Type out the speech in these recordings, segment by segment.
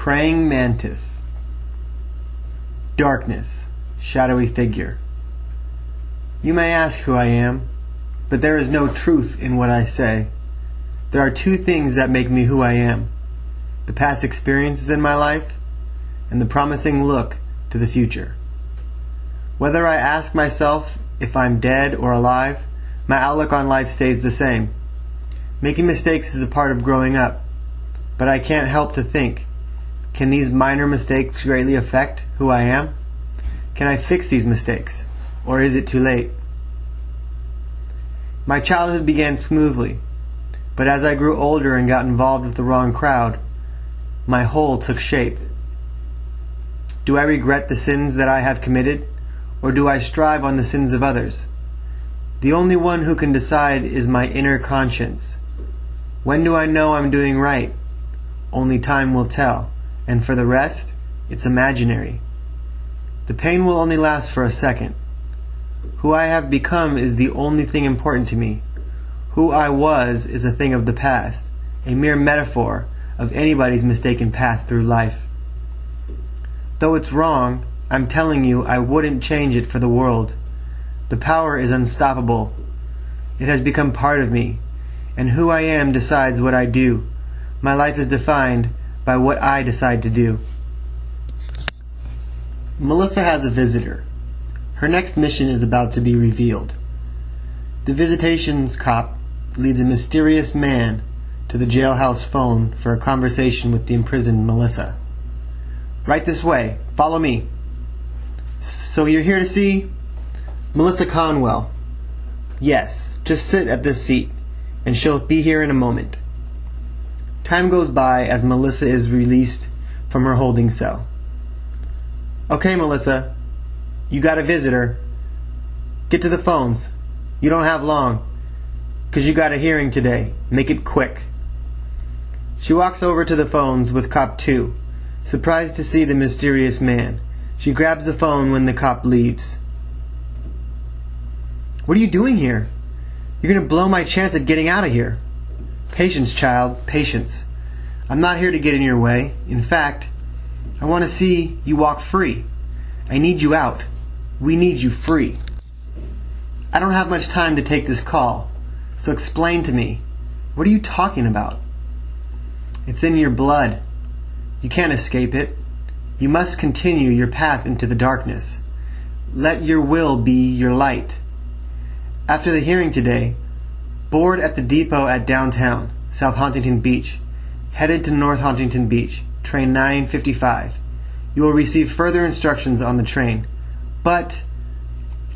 Praying Mantis. Darkness, shadowy figure. You may ask who I am, but there is no truth in what I say. There are two things that make me who I am: the past experiences in my life and the promising look to the future. Whether I ask myself if I'm dead or alive, my outlook on life stays the same. Making mistakes is a part of growing up, but I can't help to think, can these minor mistakes greatly affect who I am? Can I fix these mistakes, or is it too late? My childhood began smoothly, but as I grew older and got involved with the wrong crowd, my whole took shape. Do I regret the sins that I have committed, or do I strive on the sins of others? The only one who can decide is my inner conscience. When do I know I'm doing right? Only time will tell, and for the rest, it's imaginary. The pain will only last for a second. Who I have become is the only thing important to me. Who I was is a thing of the past, a mere metaphor of anybody's mistaken path through life. Though it's wrong, I'm telling you I wouldn't change it for the world. The power is unstoppable. It has become part of me, and who I am decides what I do. My life is defined by what I decide to do. Melissa has a visitor. Her next mission is about to be revealed. The visitations cop leads a mysterious man to the jailhouse phone for a conversation with the imprisoned Melissa. Right this way. Follow me. So you're here to see Melissa Conwell? Yes, just sit at this seat, and she'll be here in a moment. Time goes by as Melissa is released from her holding cell. Okay, Melissa, you got a visitor. Get to the phones. You don't have long, 'cause you got a hearing today. Make it quick. She walks over to the phones with Cop 2, surprised to see the mysterious man. She grabs the phone when the cop leaves. What are you doing here? You're going to blow my chance at getting out of here. Patience, child, patience. I'm not here to get in your way. In fact, I want to see you walk free. I need you out. We need you free. I don't have much time to take this call, so explain to me. What are you talking about? It's in your blood. You can't escape it. You must continue your path into the darkness. Let your will be your light. After the hearing today, board at the depot at downtown, South Huntington Beach, headed to North Huntington Beach, train 955. You will receive further instructions on the train. But,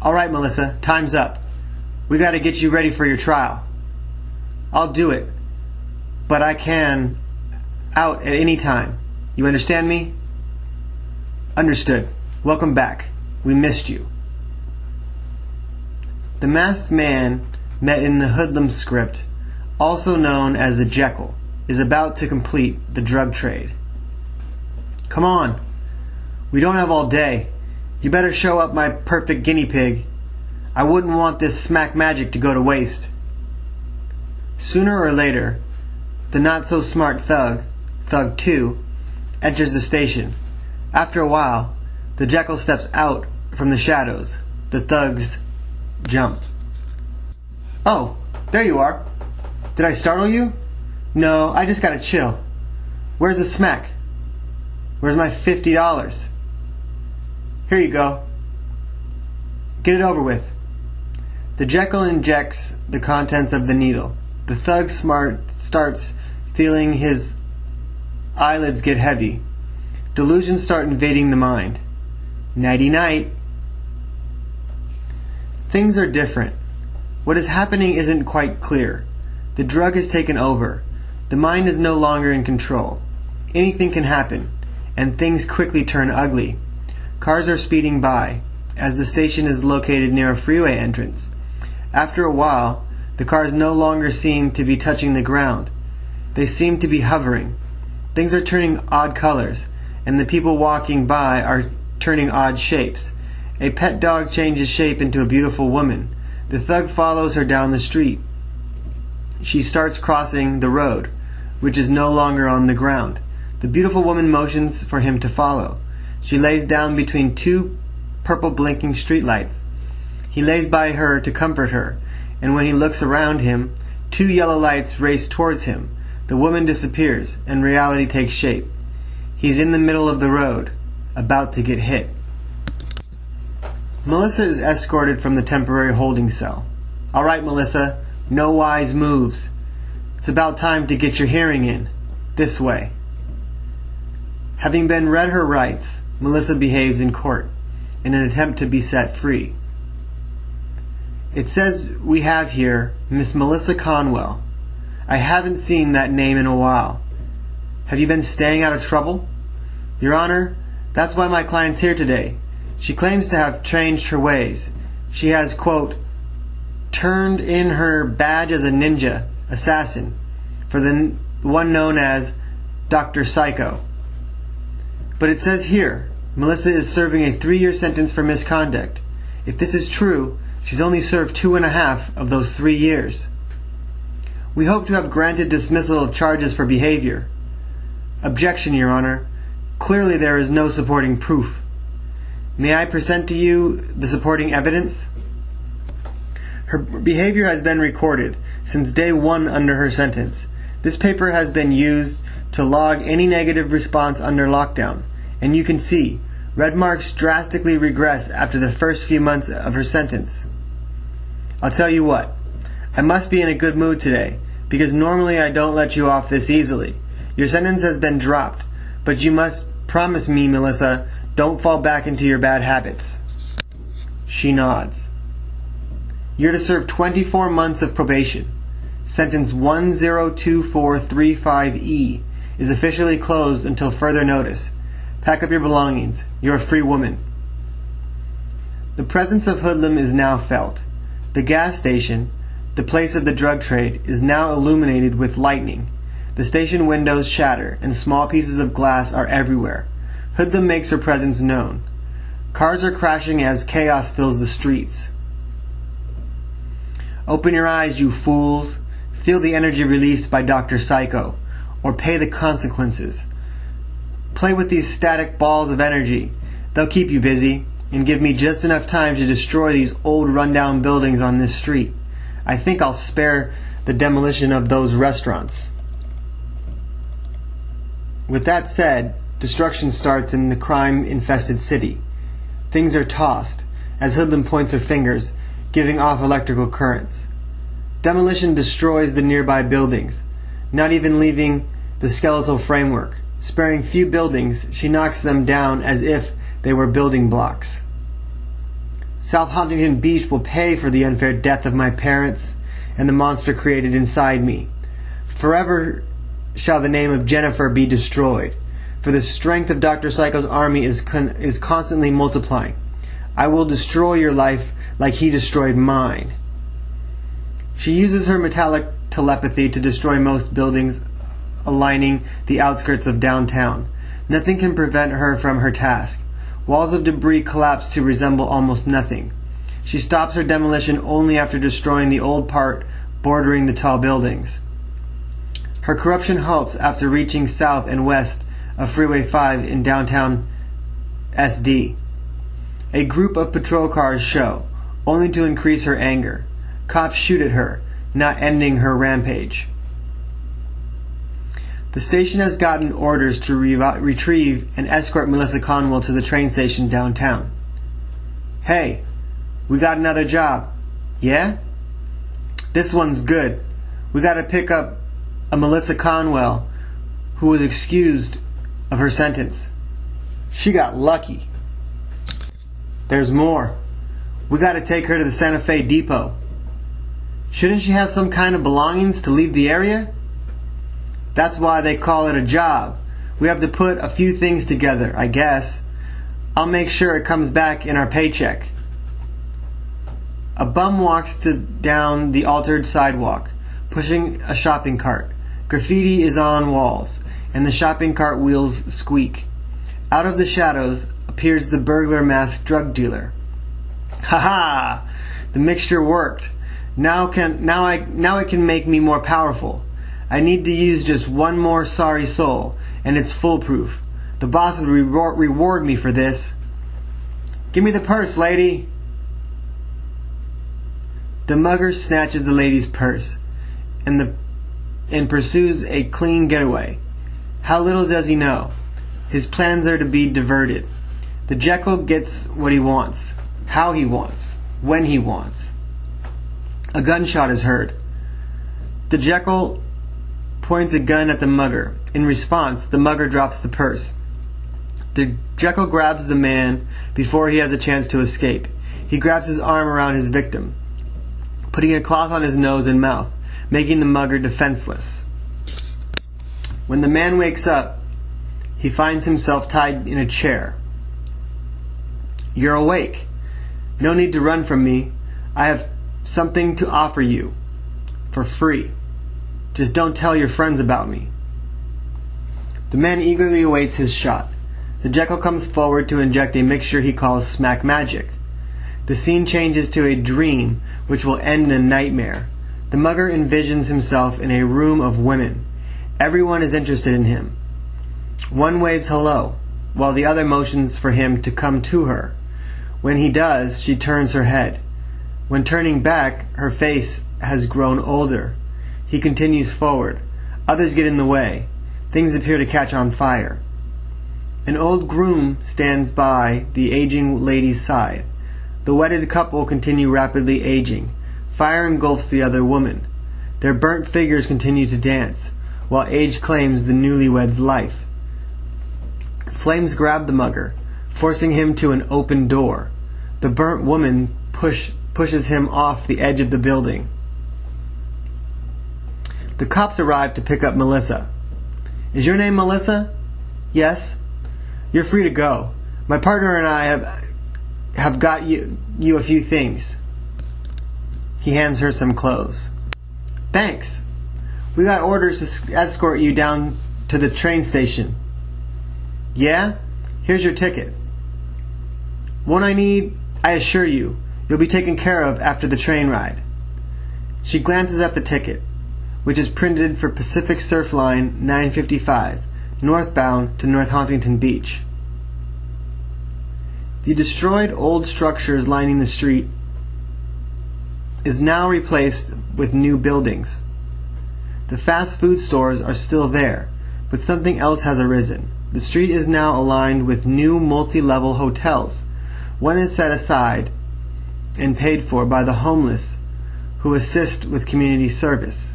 all right, Melissa, time's up. We got to get you ready for your trial. I'll do it, but I can out at any time. You understand me? Understood. Welcome back. We missed you. The masked man met in the hoodlum script, also known as the Jeckle, is about to complete the drug trade. Come on. We don't have all day. You better show up my perfect guinea pig. I wouldn't want this smack magic to go to waste. Sooner or later, the not-so-smart thug, Thug 2, enters the station. After a while, the Jeckle steps out from the shadows. The thugs jump. Oh, there you are. Did I startle you? No, I just gotta chill. Where's the smack? Where's my $50? Here you go. Get it over with. The Jeckle injects the contents of the needle. The thug starts feeling his eyelids get heavy. Delusions start invading the mind. Nighty-night. Things are different. What is happening isn't quite clear. The drug has taken over. The mind is no longer in control. Anything can happen, and things quickly turn ugly. Cars are speeding by, as the station is located near a freeway entrance. After a while, the cars no longer seem to be touching the ground. They seem to be hovering. Things are turning odd colors, and the people walking by are turning odd shapes. A pet dog changes shape into a beautiful woman. The thug follows her down the street. She starts crossing the road, which is no longer on the ground. The beautiful woman motions for him to follow. She lays down between two purple blinking streetlights. He lays by her to comfort her, and when he looks around him, two yellow lights race towards him. The woman disappears, and reality takes shape. He's in the middle of the road, about to get hit. Melissa is escorted from the temporary holding cell. "All right, Melissa, no wise moves. It's about time to get your hearing in. This way." Having been read her rights, Melissa behaves in court in an attempt to be set free. It says we have here Miss Melissa Conwell. I haven't seen that name in a while. Have you been staying out of trouble? Your Honor, that's why my client's here today. She claims to have changed her ways. She has, quote, turned in her badge as a ninja assassin for the one known as Dr. Psycho. But it says here, Melissa is serving a 3-year sentence for misconduct. If this is true, she's only served 2.5 of those 3 years. We hope to have granted dismissal of charges for behavior. Objection, Your Honor. Clearly there is no supporting proof. May I present to you the supporting evidence? Her behavior has been recorded since day 1 under her sentence. This paper has been used to log any negative response under lockdown, and you can see red marks drastically regress after the first few months of her sentence. I'll tell you what, I must be in a good mood today, because normally I don't let you off this easily. Your sentence has been dropped, but you must promise me, Melissa, don't fall back into your bad habits. She nods. You're to serve 24 months of probation. Sentence 102435E is officially closed until further notice. Pack up your belongings. You're a free woman. The presence of hoodlum is now felt. The gas station, the place of the drug trade, is now illuminated with lightning. The station windows shatter, and small pieces of glass are everywhere. Hoodlum makes her presence known. Cars are crashing as chaos fills the streets. Open your eyes, you fools. Feel the energy released by Dr. Psycho, or pay the consequences. Play with these static balls of energy. They'll keep you busy, and give me just enough time to destroy these old rundown buildings on this street. I think I'll spare the demolition of those restaurants. With that said, destruction starts in the crime-infested city. Things are tossed, as Hoodlum points her fingers, giving off electrical currents. Demolition destroys the nearby buildings, not even leaving the skeletal framework. Sparing few buildings, she knocks them down as if they were building blocks. South Huntington Beach will pay for the unfair death of my parents and the monster created inside me. Forever shall the name of Jennifer be destroyed, for the strength of Dr. Psycho's army is constantly multiplying. I will destroy your life like he destroyed mine. She uses her metallic telepathy to destroy most buildings aligning the outskirts of downtown. Nothing can prevent her from her task. Walls of debris collapse to resemble almost nothing. She stops her demolition only after destroying the old part bordering the tall buildings. Her corruption halts after reaching south and west of Freeway 5 in downtown SD. A group of patrol cars show, only to increase her anger. Cops shoot at her, not ending her rampage. The station has gotten orders to retrieve and escort Melissa Conwell to the train station downtown. Hey, we got another job. Yeah? This one's good. We gotta pick up a Melissa Conwell who was excused of her sentence. She got lucky. There's more. We gotta take her to the Santa Fe depot. Shouldn't she have some kind of belongings to leave the area? That's why they call it a job. We have to put a few things together, I guess. I'll make sure it comes back in our paycheck. A bum walks down the altered sidewalk, pushing a shopping cart. Graffiti is on walls, and the shopping cart wheels squeak. Out of the shadows appears the burglar masked drug dealer. Ha ha! The mixture worked. Now it can make me more powerful. I need to use just one more sorry soul, and it's foolproof. The boss would reward me for this. Give me the purse, lady. The mugger snatches the lady's purse and pursues a clean getaway. How little does he know? His plans are to be diverted. The Jeckle gets what he wants, how he wants, when he wants. A gunshot is heard. The Jeckle points a gun at the mugger. In response, the mugger drops the purse. The Jeckle grabs the man before he has a chance to escape. He grabs his arm around his victim, putting a cloth on his nose and mouth, making the mugger defenseless. When the man wakes up, he finds himself tied in a chair. You're awake. No need to run from me. I have something to offer you. For free. Just don't tell your friends about me. The man eagerly awaits his shot. The Jeckle comes forward to inject a mixture he calls smack magic. The scene changes to a dream which will end in a nightmare. The mugger envisions himself in a room of women. Everyone is interested in him. One waves hello, while the other motions for him to come to her. When he does, she turns her head. When turning back, her face has grown older. He continues forward. Others get in the way. Things appear to catch on fire. An old groom stands by the aging lady's side. The wedded couple continue rapidly aging. Fire engulfs the other woman. Their burnt figures continue to dance, while age claims the newlywed's life. Flames grab the mugger, forcing him to an open door. The burnt woman pushes him off the edge of the building. The cops arrive to pick up Melissa. Is your name Melissa? Yes. You're free to go. My partner and I have got you a few things. He hands her some clothes. Thanks. We got orders to escort you down to the train station. Yeah? Here's your ticket. Won't I need? I assure you, you'll be taken care of after the train ride. She glances at the ticket, which is printed for Pacific Surf Line 955, northbound to North Huntington Beach. The destroyed old structures lining the street is now replaced with new buildings. The fast food stores are still there, but something else has arisen. The street is now aligned with new multi-level hotels. One is set aside and paid for by the homeless who assist with community service.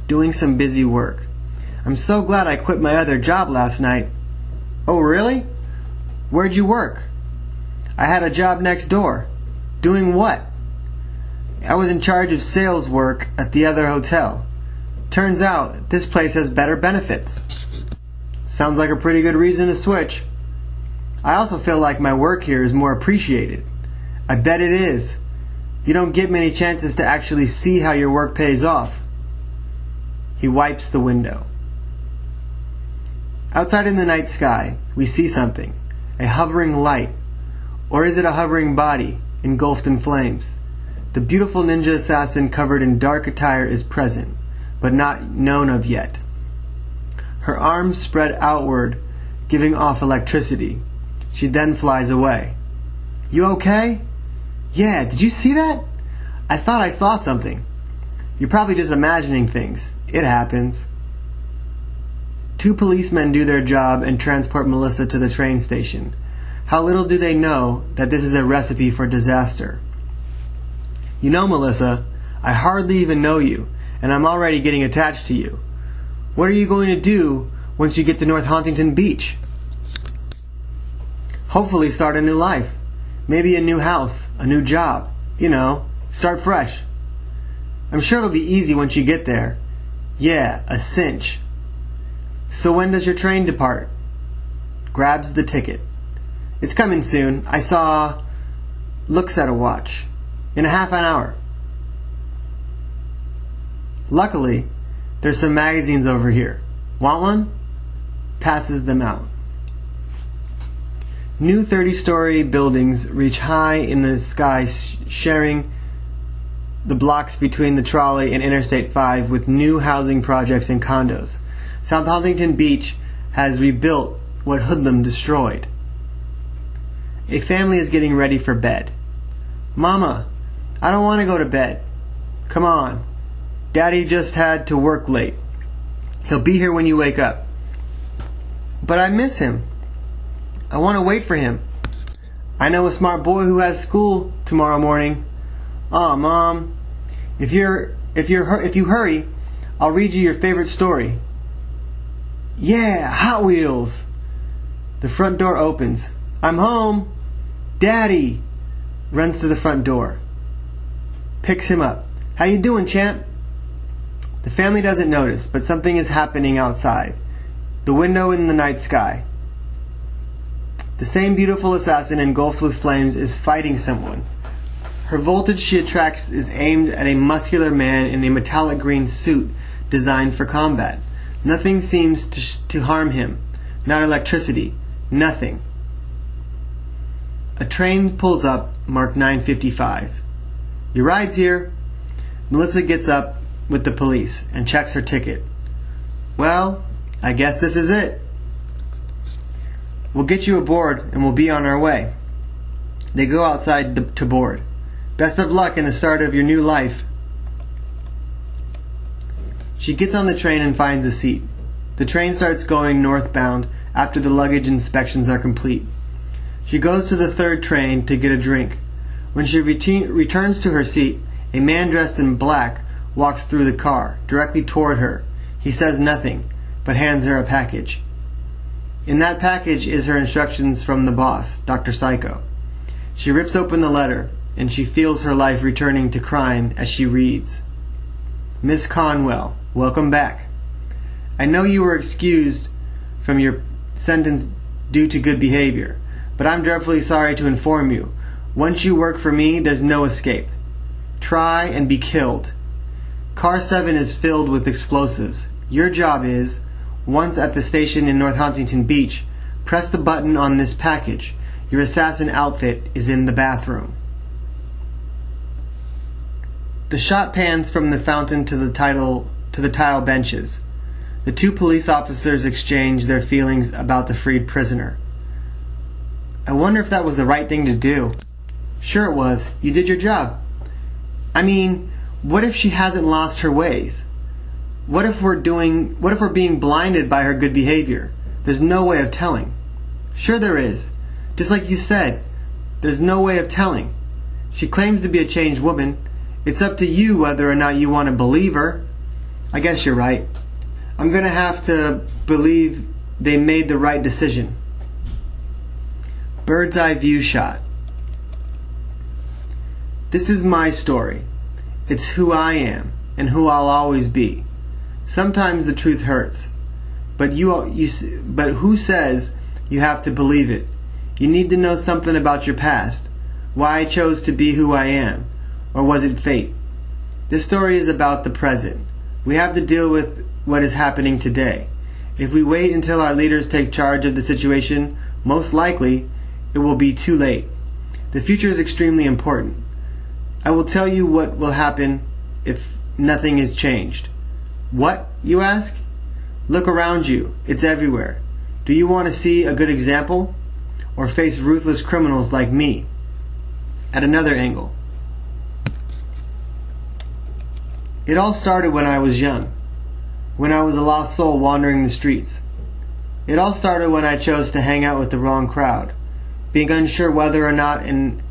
Doing some busy work. I'm so glad I quit my other job last night. Oh, really? Where'd you work? I had a job next door. Doing what? I was in charge of sales work at the other hotel. Turns out this place has better benefits. Sounds like a pretty good reason to switch. I also feel like my work here is more appreciated. I bet it is. You don't get many chances to actually see how your work pays off. He wipes the window. Outside in the night sky, we see something. A hovering light. Or is it a hovering body, engulfed in flames? The beautiful ninja assassin covered in dark attire is present, but not known of yet. Her arms spread outward, giving off electricity. She then flies away. You okay? Yeah, did you see that? I thought I saw something. You're probably just imagining things. It happens. 2 policemen do their job and transport Melissa to the train station. How little do they know that this is a recipe for disaster. You know, Melissa, I hardly even know you, and I'm already getting attached to you. What are you going to do once you get to North Huntington Beach? Hopefully start a new life. Maybe a new house, a new job. You know, start fresh. I'm sure it'll be easy once you get there. Yeah, a cinch. So when does your train depart? Grabs the ticket. It's coming soon. I saw... Looks at a watch. In a half an hour. Luckily, there's some magazines over here. Want one? Passes them out. New 30-story buildings reach high in the sky, sharing the blocks between the trolley and Interstate 5 with new housing projects and condos. South Huntington Beach has rebuilt what Hoodlum destroyed. A family is getting ready for bed. Mama, I don't want to go to bed. Come on. Daddy just had to work late. He'll be here when you wake up. But I miss him. I want to wait for him. I know a smart boy who has school tomorrow morning. Aw, Mom. If you hurry, I'll read you your favorite story. Yeah, Hot Wheels. The front door opens. I'm home. Daddy runs to the front door. Picks him up. How you doing, champ? The family doesn't notice, but something is happening outside. The window in the night sky. The same beautiful assassin engulfed with flames is fighting someone. Her voltage she attracts is aimed at a muscular man in a metallic green suit designed for combat. Nothing seems to harm him. Not electricity. Nothing. A train pulls up, marked 9:55. Your ride's here. Melissa gets up with the police and checks her ticket. Well, I guess this is it. We'll get you aboard and we'll be on our way. They go outside to board. Best of luck in the start of your new life. She gets on the train and finds a seat. The train starts going northbound after the luggage inspections are complete. She goes to the third train to get a drink. When she returns to her seat, a man dressed in black walks through the car, directly toward her. He says nothing, but hands her a package. In that package is her instructions from the boss, Dr. Psycho. She rips open the letter, and she feels her life returning to crime as she reads. Miss Conwell, welcome back. I know you were excused from your sentence due to good behavior, but I'm dreadfully sorry to inform you. Once you work for me, there's no escape. Try and be killed. Car 7 is filled with explosives. Your job is, once at the station in North Huntington Beach, press the button on this package. Your assassin outfit is in the bathroom. The shot pans from the fountain to the tile benches. The two police officers exchange their feelings about the freed prisoner. I wonder if that was the right thing to do. Sure it was. You did your job. I mean, what if she hasn't lost her ways? What if we're being blinded by her good behavior? There's no way of telling. Sure there is. Just like you said, there's no way of telling. She claims to be a changed woman. It's up to you whether or not you want to believe her. I guess you're right. I'm going to have to believe they made the right decision. Bird's eye view shot. This is my story. It's who I am and who I'll always be. Sometimes the truth hurts, but who says you have to believe it? You need to know something about your past, why I chose to be who I am, or was it fate? This story is about the present. We have to deal with what is happening today. If we wait until our leaders take charge of the situation, most likely it will be too late. The future is extremely important. I will tell you what will happen if nothing is changed. What, you ask? Look around you. It's everywhere. Do you want to see a good example? Or face ruthless criminals like me? At another angle. It all started when I was young. When I was a lost soul wandering the streets. It all started when I chose to hang out with the wrong crowd. Being unsure whether or not an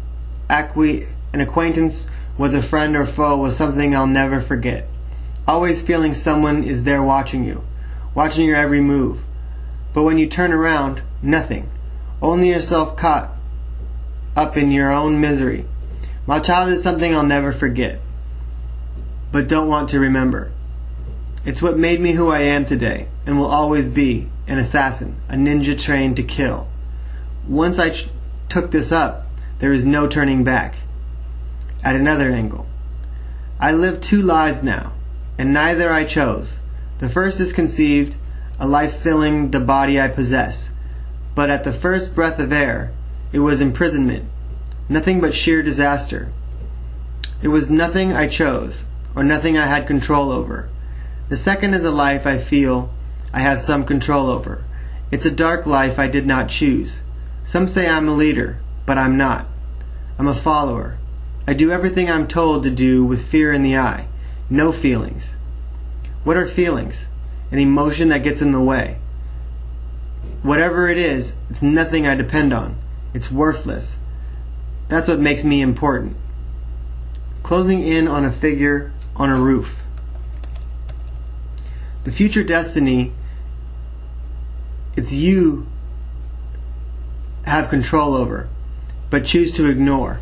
acquaintance was a friend or foe was something I'll never forget. Always feeling someone is there watching you, watching your every move. But when you turn around, nothing. Only yourself caught up in your own misery. My childhood is something I'll never forget, but don't want to remember. It's what made me who I am today, and will always be, an assassin, a ninja trained to kill. Once I took this up, there is no turning back. At another angle. I live two lives now, and neither I chose. The first is conceived, a life filling the body I possess. But at the first breath of air, it was imprisonment, nothing but sheer disaster. It was nothing I chose, or nothing I had control over. The second is a life I feel I have some control over. It's a dark life I did not choose. Some say I'm a leader, but I'm not. I'm a follower. I do everything I'm told to do with fear in the eye. No feelings. What are feelings? An emotion that gets in the way. Whatever it is, it's nothing I depend on. It's worthless. That's what makes me important. Closing in on a figure on a roof. The future destiny, it's you have control over, but choose to ignore.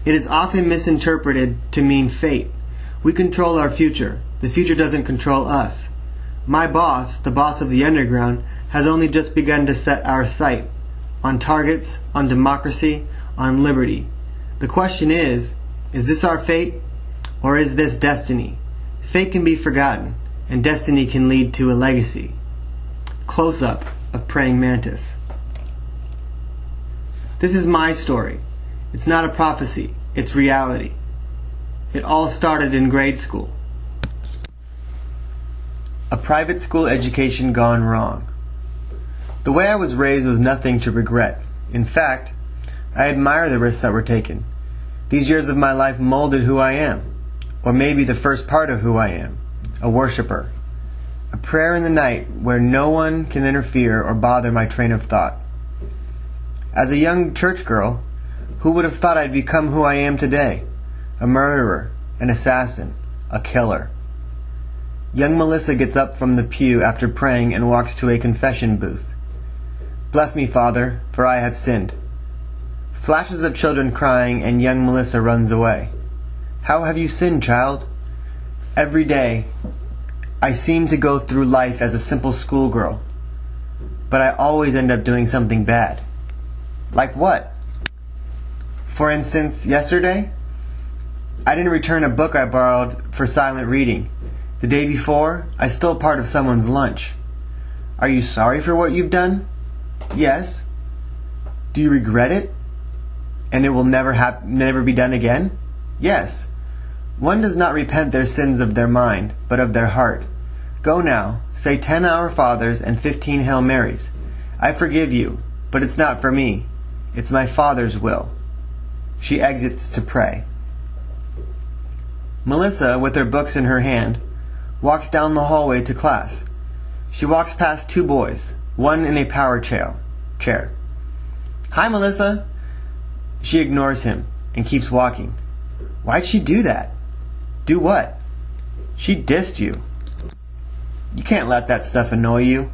It is often misinterpreted to mean fate. We control our future. The future doesn't control us. My boss, the boss of the underground, has only just begun to set our sight on targets, on democracy, on liberty. The question is this our fate, or is this destiny? Fate can be forgotten, and destiny can lead to a legacy. Close-up of Praying Mantis. This is my story. It's not a prophecy, it's reality. It all started in grade school. A private school education gone wrong. The way I was raised was nothing to regret. In fact, I admire the risks that were taken. These years of my life molded who I am, or maybe the first part of who I am, a worshiper. A prayer in the night where no one can interfere or bother my train of thought. As a young church girl, who would have thought I'd become who I am today? A murderer, an assassin, a killer. Young Melissa gets up from the pew after praying and walks to a confession booth. Bless me, Father, for I have sinned. Flashes of children crying, and young Melissa runs away. How have you sinned, child? Every day, I seem to go through life as a simple schoolgirl, but I always end up doing something bad. Like what? For instance, yesterday, I didn't return a book I borrowed for silent reading. The day before, I stole part of someone's lunch. Are you sorry for what you've done? Yes. Do you regret it? And it will never be done again? Yes. One does not repent their sins of their mind, but of their heart. Go now, say 10 Our Fathers and 15 Hail Marys. I forgive you, but it's not for me. It's my Father's will. She exits to pray. Melissa, with her books in her hand, walks down the hallway to class. She walks past two boys, one in a power chair. Hi, Melissa. She ignores him and keeps walking. Why'd she do that? Do what? She dissed you. You can't let that stuff annoy you.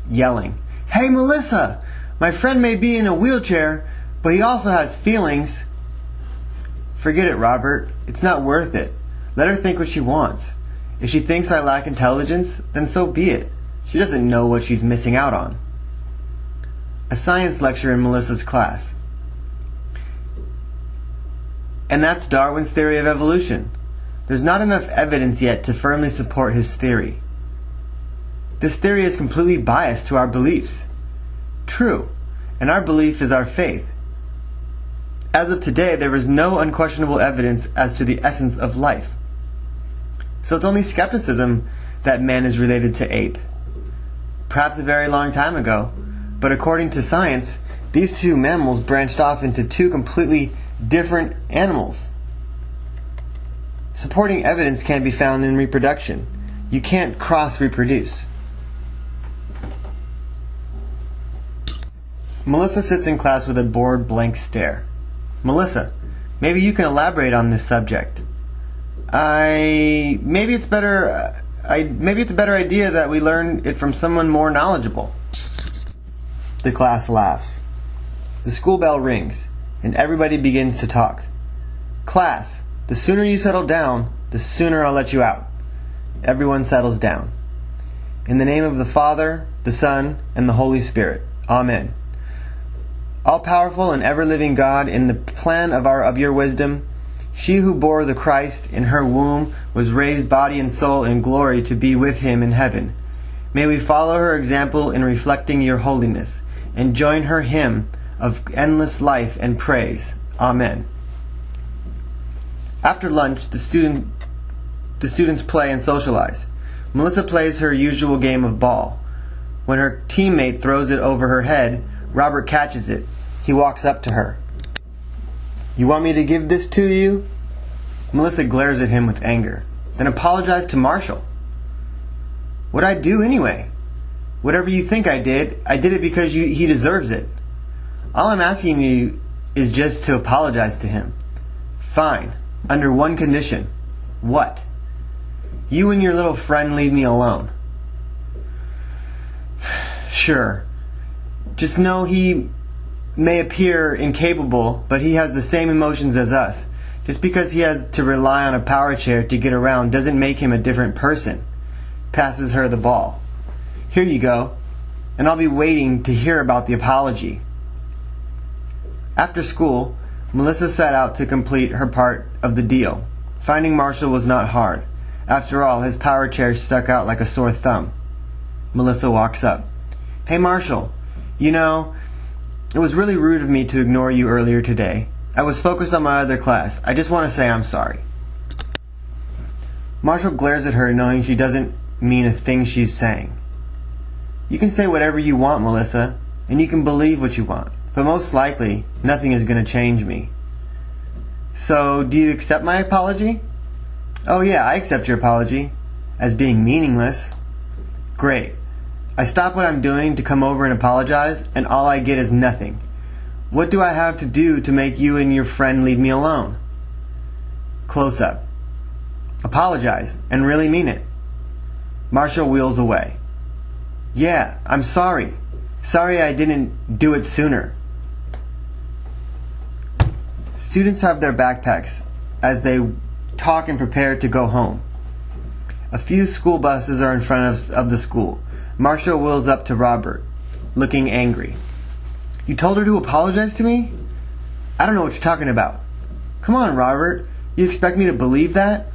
Yelling. Hey, Melissa! My friend may be in a wheelchair, but he also has feelings. Forget it, Robert. It's not worth it. Let her think what she wants. If she thinks I lack intelligence, then so be it. She doesn't know what she's missing out on. A science lecture in Melissa's class. And that's Darwin's theory of evolution. There's not enough evidence yet to firmly support his theory. This theory is completely biased to our beliefs. True, and our belief is our faith. As of today, there is no unquestionable evidence as to the essence of life. So it's only skepticism that man is related to ape. Perhaps a very long time ago, but according to science, these two mammals branched off into two completely different animals. Supporting evidence can be found in reproduction. You can't cross-reproduce. Melissa sits in class with a bored, blank stare. Melissa, maybe you can elaborate on this subject. Maybe it's a better idea that we learn it from someone more knowledgeable. The class laughs. The school bell rings, and everybody begins to talk. Class, the sooner you settle down, the sooner I'll let you out. Everyone settles down. In the name of the Father, the Son, and the Holy Spirit. Amen. All-powerful and ever-living God, in the plan of your wisdom, she who bore the Christ in her womb was raised body and soul in glory to be with him in heaven. May we follow her example in reflecting your holiness, and join her hymn of endless life and praise. Amen. After lunch, the students play and socialize. Melissa plays her usual game of ball. When her teammate throws it over her head, Robert catches it. He walks up to her. "You want me to give this to you?" Melissa glares at him with anger. "Then apologize to Marshall." "What'd I do anyway? Whatever you think I did it because he deserves it. All I'm asking you is just to apologize to him." "Fine, under one condition." "What?" "You and your little friend leave me alone." "Sure. Just know he may appear incapable, but he has the same emotions as us. Just because he has to rely on a power chair to get around doesn't make him a different person." Passes her the ball. "Here you go, and I'll be waiting to hear about the apology." After school, Melissa set out to complete her part of the deal. Finding Marshall was not hard. After all, his power chair stuck out like a sore thumb. Melissa walks up. "Hey Marshall, you know, it was really rude of me to ignore you earlier today. I was focused on my other class. I just want to say I'm sorry." Marshall glares at her, knowing she doesn't mean a thing she's saying. "You can say whatever you want, Melissa, and you can believe what you want, but most likely, nothing is going to change me." "So, do you accept my apology?" "Oh yeah, I accept your apology. As being meaningless." "Great. I stop what I'm doing to come over and apologize, and all I get is nothing. What do I have to do to make you and your friend leave me alone?" Close up. "Apologize, and really mean it." Marshall wheels away. "Yeah, I'm sorry. Sorry I didn't do it sooner." Students have their backpacks as they talk and prepare to go home. A few school buses are in front of the school. Marshall wheels up to Robert, looking angry. "You told her to apologize to me? I don't know what you're talking about." "Come on, Robert. You expect me to believe that?"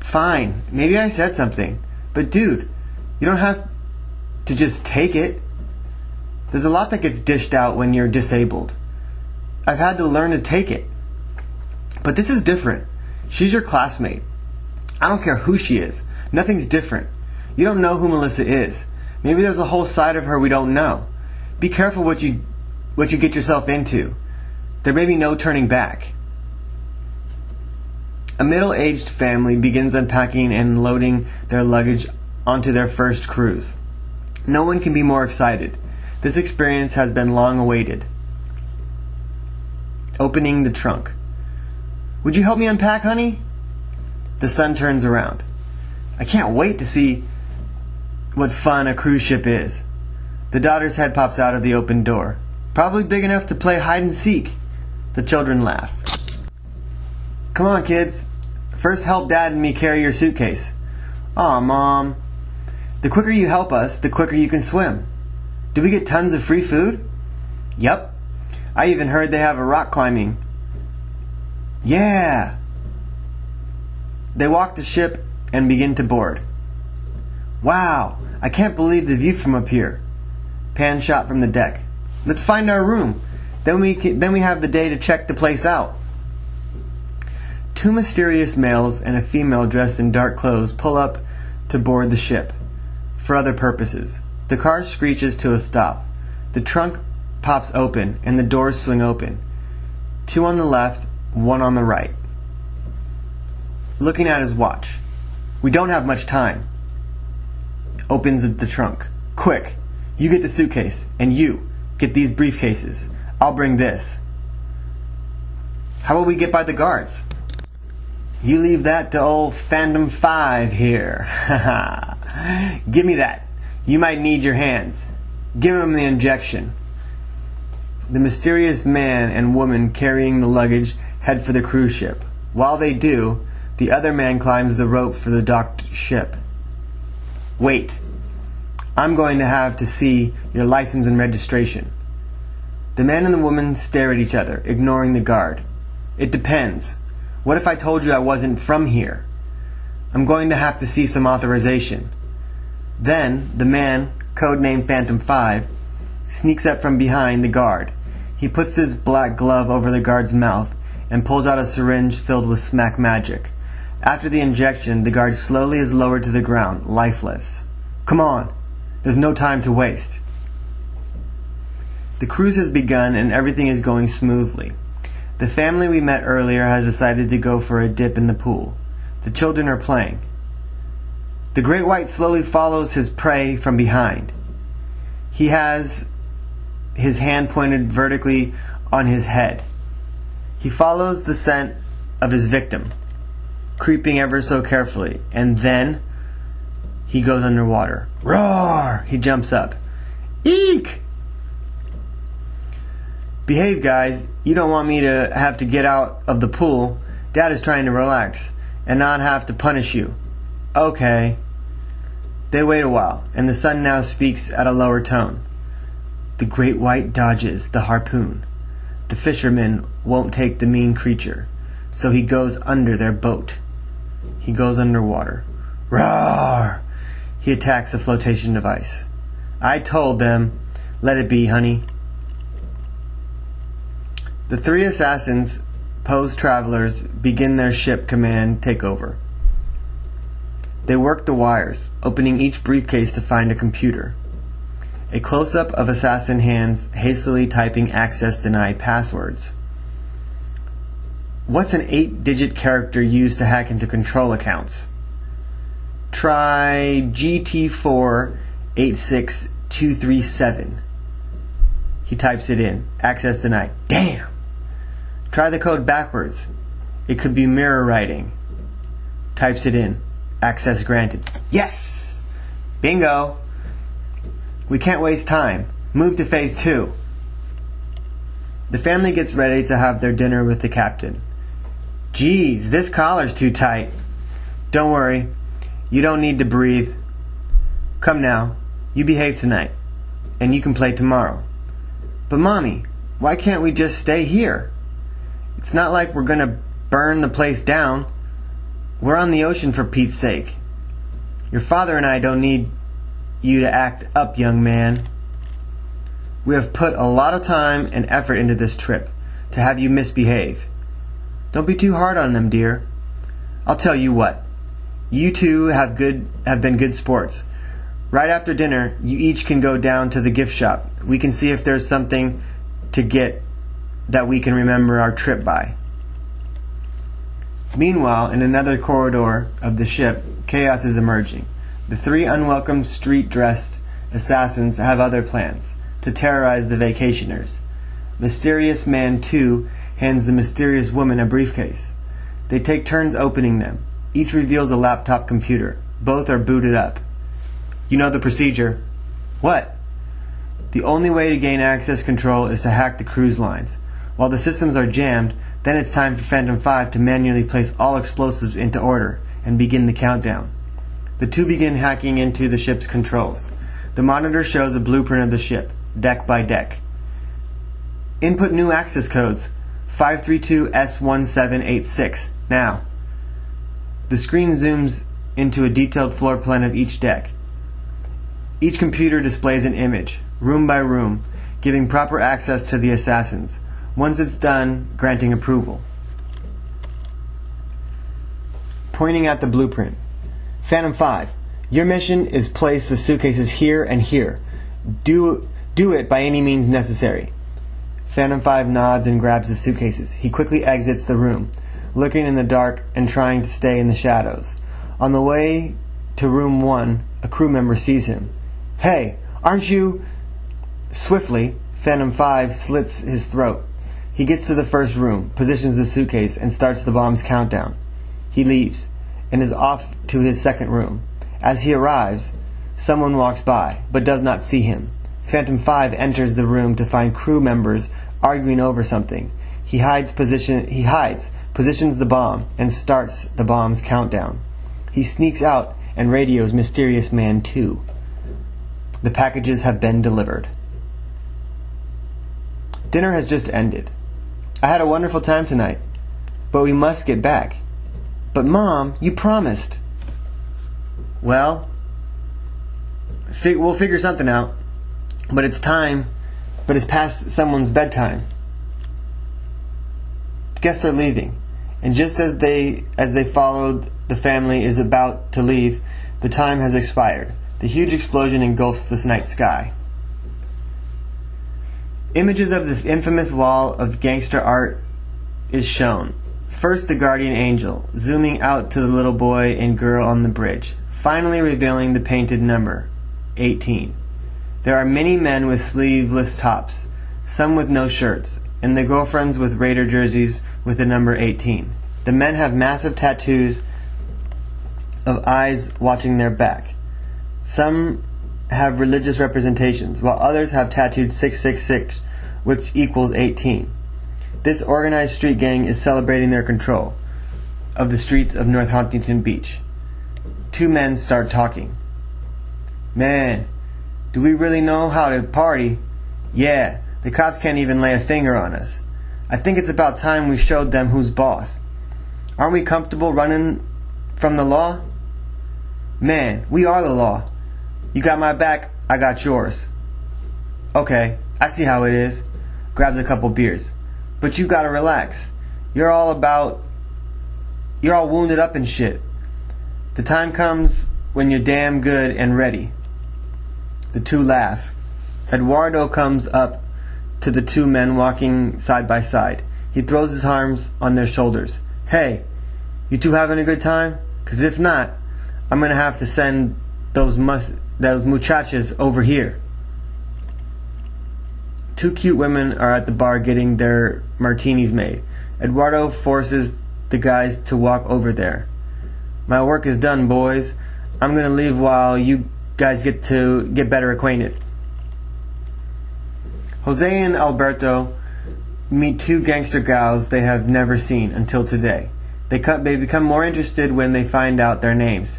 "Fine. Maybe I said something. But dude, you don't have to just take it. There's a lot that gets dished out when you're disabled. I've had to learn to take it. But this is different. She's your classmate. I don't care who she is. Nothing's different. You don't know who Melissa is. Maybe there's a whole side of her we don't know. Be careful what you get yourself into. There may be no turning back." A middle-aged family begins unpacking and loading their luggage onto their first cruise. No one can be more excited. This experience has been long awaited. Opening the trunk. "Would you help me unpack, honey?" The son turns around. "I can't wait to see what fun a cruise ship is." The daughter's head pops out of the open door. "Probably big enough to play hide and seek." The children laugh. "Come on, kids. First help Dad and me carry your suitcase." "Aw, Mom." "The quicker you help us, the quicker you can swim." "Do we get tons of free food?" "Yep. I even heard they have a rock climbing." "Yeah." They walk the ship and begin to board. "Wow, I can't believe the view from up here." Pan shot from the deck. "Let's find our room. Then we have the day to check the place out." Two mysterious males and a female dressed in dark clothes pull up to board the ship. For other purposes. The car screeches to a stop. The trunk pops open and the doors swing open. Two on the left, one on the right. Looking at his watch. "We don't have much time." Opens the trunk. "Quick, you get the suitcase, and you get these briefcases. I'll bring this." "How will we get by the guards?" "You leave that to old Phantom 5 here." "Give me that. You might need your hands. Give him the injection." The mysterious man and woman carrying the luggage head for the cruise ship. While they do, the other man climbs the rope for the docked ship. "Wait. I'm going to have to see your license and registration." The man and the woman stare at each other, ignoring the guard. "It depends. What if I told you I wasn't from here? I'm going to have to see some authorization." Then the man, codenamed Phantom 5, sneaks up from behind the guard. He puts his black glove over the guard's mouth and pulls out a syringe filled with smack magic. After the injection, the guard slowly is lowered to the ground, lifeless. Come on! There's no time to waste. The cruise has begun and everything is going smoothly. The family we met earlier has decided to go for a dip in the pool. The children are playing. The great white slowly follows his prey from behind. He has his hand pointed vertically on his head. He follows the scent of his victim, creeping ever so carefully, and then he goes underwater. Roar! He jumps up. Eek! Behave, guys. You don't want me to have to get out of the pool. Dad is trying to relax and not have to punish you. Okay. They wait a while, and the son now speaks at a lower tone. The great white dodges the harpoon. The fisherman won't take the mean creature, so he goes under their boat. He goes underwater. Roar! He attacks the flotation device. I told them, let it be, honey. The three assassins, posed travelers, begin their ship command takeover. They work the wires, opening each briefcase to find a computer. A close-up of assassin hands hastily typing access denied passwords. What's an 8-digit character used to hack into control accounts? Try GT486237. He types it in. Access denied. Damn! Try the code backwards. It could be mirror writing. Types it in. Access granted. Yes! Bingo! We can't waste time. Move to phase 2. The family gets ready to have their dinner with the captain. Geez, this collar's too tight. Don't worry. You don't need to breathe. Come now. You behave tonight. And you can play tomorrow. But Mommy, why can't we just stay here? It's not like we're gonna burn the place down. We're on the ocean, for Pete's sake. Your father and I don't need you to act up, young man. We have put a lot of time and effort into this trip to have you misbehave. Don't be too hard on them, dear. I'll tell you what. You two have been good sports. Right after dinner, you each can go down to the gift shop. We can see if there's something to get that we can remember our trip by. Meanwhile, in another corridor of the ship, chaos is emerging. The three unwelcome street-dressed assassins have other plans, to terrorize the vacationers. Mysterious Man 2 hands the mysterious woman a briefcase. They take turns opening them. Each reveals a laptop computer. Both are booted up. You know the procedure. What? The only way to gain access control is to hack the cruise lines. While the systems are jammed, then it's time for Phantom 5 to manually place all explosives into order and begin the countdown. The two begin hacking into the ship's controls. The monitor shows a blueprint of the ship, deck by deck. Input new access codes, 532S1786, now. The screen zooms into a detailed floor plan of each deck. Each computer displays an image, room by room, giving proper access to the assassins. Once it's done, granting approval. Pointing at the blueprint. Phantom 5, your mission is place the suitcases here and here. Do it by any means necessary. Phantom 5 nods and grabs the suitcases. He quickly exits the room, looking in the dark and trying to stay in the shadows. On the way to room 1, a crew member sees him. Hey, aren't you... Swiftly, Phantom 5 slits his throat. He gets to the first room, positions the suitcase, and starts the bomb's countdown. He leaves, and is off to his second room. As he arrives, someone walks by, but does not see him. Phantom 5 enters the room to find crew members arguing over something. He hides, positions the bomb, and starts the bomb's countdown. He sneaks out and radios Mysterious Man 2. The packages have been delivered. Dinner has just ended. I had a wonderful time tonight, but we must get back. But Mom, you promised. Well, we'll figure something out. But it's past someone's bedtime. Guess they're leaving. And just as they followed, the family is about to leave, the time has expired. The huge explosion engulfs the night sky. Images of the infamous wall of gangster art is shown. First, the guardian angel, zooming out to the little boy and girl on the bridge, finally revealing the painted number, 18. There are many men with sleeveless tops, some with no shirts, and the girlfriends with Raider jerseys with the number 18. The men have massive tattoos of eyes watching their back. Some have religious representations, while others have tattooed 666, which equals 18. This organized street gang is celebrating their control of the streets of North Huntington Beach. Two men start talking. Man, do we really know how to party? Yeah, the cops can't even lay a finger on us. I think it's about time we showed them who's boss. Aren't we comfortable running from the law? Man, we are the law. You got my back, I got yours. Okay, I see how it is. Grabs a couple beers. But you gotta relax. You're all wounded up and shit. The time comes when you're damn good and ready. The two laugh. Eduardo comes up to the two men walking side by side. He throws his arms on their shoulders. Hey, you two having a good time? 'Cause if not, I'm gonna have to send those muchachas over here. Two cute women are at the bar getting their martinis made. Eduardo forces the guys to walk over there. My work is done, boys. I'm gonna leave while you guys get better acquainted. Jose and Alberto meet two gangster gals they have never seen until today. They become more interested when they find out their names.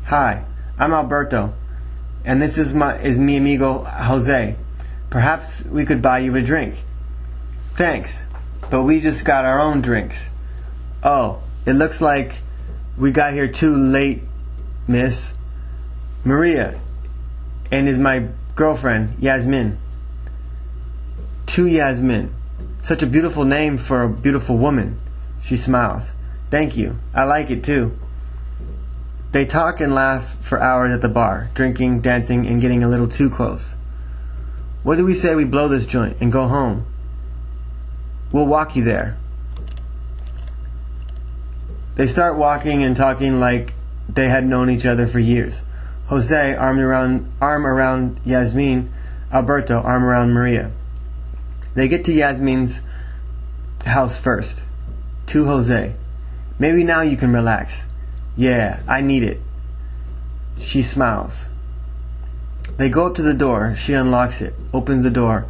Hi, I'm Alberto, and this is mi amigo Jose. Perhaps we could buy you a drink. Thanks, but we just got our own drinks. Oh, it looks like we got here too late, miss. Maria, and is my girlfriend, Yasmin. To Yasmin. Such a beautiful name for a beautiful woman. She smiles. Thank you. I like it too. They talk and laugh for hours at the bar, drinking, dancing, and getting a little too close. What do we say we blow this joint and go home? We'll walk you there. They start walking and talking like they had known each other for years. Jose, arm around Yasmin. Alberto, arm around Maria. They get to Yasmin's house first. To Jose. Maybe now you can relax. Yeah, I need it. She smiles. They go up to the door. She unlocks it, opens the door,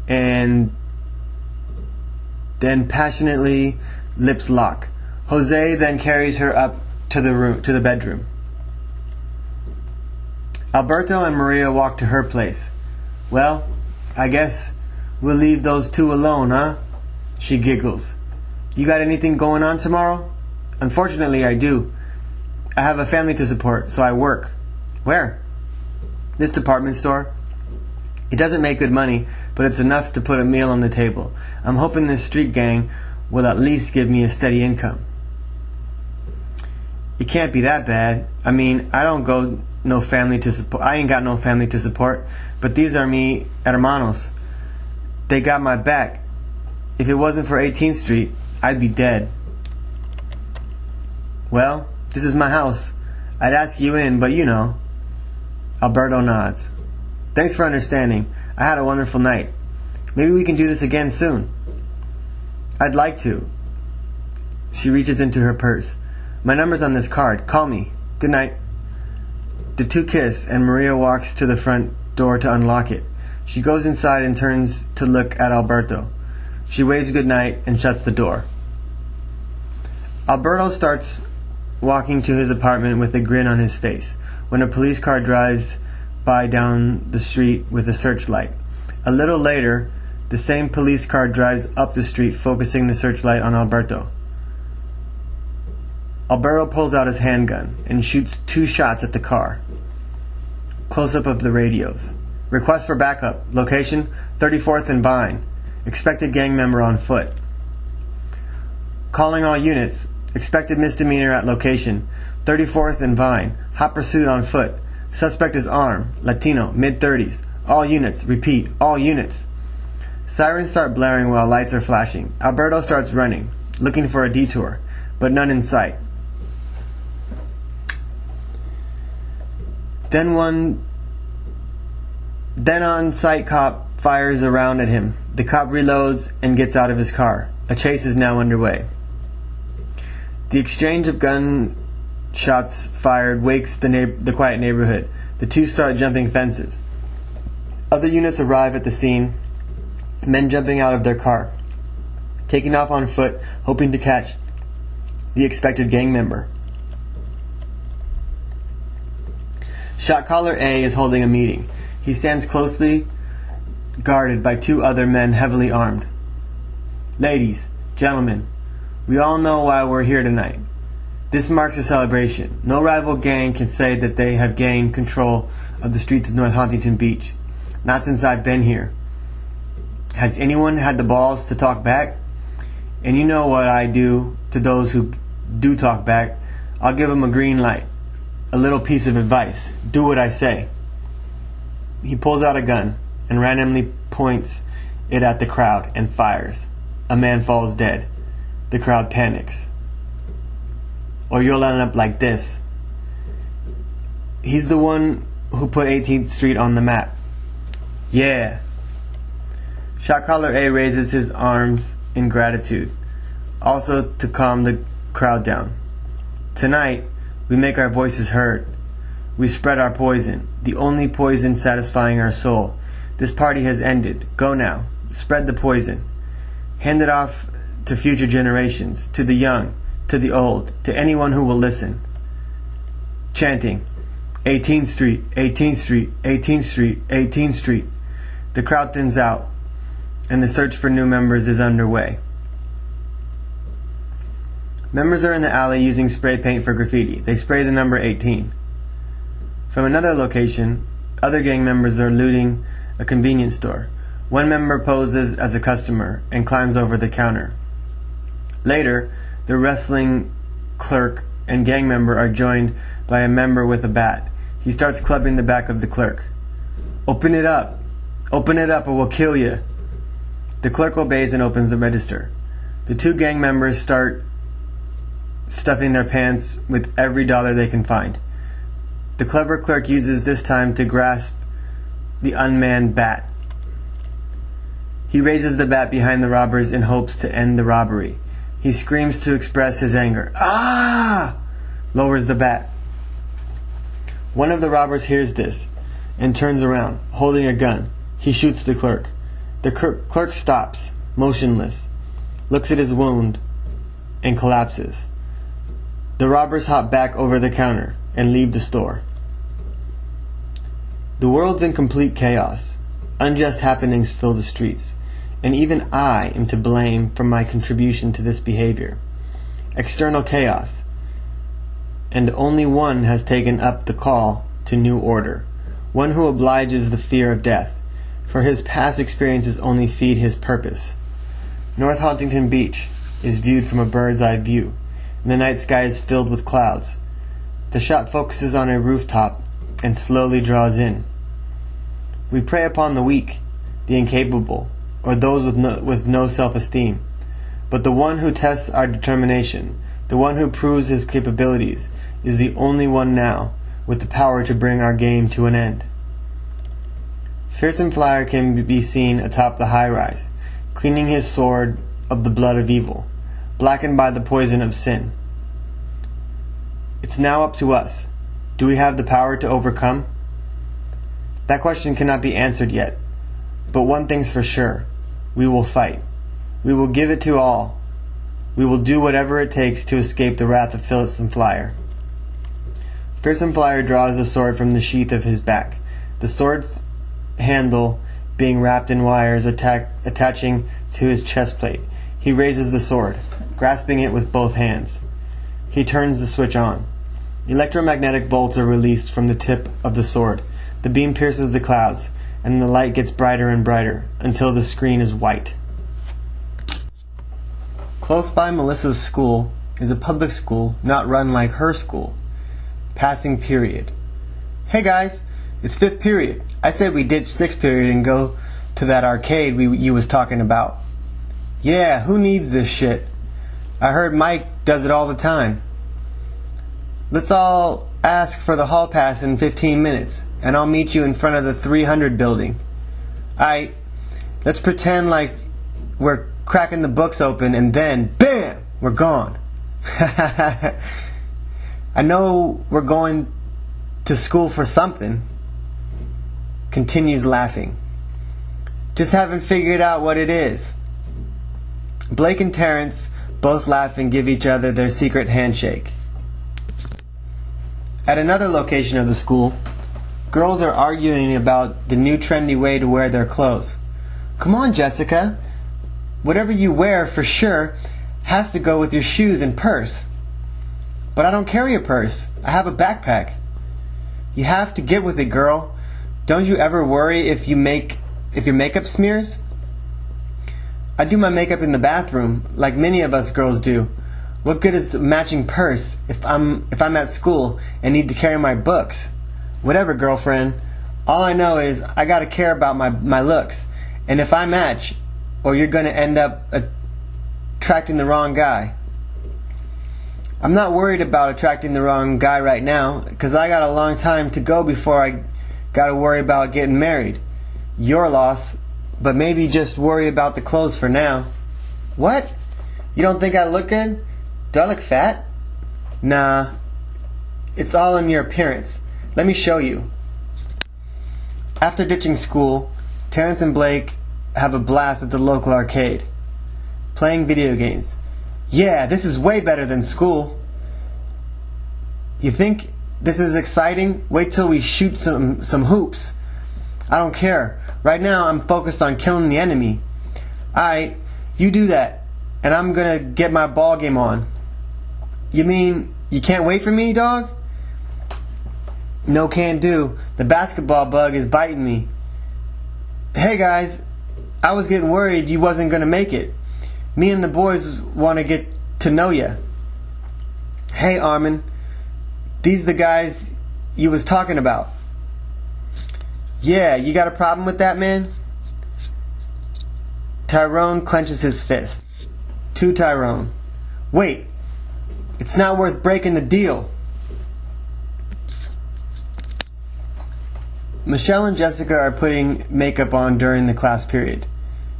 and then passionately lips lock. Jose then carries her up to the bedroom. Alberto and Maria walk to her place. Well, I guess we'll leave those two alone, huh? She giggles. You got anything going on tomorrow? Unfortunately, I do. I have a family to support, so I work. Where? This department store. It doesn't make good money, but it's enough to put a meal on the table. I'm hoping this street gang will at least give me a steady income. It can't be that bad. I mean, I ain't got no family to support, but these are mi hermanos. They got my back. If it wasn't for 18th Street, I'd be dead. Well, this is my house. I'd ask you in, but you know. Alberto nods. Thanks for understanding. I had a wonderful night. Maybe we can do this again soon. I'd like to. She reaches into her purse. My number's on this card. Call me. Good night. The two kiss, and Maria walks to the front door to unlock it. She goes inside and turns to look at Alberto. She waves good night and shuts the door. Alberto starts walking to his apartment with a grin on his face when a police car drives by down the street with a searchlight. A little later, the same police car drives up the street, focusing the searchlight on Alberto. Alberto pulls out his handgun and shoots 2 shots at the car. Close-up of the radios. Request for backup. Location, 34th and Vine. Expected gang member on foot. Calling all units. Expected misdemeanor at location. 34th and Vine. Hot pursuit on foot. Suspect is armed. Latino. Mid-30s. All units. Repeat. All units. Sirens start blaring while lights are flashing. Alberto starts running, looking for a detour, but none in sight. Then on-site cop fires a round at him. The cop reloads and gets out of his car. A chase is now underway. The exchange of gunshots fired wakes the quiet neighborhood. The two start jumping fences. Other units arrive at the scene, men jumping out of their car, taking off on foot, hoping to catch the expected gang member. Shot caller A is holding a meeting. He stands closely guarded by two other men heavily armed. Ladies, gentlemen, we all know why we're here tonight. This marks a celebration. No rival gang can say that they have gained control of the streets of North Huntington Beach. Not since I've been here. Has anyone had the balls to talk back? And you know what I do to those who do talk back. I'll give them a green light. A little piece of advice. Do what I say. He pulls out a gun and randomly points it at the crowd and fires. A man falls dead. The crowd panics. Or you'll end up like this. He's the one who put 18th Street on the map. Yeah. Shot caller A raises his arms in gratitude, also to calm the crowd down. Tonight, we make our voices heard. We spread our poison, the only poison satisfying our soul. This party has ended. Go now. Spread the poison. Hand it off to future generations, to the young, to the old, to anyone who will listen. Chanting, 18th Street, 18th Street, 18th Street, 18th Street. The crowd thins out, and the search for new members is underway. Members are in the alley using spray paint for graffiti. They spray the number 18. From another location, other gang members are looting a convenience store. One member poses as a customer and climbs over the counter. Later, the wrestling clerk and gang member are joined by a member with a bat. He starts clubbing the back of the clerk. Open it up! Open it up or we'll kill you! The clerk obeys and opens the register. The two gang members start stuffing their pants with every dollar they can find. The clever clerk uses this time to grasp the unmanned bat. He raises the bat behind the robbers in hopes to end the robbery. He screams to express his anger. Ah! Lowers the bat. One of the robbers hears this and turns around, holding a gun. He shoots the clerk. The clerk stops, motionless, looks at his wound, and collapses. The robbers hop back over the counter and leave the store. The world's in complete chaos. Unjust happenings fill the streets, and even I am to blame for my contribution to this behavior. External chaos, and only one has taken up the call to new order, one who obliges the fear of death, for his past experiences only feed his purpose. North Huntington Beach is viewed from a bird's eye view, and the night sky is filled with clouds. The shot focuses on a rooftop and slowly draws in. We prey upon the weak, the incapable, or those with no self-esteem. But the one who tests our determination, the one who proves his capabilities, is the only one now with the power to bring our game to an end. Fearsome Flyer can be seen atop the high-rise, cleaning his sword of the blood of evil, blackened by the poison of sin. It's now up to us. Do we have the power to overcome? That question cannot be answered yet, but one thing's for sure. We will fight. We will give it to all. We will do whatever it takes to escape the wrath of Fearsome Flyer. Fearsome Flyer draws the sword from the sheath of his back, the sword's handle being wrapped in wires attaching to his chest plate. He raises the sword, grasping it with both hands. He turns the switch on. Electromagnetic bolts are released from the tip of the sword. The beam pierces the clouds, and the light gets brighter and brighter until the screen is white. Close by Melissa's school is a public school not run like her school. Passing period. Hey guys, it's 5th period. I said we ditch 6th period and go to that arcade you was talking about. Yeah, who needs this shit? I heard Mike does it all the time. Let's all ask for the hall pass in 15 minutes, and I'll meet you in front of the 300 building. Aight, let's pretend like we're cracking the books open and then, BAM! We're gone. I know we're going to school for something. Continues laughing. Just haven't figured out what it is. Blake and Terrence both laugh and give each other their secret handshake. At another location of the school, girls are arguing about the new trendy way to wear their clothes. Come on, Jessica. Whatever you wear for sure has to go with your shoes and purse. But I don't carry a purse. I have a backpack. You have to get with it, girl. Don't you ever worry if your makeup smears? I do my makeup in the bathroom, like many of us girls do. What good is a matching purse if I'm at school and need to carry my books? Whatever, girlfriend. All I know is I gotta care about my looks. And if I match, or you're gonna end up attracting the wrong guy. I'm not worried about attracting the wrong guy right now, because I got a long time to go before I gotta worry about getting married. Your loss, but maybe just worry about the clothes for now. What? You don't think I look good? Do I look fat? Nah. It's all in your appearance. Let me show you. After ditching school, Terrence and Blake have a blast at the local arcade, playing video games. Yeah, this is way better than school. You think this is exciting? Wait till we shoot some hoops. I don't care. Right now I'm focused on killing the enemy. Aight, you do that, and I'm gonna get my ball game on. You mean you can't wait for me, dog? No can do. The basketball bug is biting me. Hey guys, I was getting worried you wasn't gonna make it. Me and the boys want to get to know ya. Hey Armin, these the guys you was talking about. Yeah, you got a problem with that, man? Tyrone clenches his fist. To Tyrone. Wait, it's not worth breaking the deal. Michelle and Jessica are putting makeup on during the class period.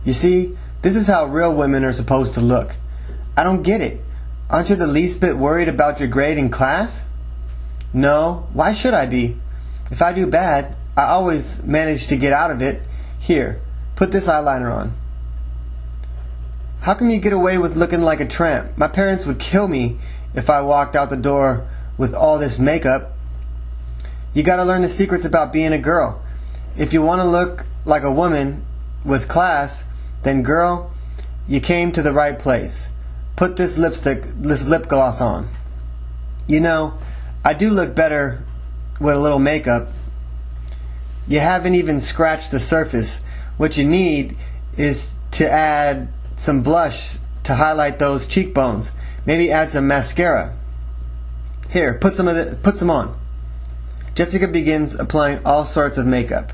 You see, this is how real women are supposed to look. I don't get it. Aren't you the least bit worried about your grade in class? No, why should I be? If I do bad, I always manage to get out of it. Here, put this eyeliner on. How come you get away with looking like a tramp? My parents would kill me if I walked out the door with all this makeup. You gotta learn the secrets about being a girl. If you want to look like a woman with class, then girl, you came to the right place. Put this lip gloss on. You know, I do look better with a little makeup. You haven't even scratched the surface. What you need is to add some blush to highlight those cheekbones. Maybe add some mascara. Here, put some on. Jessica begins applying all sorts of makeup.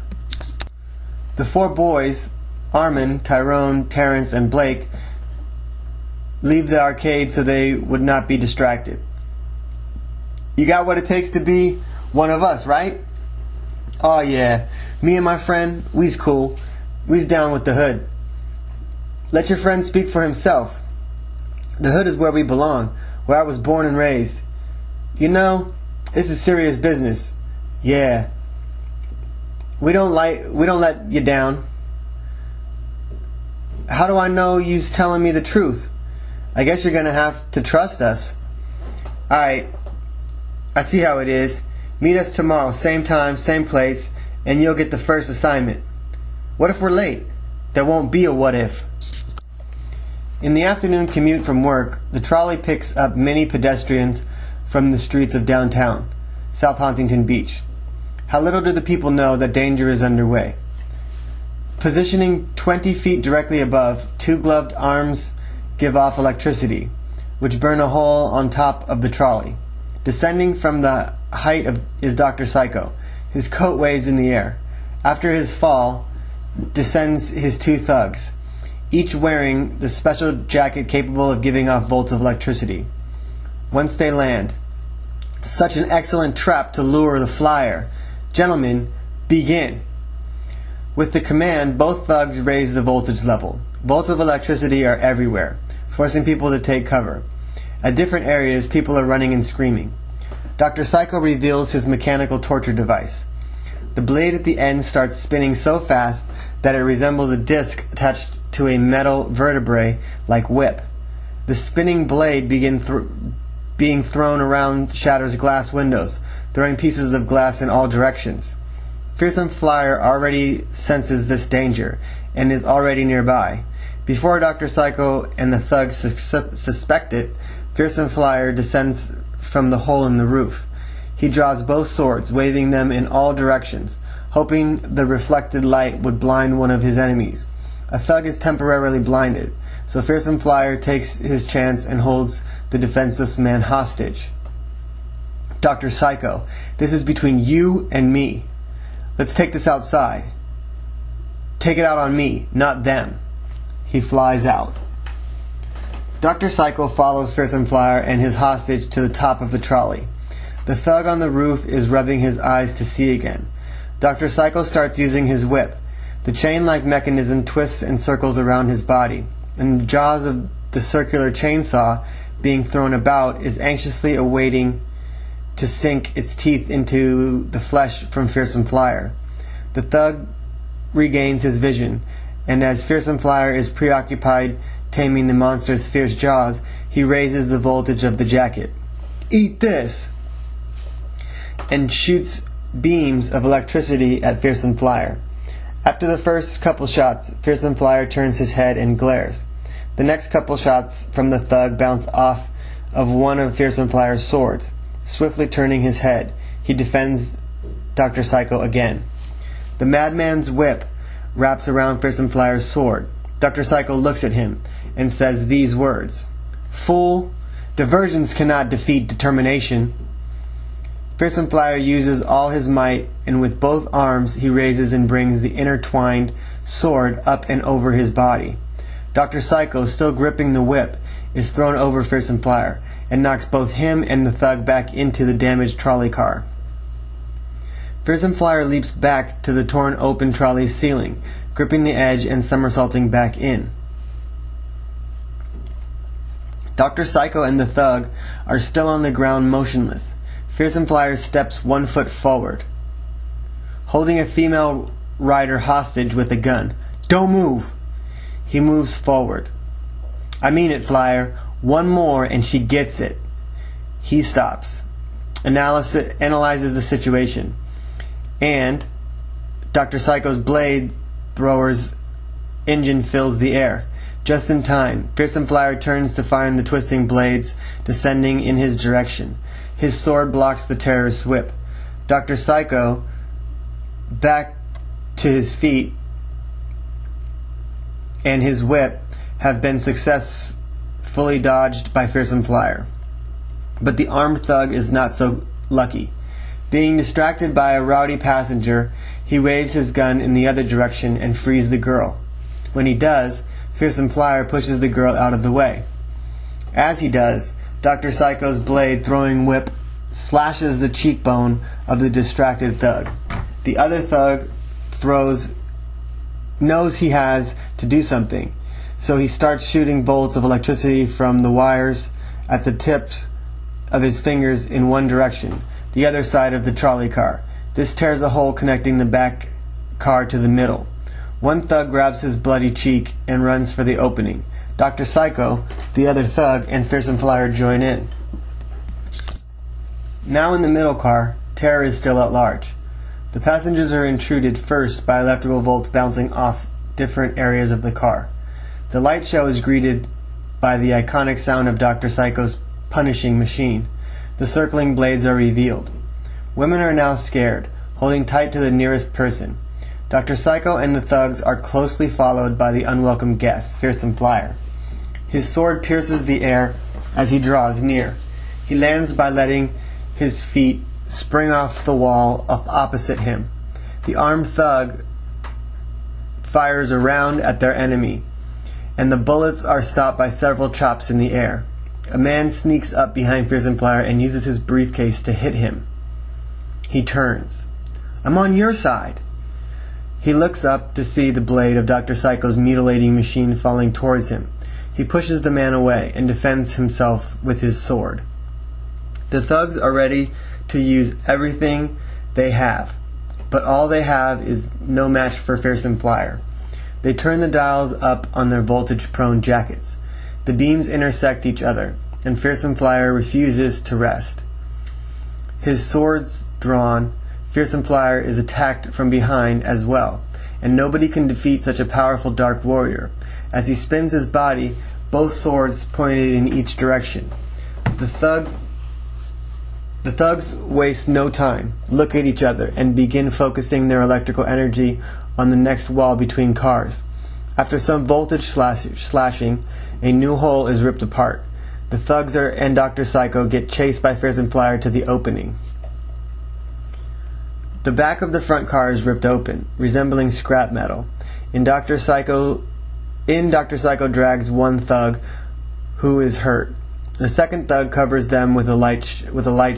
The 4 boys, Armin, Tyrone, Terrence, and Blake, leave the arcade so they would not be distracted. You got what it takes to be one of us, right? Oh yeah, me and my friend, we's cool. We's down with the hood. Let your friend speak for himself. The hood is where we belong, where I was born and raised. You know, this is serious business. Yeah. We don't let you down. How do I know you's telling me the truth? I guess you're gonna have to trust us. Alright. I see how it is. Meet us tomorrow, same time, same place, and you'll get the first assignment. What if we're late? There won't be a what if. In the afternoon commute from work, the trolley picks up many pedestrians from the streets of downtown, South Huntington Beach. How little do the people know that danger is underway. Positioning 20 feet directly above, 2 gloved arms give off electricity, which burn a hole on top of the trolley. Descending from the height is Dr. Psycho. His coat waves in the air. After his fall, descends his two thugs, each wearing the special jacket capable of giving off volts of electricity. Once they land, such an excellent trap to lure the flyer. Gentlemen, begin. With the command, both thugs raise the voltage level. Volts of electricity are everywhere, forcing people to take cover. At different areas, people are running and screaming. Dr. Psycho reveals his mechanical torture device. The blade at the end starts spinning so fast that it resembles a disc attached to a metal vertebrae like whip. The spinning blade being thrown around shatters glass windows, throwing pieces of glass in all directions. Fearsome Flyer already senses this danger and is already nearby. Before Dr. Psycho and the thugs suspect it, Fearsome Flyer descends from the hole in the roof. He draws both swords, waving them in all directions, hoping the reflected light would blind one of his enemies. A thug is temporarily blinded, so Fearsome Flyer takes his chance and holds the defenseless man hostage. Dr. Psycho, this is between you and me. Let's take this outside. Take it out on me, not them. He flies out. Dr. Psycho follows Fearsome Flyer and his hostage to the top of the trolley. The thug on the roof is rubbing his eyes to see again. Dr. Psycho starts using his whip. The chain-like mechanism twists and circles around his body, and the jaws of the circular chainsaw being thrown about is anxiously awaiting to sink its teeth into the flesh from Fearsome Flyer. The thug regains his vision, and as Fearsome Flyer is preoccupied taming the monster's fierce jaws, he raises the voltage of the jacket. "Eat this!" and shoots beams of electricity at Fearsome Flyer. After the first couple shots, Fearsome Flyer turns his head and glares. The next couple shots from the thug bounce off of one of Fearsome Flyer's swords. Swiftly turning his head, he defends Dr. Psycho again. The madman's whip wraps around Fearsome Flyer's sword. Dr. Psycho looks at him and says these words, "Fool, diversions cannot defeat determination." Fearsome Flyer uses all his might, and with both arms he raises and brings the intertwined sword up and over his body. Dr. Psycho, still gripping the whip, is thrown over Fearsome Flyer and knocks both him and the thug back into the damaged trolley car. Fearsome Flyer leaps back to the torn open trolley's ceiling, gripping the edge and somersaulting back in. Dr. Psycho and the thug are still on the ground motionless. Fearsome Flyer steps 1 foot forward, holding a female rider hostage with a gun. "Don't move!" He moves forward. "I mean it, Flyer. One more and she gets it." He stops, analyzes the situation, and Dr. Psycho's blade thrower's engine fills the air. Just in time, Fearsome Flyer turns to find the twisting blades descending in his direction. His sword blocks the terrorist's whip. Dr. Psycho, back to his feet, and his whip have been successfully dodged by Fearsome Flyer. But the armed thug is not so lucky. Being distracted by a rowdy passenger, he waves his gun in the other direction and frees the girl. When he does, Fearsome Flyer pushes the girl out of the way. As he does, Dr. Psycho's blade throwing whip slashes the cheekbone of the distracted thug. The other thug knows he has to do something, so he starts shooting bolts of electricity from the wires at the tips of his fingers in one direction, the other side of the trolley car. This tears a hole connecting the back car to the middle. One thug grabs his bloody cheek and runs for the opening. Dr. Psycho, the other thug, and Fearsome Flyer join in. Now in the middle car, terror is still at large. The passengers are intruded first by electrical volts bouncing off different areas of the car. The light show is greeted by the iconic sound of Dr. Psycho's punishing machine. The circling blades are revealed. Women are now scared, holding tight to the nearest person. Dr. Psycho and the thugs are closely followed by the unwelcome guest, Fearsome Flyer. His sword pierces the air as he draws near. He lands by letting his feet spring off the wall opposite him. The armed thug fires a round at their enemy, and the bullets are stopped by several chops in the air. A man sneaks up behind Fearsome Flyer and uses his briefcase to hit him. He turns. "I'm on your side." He looks up to see the blade of Dr. Psycho's mutilating machine falling towards him. He pushes the man away and defends himself with his sword. The thugs are ready to use everything they have, but all they have is no match for Fearsome Flyer. They turn the dials up on their voltage-prone jackets. The beams intersect each other, and Fearsome Flyer refuses to rest. His sword's drawn. Fearsome Flyer is attacked from behind as well, and nobody can defeat such a powerful dark warrior. As he spins his body, both swords pointed in each direction. The thugs waste no time, look at each other, and begin focusing their electrical energy on the next wall between cars. After some voltage slashing, a new hole is ripped apart. The thugs and Dr. Psycho get chased by Fearsome Flyer to the opening. The back of the front car is ripped open, resembling scrap metal. Dr. Psycho drags one thug who is hurt. The second thug covers them with a light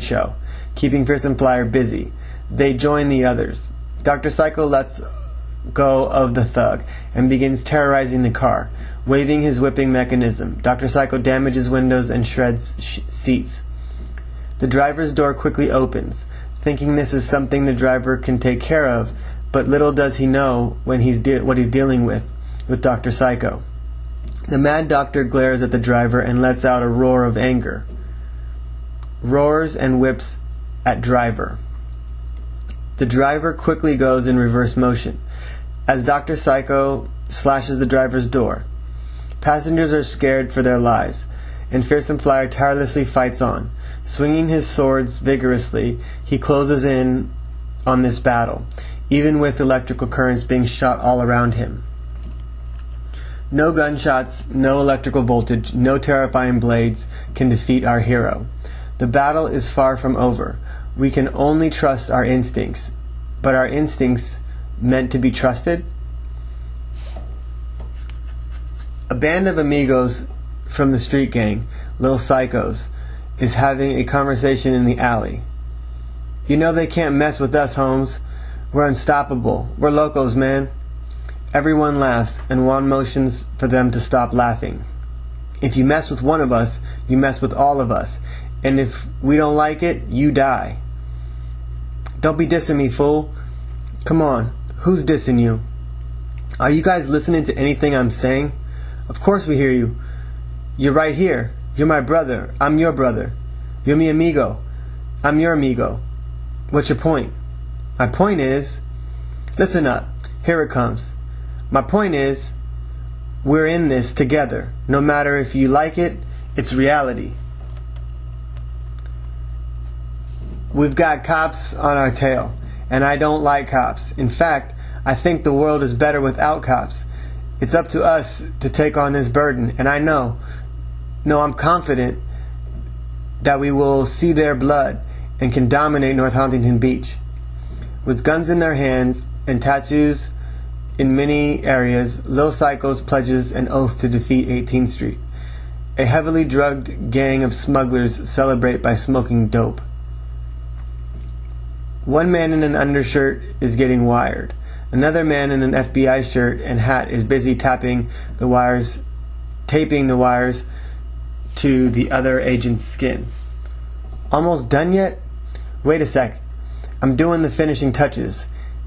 show, keeping Fearsome Flyer busy. They join the others. Dr. Psycho lets go of the thug and begins terrorizing the car, waving his whipping mechanism. Dr. Psycho damages windows and shreds seats. The driver's door quickly opens, thinking this is something the driver can take care of, but little does he know what he's dealing with Dr. Psycho. The mad doctor glares at the driver and lets out a roar of anger. Roars and whips at driver. The driver quickly goes in reverse motion as Dr. Psycho slashes the driver's door. Passengers are scared for their lives, and Fearsome Flyer tirelessly fights on. Swinging his swords vigorously, he closes in on this battle, even with electrical currents being shot all around him. No gunshots, no electrical voltage, no terrifying blades can defeat our hero. The battle is far from over. We can only trust our instincts. But are instincts meant to be trusted? A band of amigos from the street gang, Lil Psychos, is having a conversation in the alley. "You know they can't mess with us, Holmes. We're unstoppable. We're locos, man." Everyone laughs, and Juan motions for them to stop laughing. "If you mess with one of us, you mess with all of us. And if we don't like it, you die." "Don't be dissing me, fool." "Come on, who's dissing you?" "Are you guys listening to anything I'm saying?" "Of course we hear you. You're right here. You're my brother. I'm your brother. You're mi amigo. I'm your amigo. What's your point?" "My point is..." "Listen up. Here it comes. My point is, we're in this together. No matter if you like it, it's reality. We've got cops on our tail, and I don't like cops. In fact, I think the world is better without cops. It's up to us to take on this burden, and I'm confident that we will see their blood and can dominate North Huntington Beach." With guns in their hands and tattoos in many areas, Lil Psychos pledges an oath to defeat 18th Street. A heavily drugged gang of smugglers celebrate by smoking dope. One man in an undershirt is getting wired. Another man in an FBI shirt and hat is busy taping the wires to the other agent's skin. "Almost done yet? Wait a sec. I'm doing the finishing touches,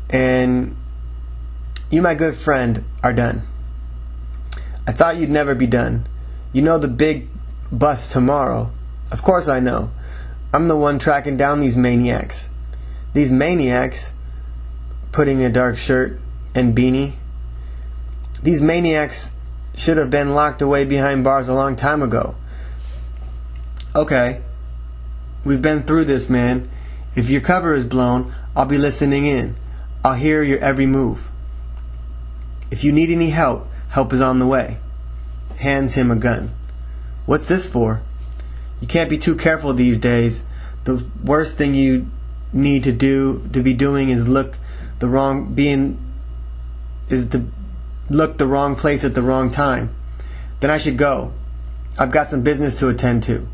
and you, my good friend, are done." "I thought you'd never be done. You know the big bus tomorrow." "Of course I know. I'm the one tracking down these maniacs." "These maniacs?" Putting a dark shirt and beanie. "These maniacs should have been locked away behind bars a long time ago." "Okay. We've been through this, man. If your cover is blown, I'll be listening in. I'll hear your every move. If you need any help, help is on the way." hands him a gun. "What's this for?" "You can't be too careful these days. The worst thing you need to be doing is look the wrong place at the wrong time." "Then I should go. I've got some business to attend to."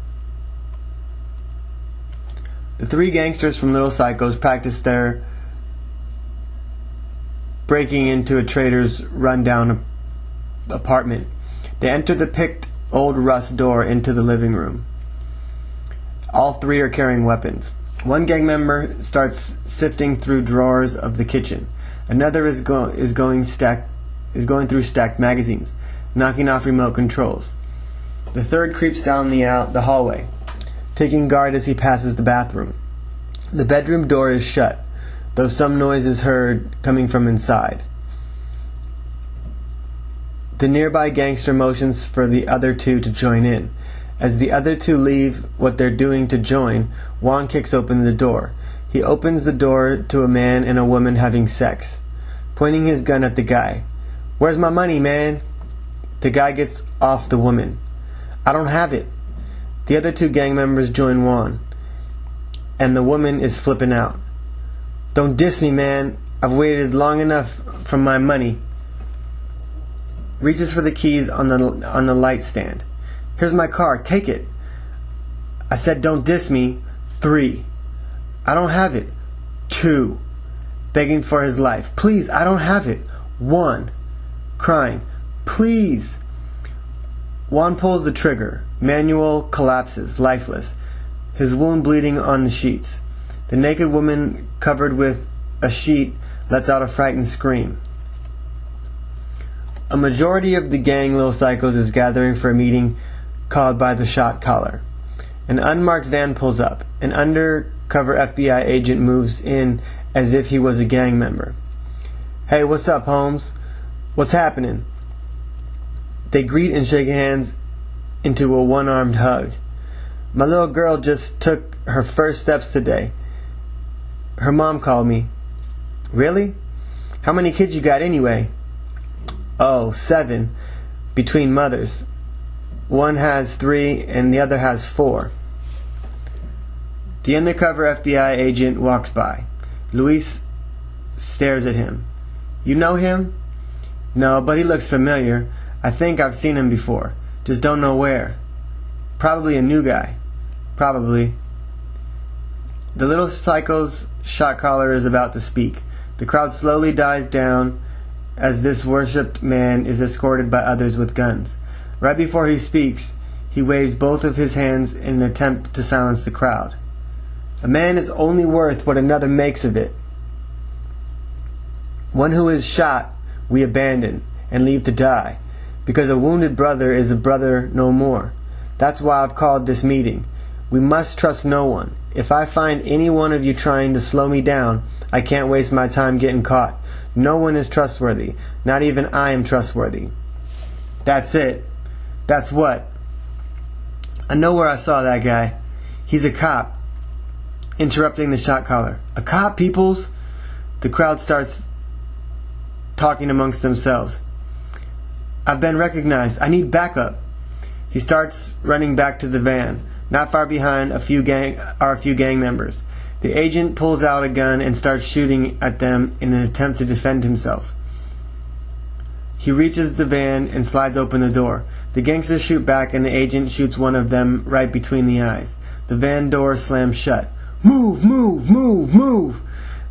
The three gangsters from Little Psychos practiced their breaking into a trader's rundown apartment. They entered the picked old rust door into the living room. All three are carrying weapons. One gang member starts sifting through drawers of the kitchen. Another is going through stacked magazines, knocking off remote controls. The third creeps down the hallway, taking guard as he passes the bathroom. The bedroom door is shut, though some noise is heard coming from inside. The nearby gangster motions for the other two to join in. As the other two leave what they're doing to join, Juan kicks open the door. He opens the door to a man and a woman having sex, pointing his gun at the guy. "Where's my money, man?" The guy gets off the woman. "I don't have it." The other two gang members join Juan, and the woman is flipping out. "Don't diss me, man. I've waited long enough for my money." Reaches for the keys on the light stand. "Here's my car. Take it." "I said don't diss me." 3. "I don't have it." 2. Begging for his life. "Please, I don't have it." 1. Crying. "Please." Juan pulls the trigger. Manuel collapses, lifeless, his wound bleeding on the sheets. The naked woman, covered with a sheet, lets out a frightened scream. A majority of the gang Little Psychos is gathering for a meeting called by the shot caller. An unmarked van pulls up. An undercover FBI agent moves in as if he was a gang member. "Hey, what's up, Holmes? What's happening?" They greet and shake hands into a one-armed hug. "My little girl just took her first steps today. Her mom called me." "Really? How many kids you got anyway?" "Oh, 7, between mothers. One has 3 and the other has 4. The undercover FBI agent walks by. Luis stares at him. "You know him?" "No, but he looks familiar. I think I've seen him before. Just don't know where." "Probably a new guy." "Probably." The Little Psycho's shot caller is about to speak. The crowd slowly dies down as this worshipped man is escorted by others with guns. Right before he speaks, he waves both of his hands in an attempt to silence the crowd. "A man is only worth what another makes of it. One who is shot we abandon and leave to die, because a wounded brother is a brother no more. That's why I've called this meeting. We must trust no one. If I find any one of you trying to slow me down, I can't waste my time getting caught. No one is trustworthy. Not even I am trustworthy." "That's it." "That's what?" "I know where I saw that guy. He's a cop." Interrupting the shot caller. "A cop, Peoples?" The crowd starts talking amongst themselves. "I've been recognized. I need backup." He starts running back to the van. Not far behind are a few gang members. The agent pulls out a gun and starts shooting at them in an attempt to defend himself. He reaches the van and slides open the door. The gangsters shoot back and the agent shoots one of them right between the eyes. The van door slams shut. "Move, move, move, move!"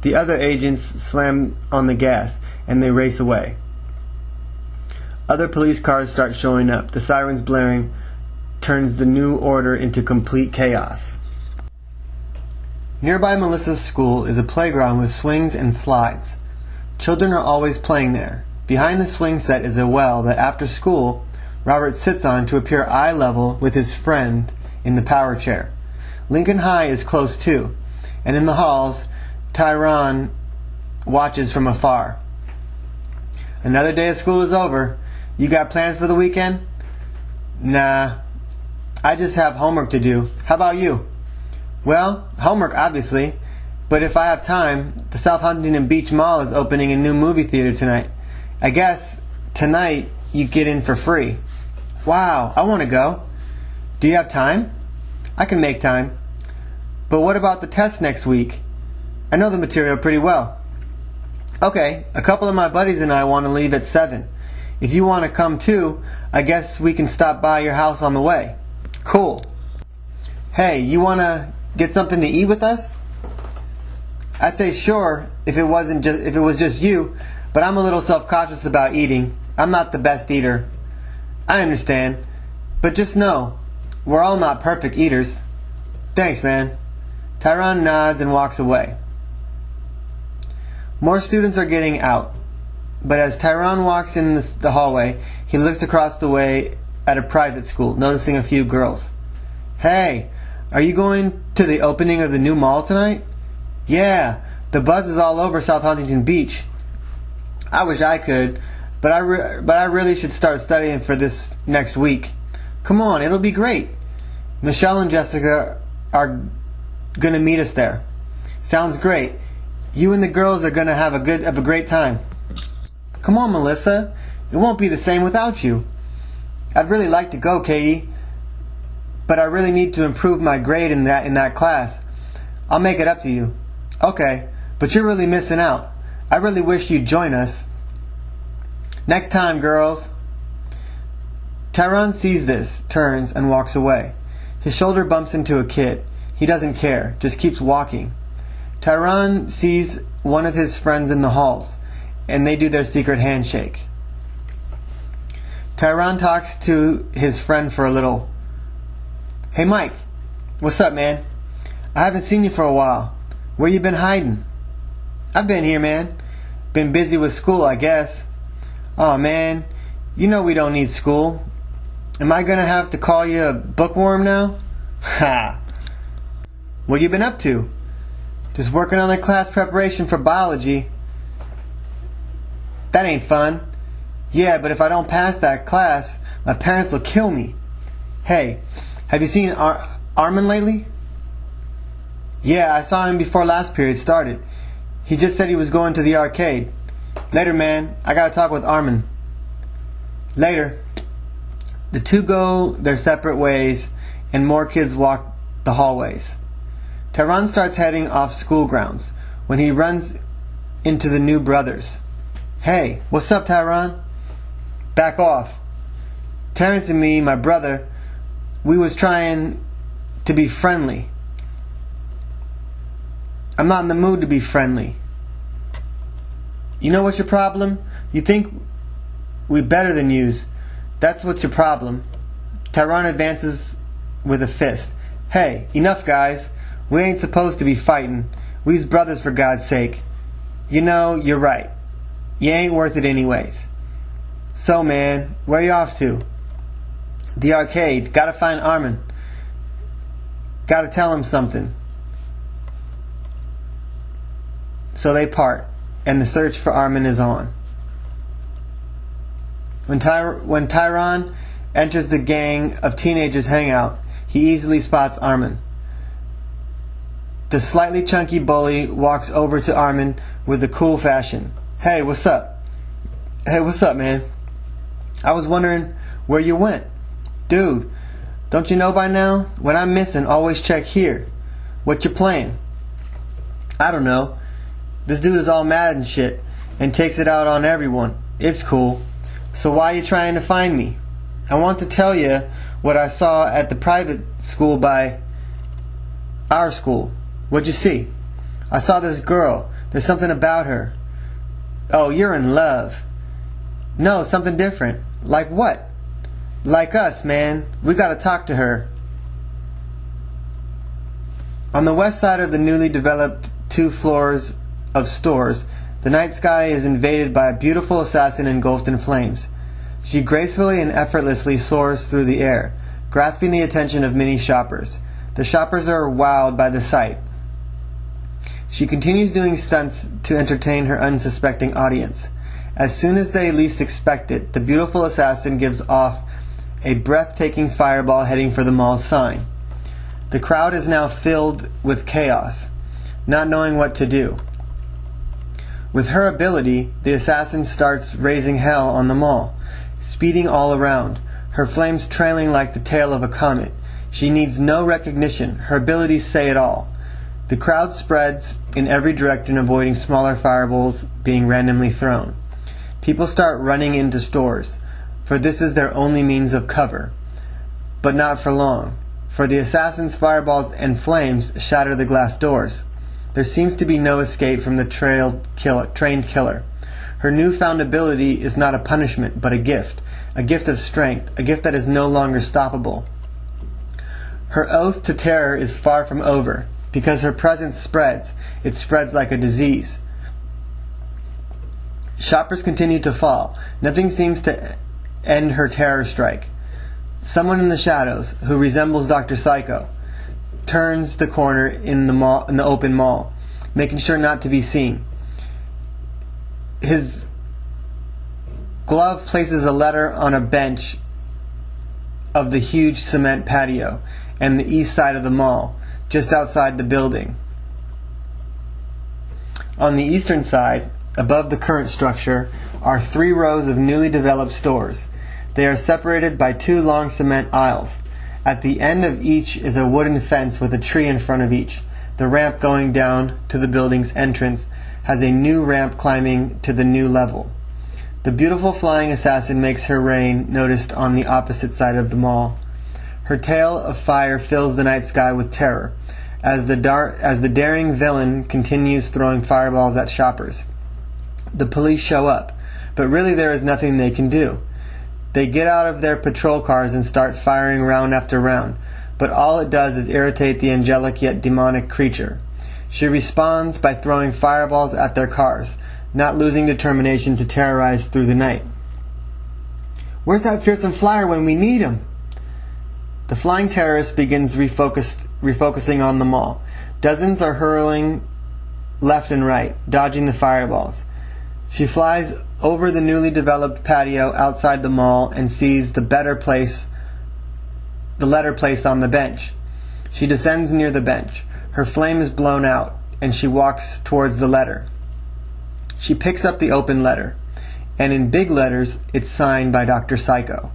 The other agents slam on the gas and they race away. Other police cars start showing up. The sirens blaring turns the new order into complete chaos. Nearby Melissa's school is a playground with swings and slides. Children are always playing there. Behind the swing set is a well that after school, Robert sits on to appear eye level with his friend in the power chair. Lincoln High is close too, and in the halls, Tyrone watches from afar. "Another day of school is over. You got plans for the weekend?" "Nah, I just have homework to do. How about you?" "Well, homework obviously, but if I have time, the South Huntington Beach Mall is opening a new movie theater tonight. I guess tonight you get in for free." Wow, I want to go. Do you have time? I can make time. But what about the test next week? I know the material pretty well. Okay, a couple of my buddies and I want to leave at 7. If you want to come too, I guess we can stop by your house on the way. Cool. Hey, you want to get something to eat with us? I'd say sure if it was just you, but I'm a little self-conscious about eating. I'm not the best eater. I understand, but just know, we're all not perfect eaters. Thanks, man. Tyron nods and walks away. More students are getting out, but as Tyron walks in the hallway, he looks across the way at a private school, noticing a few girls. Hey, are you going to the opening of the new mall tonight? Yeah, the buzz is all over South Huntington Beach. I wish I could, but I really should start studying for this next week. Come on, it'll be great. Michelle and Jessica are going to meet us there. Sounds great. You and the girls are going to have a great time. Come on, Melissa. It won't be the same without you. I'd really like to go, Katie, but I really need to improve my grade in that class. I'll make it up to you. Okay, but you're really missing out. I really wish you'd join us. Next time, girls. Tyron sees this, turns, and walks away. His shoulder bumps into a kid. He doesn't care, just keeps walking. Tyron sees one of his friends in the halls, and they do their secret handshake. Tyron talks to his friend for a little. Hey, Mike. What's up, man? I haven't seen you for a while. Where you been hiding? I've been here, man. Been busy with school, I guess. Aw, man. You know we don't need school. Am I gonna have to call you a bookworm now? Ha! What you been up to? Just working on a class preparation for biology. That ain't fun. Yeah, but if I don't pass that class, my parents will kill me. Hey, have you seen Armin lately? Yeah, I saw him before last period started. He just said he was going to the arcade. Later, man. I gotta talk with Armin. Later. The two go their separate ways, and more kids walk the hallways. Tyron starts heading off school grounds when he runs into the new brothers. Hey, what's up, Tyron? Back off. Terrence and me, my brother, we was trying to be friendly. I'm not in the mood to be friendly. You know what's your problem? You think we better than yous. That's what's your problem. Tyron advances with a fist. Hey, enough, guys. We ain't supposed to be fighting. We's brothers, for God's sake. You know, you're right. You ain't worth it anyways. So, man, where you off to? The arcade. Gotta find Armin. Gotta tell him something. So they part, and the search for Armin is on. When Tyron enters the gang of teenagers hangout, he easily spots Armin. The slightly chunky bully walks over to Armin with a cool fashion. Hey, what's up? Hey, what's up, man? I was wondering where you went. Dude, don't you know by now? When I'm missing, always check here. What you playing? I don't know. This dude is all mad and shit, and takes it out on everyone. It's cool. So why are you trying to find me? I want to tell you what I saw at the private school by our school. What'd you see? I saw this girl. There's something about her. Oh, you're in love. No, something different. Like what? Like us, man. We gotta talk to her. On the west side of the newly developed 2 floors of stores, the night sky is invaded by a beautiful assassin engulfed in flames. She gracefully and effortlessly soars through the air, grasping the attention of many shoppers. The shoppers are wowed by the sight. She continues doing stunts to entertain her unsuspecting audience. As soon as they least expect it, the beautiful assassin gives off a breathtaking fireball heading for the mall's sign. The crowd is now filled with chaos, not knowing what to do. With her ability, the assassin starts raising hell on the mall, speeding all around. her flames trailing like the tail of a comet. She needs no recognition. Her abilities say it all. The crowd spreads in every direction, avoiding smaller fireballs being randomly thrown. People start running into stores, for this is their only means of cover. But not for long, for the assassins' fireballs and flames shatter the glass doors. There seems to be no escape from the trained killer. Her newfound ability is not a punishment, but a gift of strength, a gift that is no longer stoppable. Her oath to terror is far from over, because her presence spreads. It spreads like a disease. Shoppers continue to fall. Nothing seems to end her terror strike. Someone in the shadows, who resembles Dr. Psycho, turns the corner in the open mall, making sure not to be seen. His glove places a letter on a bench of the huge cement patio and the east side of the mall, just outside the building. On the eastern side, above the current structure, are 3 rows of newly developed stores. They are separated by 2 long cement aisles. At the end of each is a wooden fence with a tree in front of each. The ramp going down to the building's entrance has a new ramp climbing to the new level. The beautiful flying assassin makes her reign noticed on the opposite side of the mall. Her tail of fire fills the night sky with terror, as the daring villain continues throwing fireballs at shoppers. The police show up, but really there is nothing they can do. They get out of their patrol cars and start firing round after round, but all it does is irritate the angelic yet demonic creature. She responds by throwing fireballs at their cars, not losing determination to terrorize through the night. "Where's that fearsome flyer when we need him?" The flying terrorist begins refocusing on the mall. Dozens are hurling left and right, dodging the fireballs. She flies over the newly developed patio outside the mall and sees the letter placed on the bench. She descends near the bench. Her flame is blown out, and she walks towards the letter. She picks up the open letter, and in big letters, it's signed by Dr. Psycho.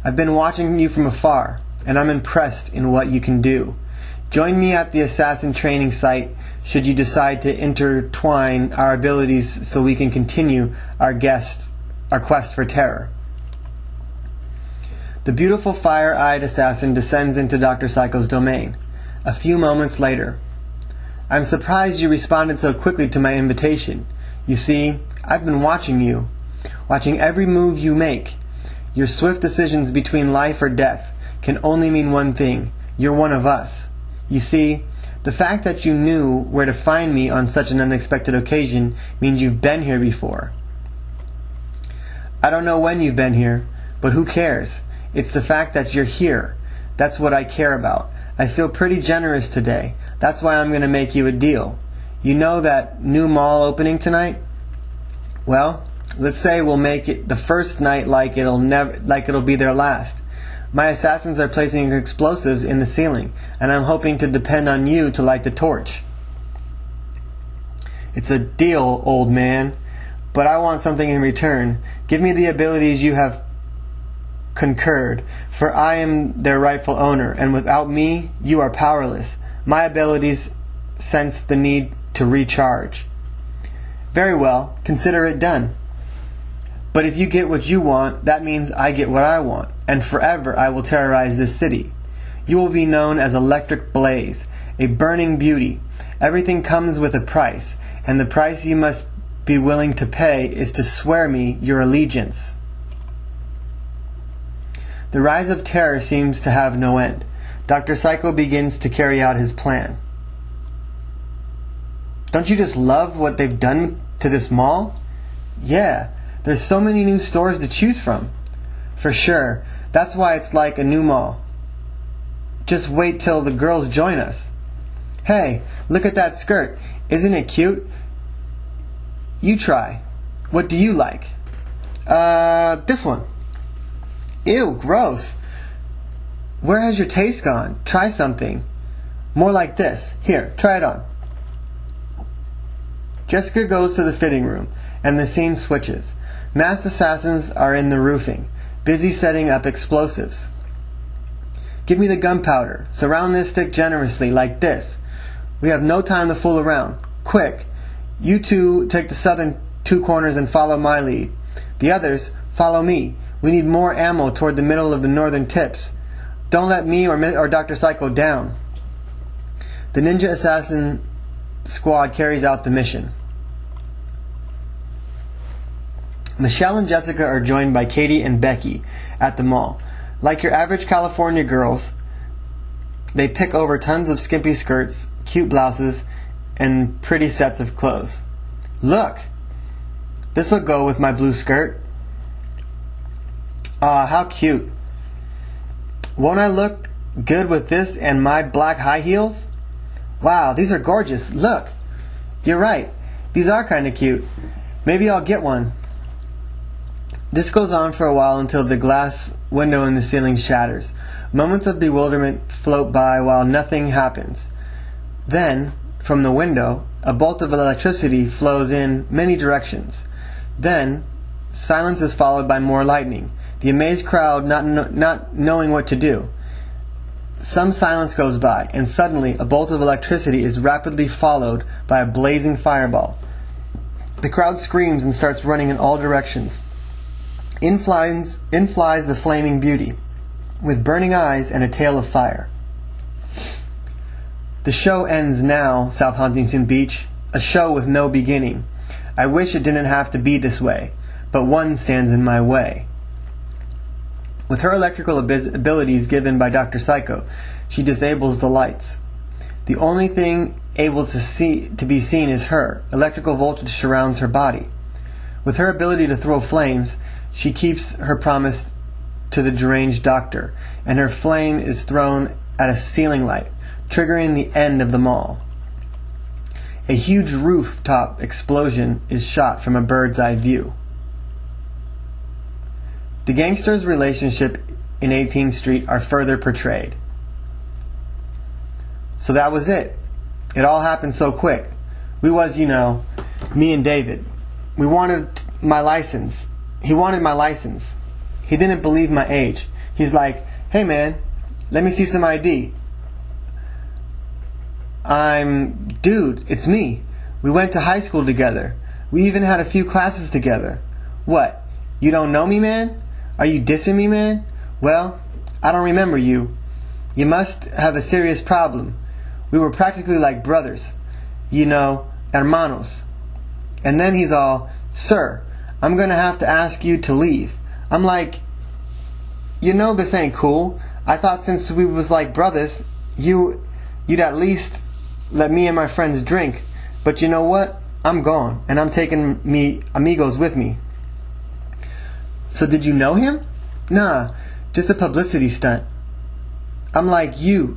"I've been watching you from afar, and I'm impressed in what you can do. Join me at the assassin training site should you decide to intertwine our abilities so we can continue our quest for terror." The beautiful fire-eyed assassin descends into Dr. Psycho's domain. A few moments later, "I'm surprised you responded so quickly to my invitation. You see, I've been watching you, watching every move you make. Your swift decisions between life or death can only mean one thing. You're one of us. You see, the fact that you knew where to find me on such an unexpected occasion means you've been here before. I don't know when you've been here, but who cares? It's the fact that you're here. That's what I care about. I feel pretty generous today. That's why I'm going to make you a deal. You know that new mall opening tonight? Well, let's say we'll make it the first night like it'll be their last. My assassins are placing explosives in the ceiling, and I'm hoping to depend on you to light the torch." "It's a deal, old man, but I want something in return. Give me the abilities you have concurred, for I am their rightful owner, and without me, you are powerless. My abilities sense the need to recharge." "Very well, consider it done. But if you get what you want, that means I get what I want, and forever I will terrorize this city. You will be known as Electric Blaze, a burning beauty. Everything comes with a price, and the price you must be willing to pay is to swear me your allegiance." The rise of terror seems to have no end. Dr. Psycho begins to carry out his plan. "Don't you just love what they've done to this mall?" "Yeah. There's so many new stores to choose from." "For sure. That's why it's like a new mall. Just wait till the girls join us." "Hey, look at that skirt. Isn't it cute? You try. What do you like?" This one." "Ew, gross. Where has your taste gone? Try something more like this. Here, try it on." Jessica goes to the fitting room, and the scene switches. Masked assassins are in the roofing, busy setting up explosives. Give me the gunpowder. Surround this stick generously, like this. We have no time to fool around. Quick! You two take the southern two corners and follow my lead. The others, follow me. We need more ammo toward the middle of the northern tips. Don't let me or Dr. Psycho down. The ninja assassin squad carries out the mission. Michelle and Jessica are joined by Katie and Becky at the mall. Like your average California girls, they pick over tons of skimpy skirts, cute blouses, and pretty sets of clothes. Look! This'll go with my blue skirt. Aw, how cute. Won't I look good with this and my black high heels? Wow, these are gorgeous. Look! You're right. These are kinda cute. Maybe I'll get one. This goes on for a while until the glass window in the ceiling shatters. Moments of bewilderment float by while nothing happens. Then, from the window, a bolt of electricity flows in many directions. Then, silence is followed by more lightning. The amazed crowd not knowing what to do. Some silence goes by, and suddenly a bolt of electricity is rapidly followed by a blazing fireball. The crowd screams and starts running in all directions. In flies the flaming beauty, with burning eyes and a tail of fire. The show ends now, South Huntington Beach, a show with no beginning. I wish it didn't have to be this way, but one stands in my way. With her electrical abilities given by Dr. Psycho, she disables the lights. The only thing able to be seen is her. Electrical voltage surrounds her body. With her ability to throw flames, she keeps her promise to the deranged doctor, and her flame is thrown at a ceiling light, triggering the end of the mall. A huge rooftop explosion is shot from a bird's eye view. The gangsters' relationship in 18th Street are further portrayed. So that was it. It all happened so quick. We was, me and David. We wanted my license. He wanted my license. He didn't believe my age. He's like, hey man, let me see some ID. Dude, it's me. We went to high school together. We even had a few classes together. What, you don't know me, man? Are you dissing me, man? Well, I don't remember you. You must have a serious problem. We were practically like brothers. Hermanos. And then he's all, sir, I'm going to have to ask you to leave. I'm like, this ain't cool. I thought since we was like brothers, you'd at least let me and my friends drink. But you know what? I'm gone, and I'm taking me amigos with me. So did you know him? Nah, just a publicity stunt. I'm like, you're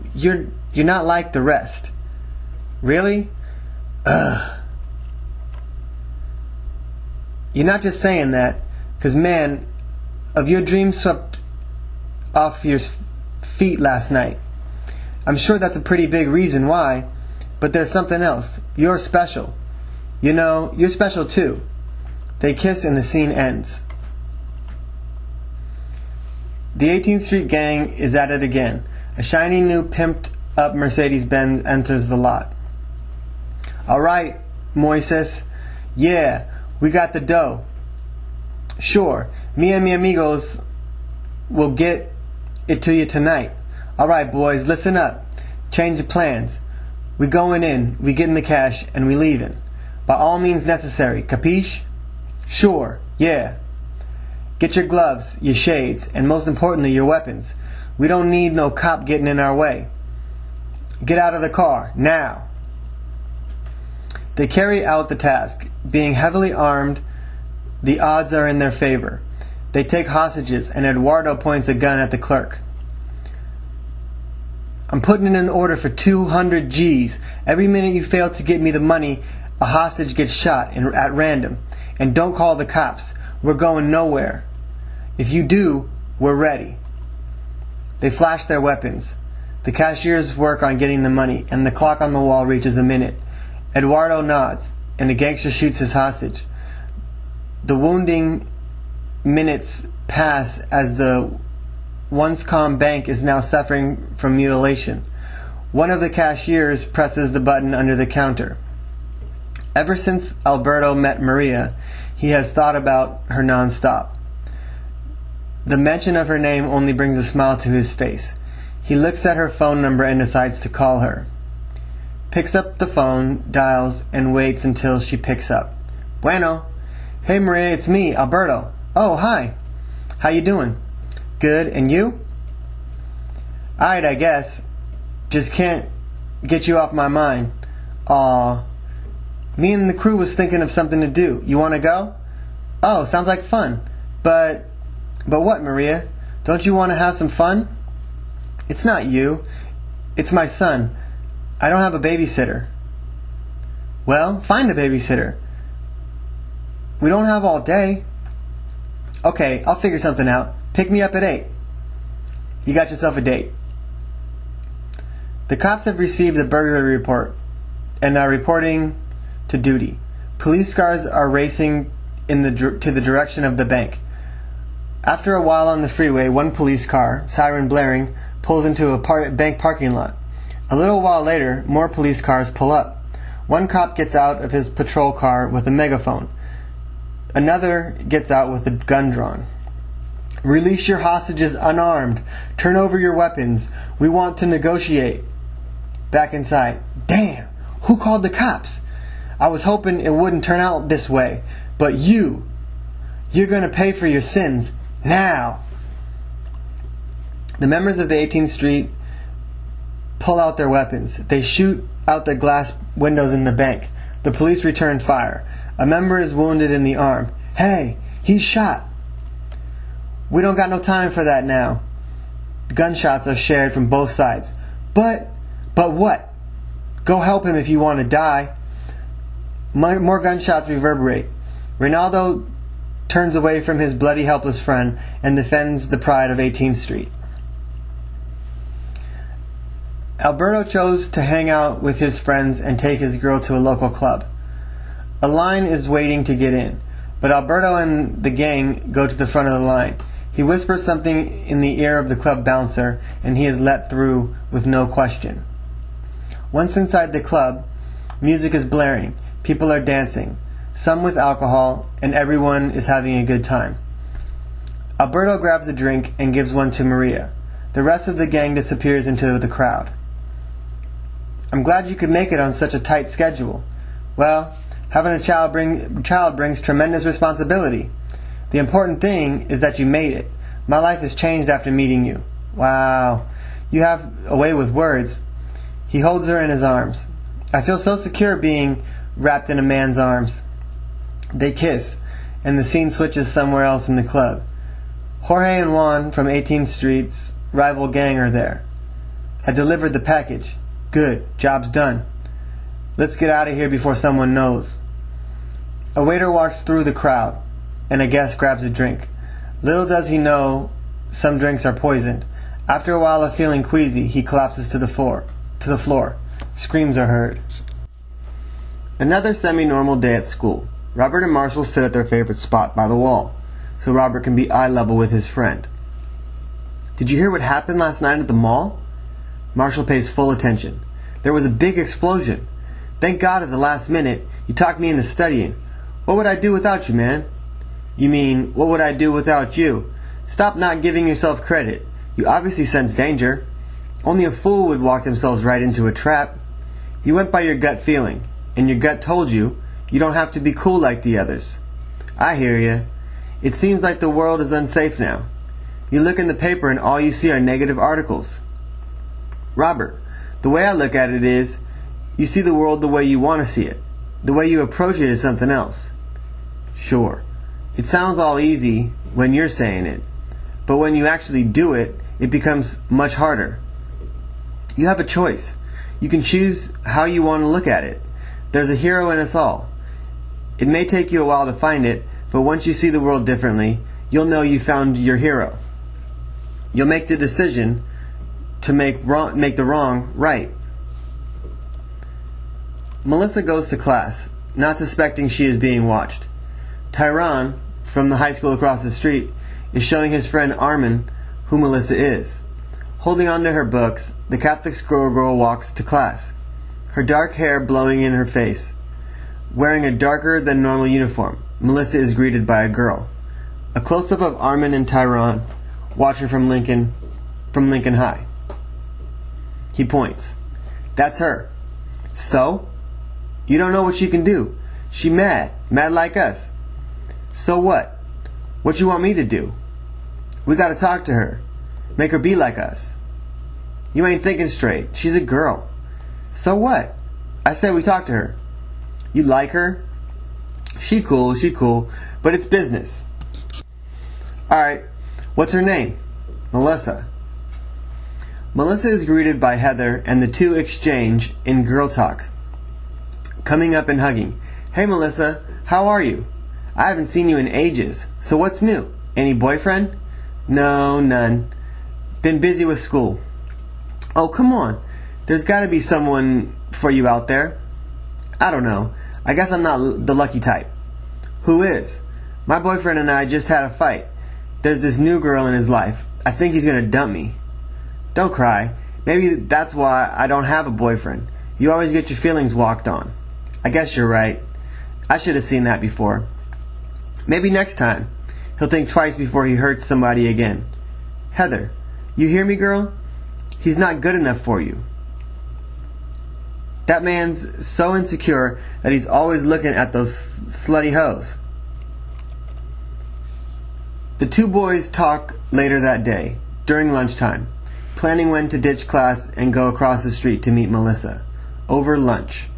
not like the rest. Really? Ugh. You're not just saying that, 'cause man, of your dreams swept off your feet last night. I'm sure that's a pretty big reason why, but there's something else. You're special. You're special too. They kiss and the scene ends. The 18th Street gang is at it again. A shiny new pimped up Mercedes-Benz enters the lot. Alright, Moises. Yeah, we got the dough. Sure, me and mi amigos will get it to you tonight. Alright boys, listen up. Change the plans. We going in, we getting the cash, and we leaving. By all means necessary, capiche? Sure, yeah. Get your gloves, your shades, and most importantly, your weapons. We don't need no cop getting in our way. Get out of the car, now. They carry out the task. Being heavily armed, the odds are in their favor. They take hostages, and Eduardo points a gun at the clerk. I'm putting in an order for 200 G's. Every minute you fail to get me the money, a hostage gets shot at random. And don't call the cops. We're going nowhere. If you do, we're ready. They flash their weapons. The cashiers work on getting the money, and the clock on the wall reaches a minute. Eduardo nods, and the gangster shoots his hostage. The wounding minutes pass as the once calm bank is now suffering from mutilation. One of the cashiers presses the button under the counter. Ever since Alberto met Maria, he has thought about her non-stop. The mention of her name only brings a smile to his face. He looks at her phone number and decides to call her. Picks up the phone, dials, and waits until she picks up. Bueno. Hey Maria, it's me, Alberto. Oh, hi. How you doing? Good, and you? Alright, I guess. Just can't get you off my mind. Aw. Me and the crew was thinking of something to do. You want to go? Oh, sounds like fun. But what, Maria? Don't you want to have some fun? It's not you. It's my son. I don't have a babysitter. Well, find a babysitter. We don't have all day. Okay, I'll figure something out. Pick me up at 8. You got yourself a date. The cops have received a burglary report and are reporting to duty. Police cars are racing to the direction of the bank. After a while on the freeway, one police car, siren blaring, pulls into a bank parking lot. A little while later, more police cars pull up. One cop gets out of his patrol car with a megaphone. Another gets out with a gun drawn. Release your hostages unarmed. Turn over your weapons. We want to negotiate. Back inside. Damn! Who called the cops? I was hoping it wouldn't turn out this way. But you're gonna pay for your sins. Now! The members of the 18th Street pull out their weapons. They shoot out the glass windows in the bank. The police return fire. A member is wounded in the arm. Hey, he's shot. We don't got no time for that now. Gunshots are shared from both sides. But what? Go help him if you want to die. More gunshots reverberate. Ronaldo turns away from his bloody, helpless friend and defends the pride of 18th Street. Alberto chose to hang out with his friends and take his girl to a local club. A line is waiting to get in, but Alberto and the gang go to the front of the line. He whispers something in the ear of the club bouncer, and he is let through with no question. Once inside the club, music is blaring. People are dancing, some with alcohol, and everyone is having a good time. Alberto grabs a drink and gives one to Maria. The rest of the gang disappears into the crowd. I'm glad you could make it on such a tight schedule. Well, having a child brings tremendous responsibility. The important thing is that you made it. My life has changed after meeting you. Wow, you have a way with words. He holds her in his arms. I feel so secure being wrapped in a man's arms. They kiss, and the scene switches somewhere else in the club. Jorge and Juan from 18th Street's rival gang are there. I delivered the package. Good, job's done. Let's get out of here before someone knows. A waiter walks through the crowd, and a guest grabs a drink. Little does he know, some drinks are poisoned. After a while of feeling queasy, he collapses to the floor. Screams are heard. Another semi-normal day at school. Robert and Marshall sit at their favorite spot by the wall, so Robert can be eye level with his friend. Did you hear what happened last night at the mall? Marshall pays full attention. There was a big explosion. Thank God at the last minute, you talked me into studying. What would I do without you, man? You mean, what would I do without you? Stop not giving yourself credit. You obviously sense danger. Only a fool would walk themselves right into a trap. You went by your gut feeling, and your gut told you you don't have to be cool like the others. I hear you. It seems like the world is unsafe now. You look in the paper and all you see are negative articles. Robert, the way I look at it is, you see the world the way you want to see it. The way you approach it is something else. Sure, it sounds all easy when you're saying it, but when you actually do it, it becomes much harder. You have a choice. You can choose how you want to look at it. There's a hero in us all. It may take you a while to find it, but once you see the world differently, you'll know you found your hero. You'll make the decision to make the wrong right. Melissa goes to class, not suspecting she is being watched. Tyron, from the high school across the street, is showing his friend Armin who Melissa is. Holding on to her books, the Catholic schoolgirl walks to class, her dark hair blowing in her face. Wearing a darker than normal uniform, Melissa is greeted by a girl. A close-up of Armin and Tyrone watch her from Lincoln High. He points. That's her. So? You don't know what she can do. She mad like us. So what? What you want me to do? We gotta talk to her. Make her be like us. You ain't thinking straight. She's a girl. So what? I said we talk to her. You like her? She cool, but it's business. Alright, what's her name? Melissa. Melissa is greeted by Heather, and the two exchange in girl talk, coming up and hugging. Hey Melissa, how are you? I haven't seen you in ages. So what's new? Any boyfriend? No, none. Been busy with school. Oh, come on. There's gotta be someone for you out there. I don't know. I guess I'm not the lucky type. Who is? My boyfriend and I just had a fight. There's this new girl in his life. I think he's gonna dump me. Don't cry. Maybe that's why I don't have a boyfriend. You always get your feelings walked on. I guess you're right. I should have seen that before. Maybe next time he'll think twice before he hurts somebody again. Heather, you hear me, girl? He's not good enough for you. That man's so insecure that he's always looking at those slutty hoes. The two boys talk later that day, during lunchtime, planning when to ditch class and go across the street to meet Melissa, over lunch.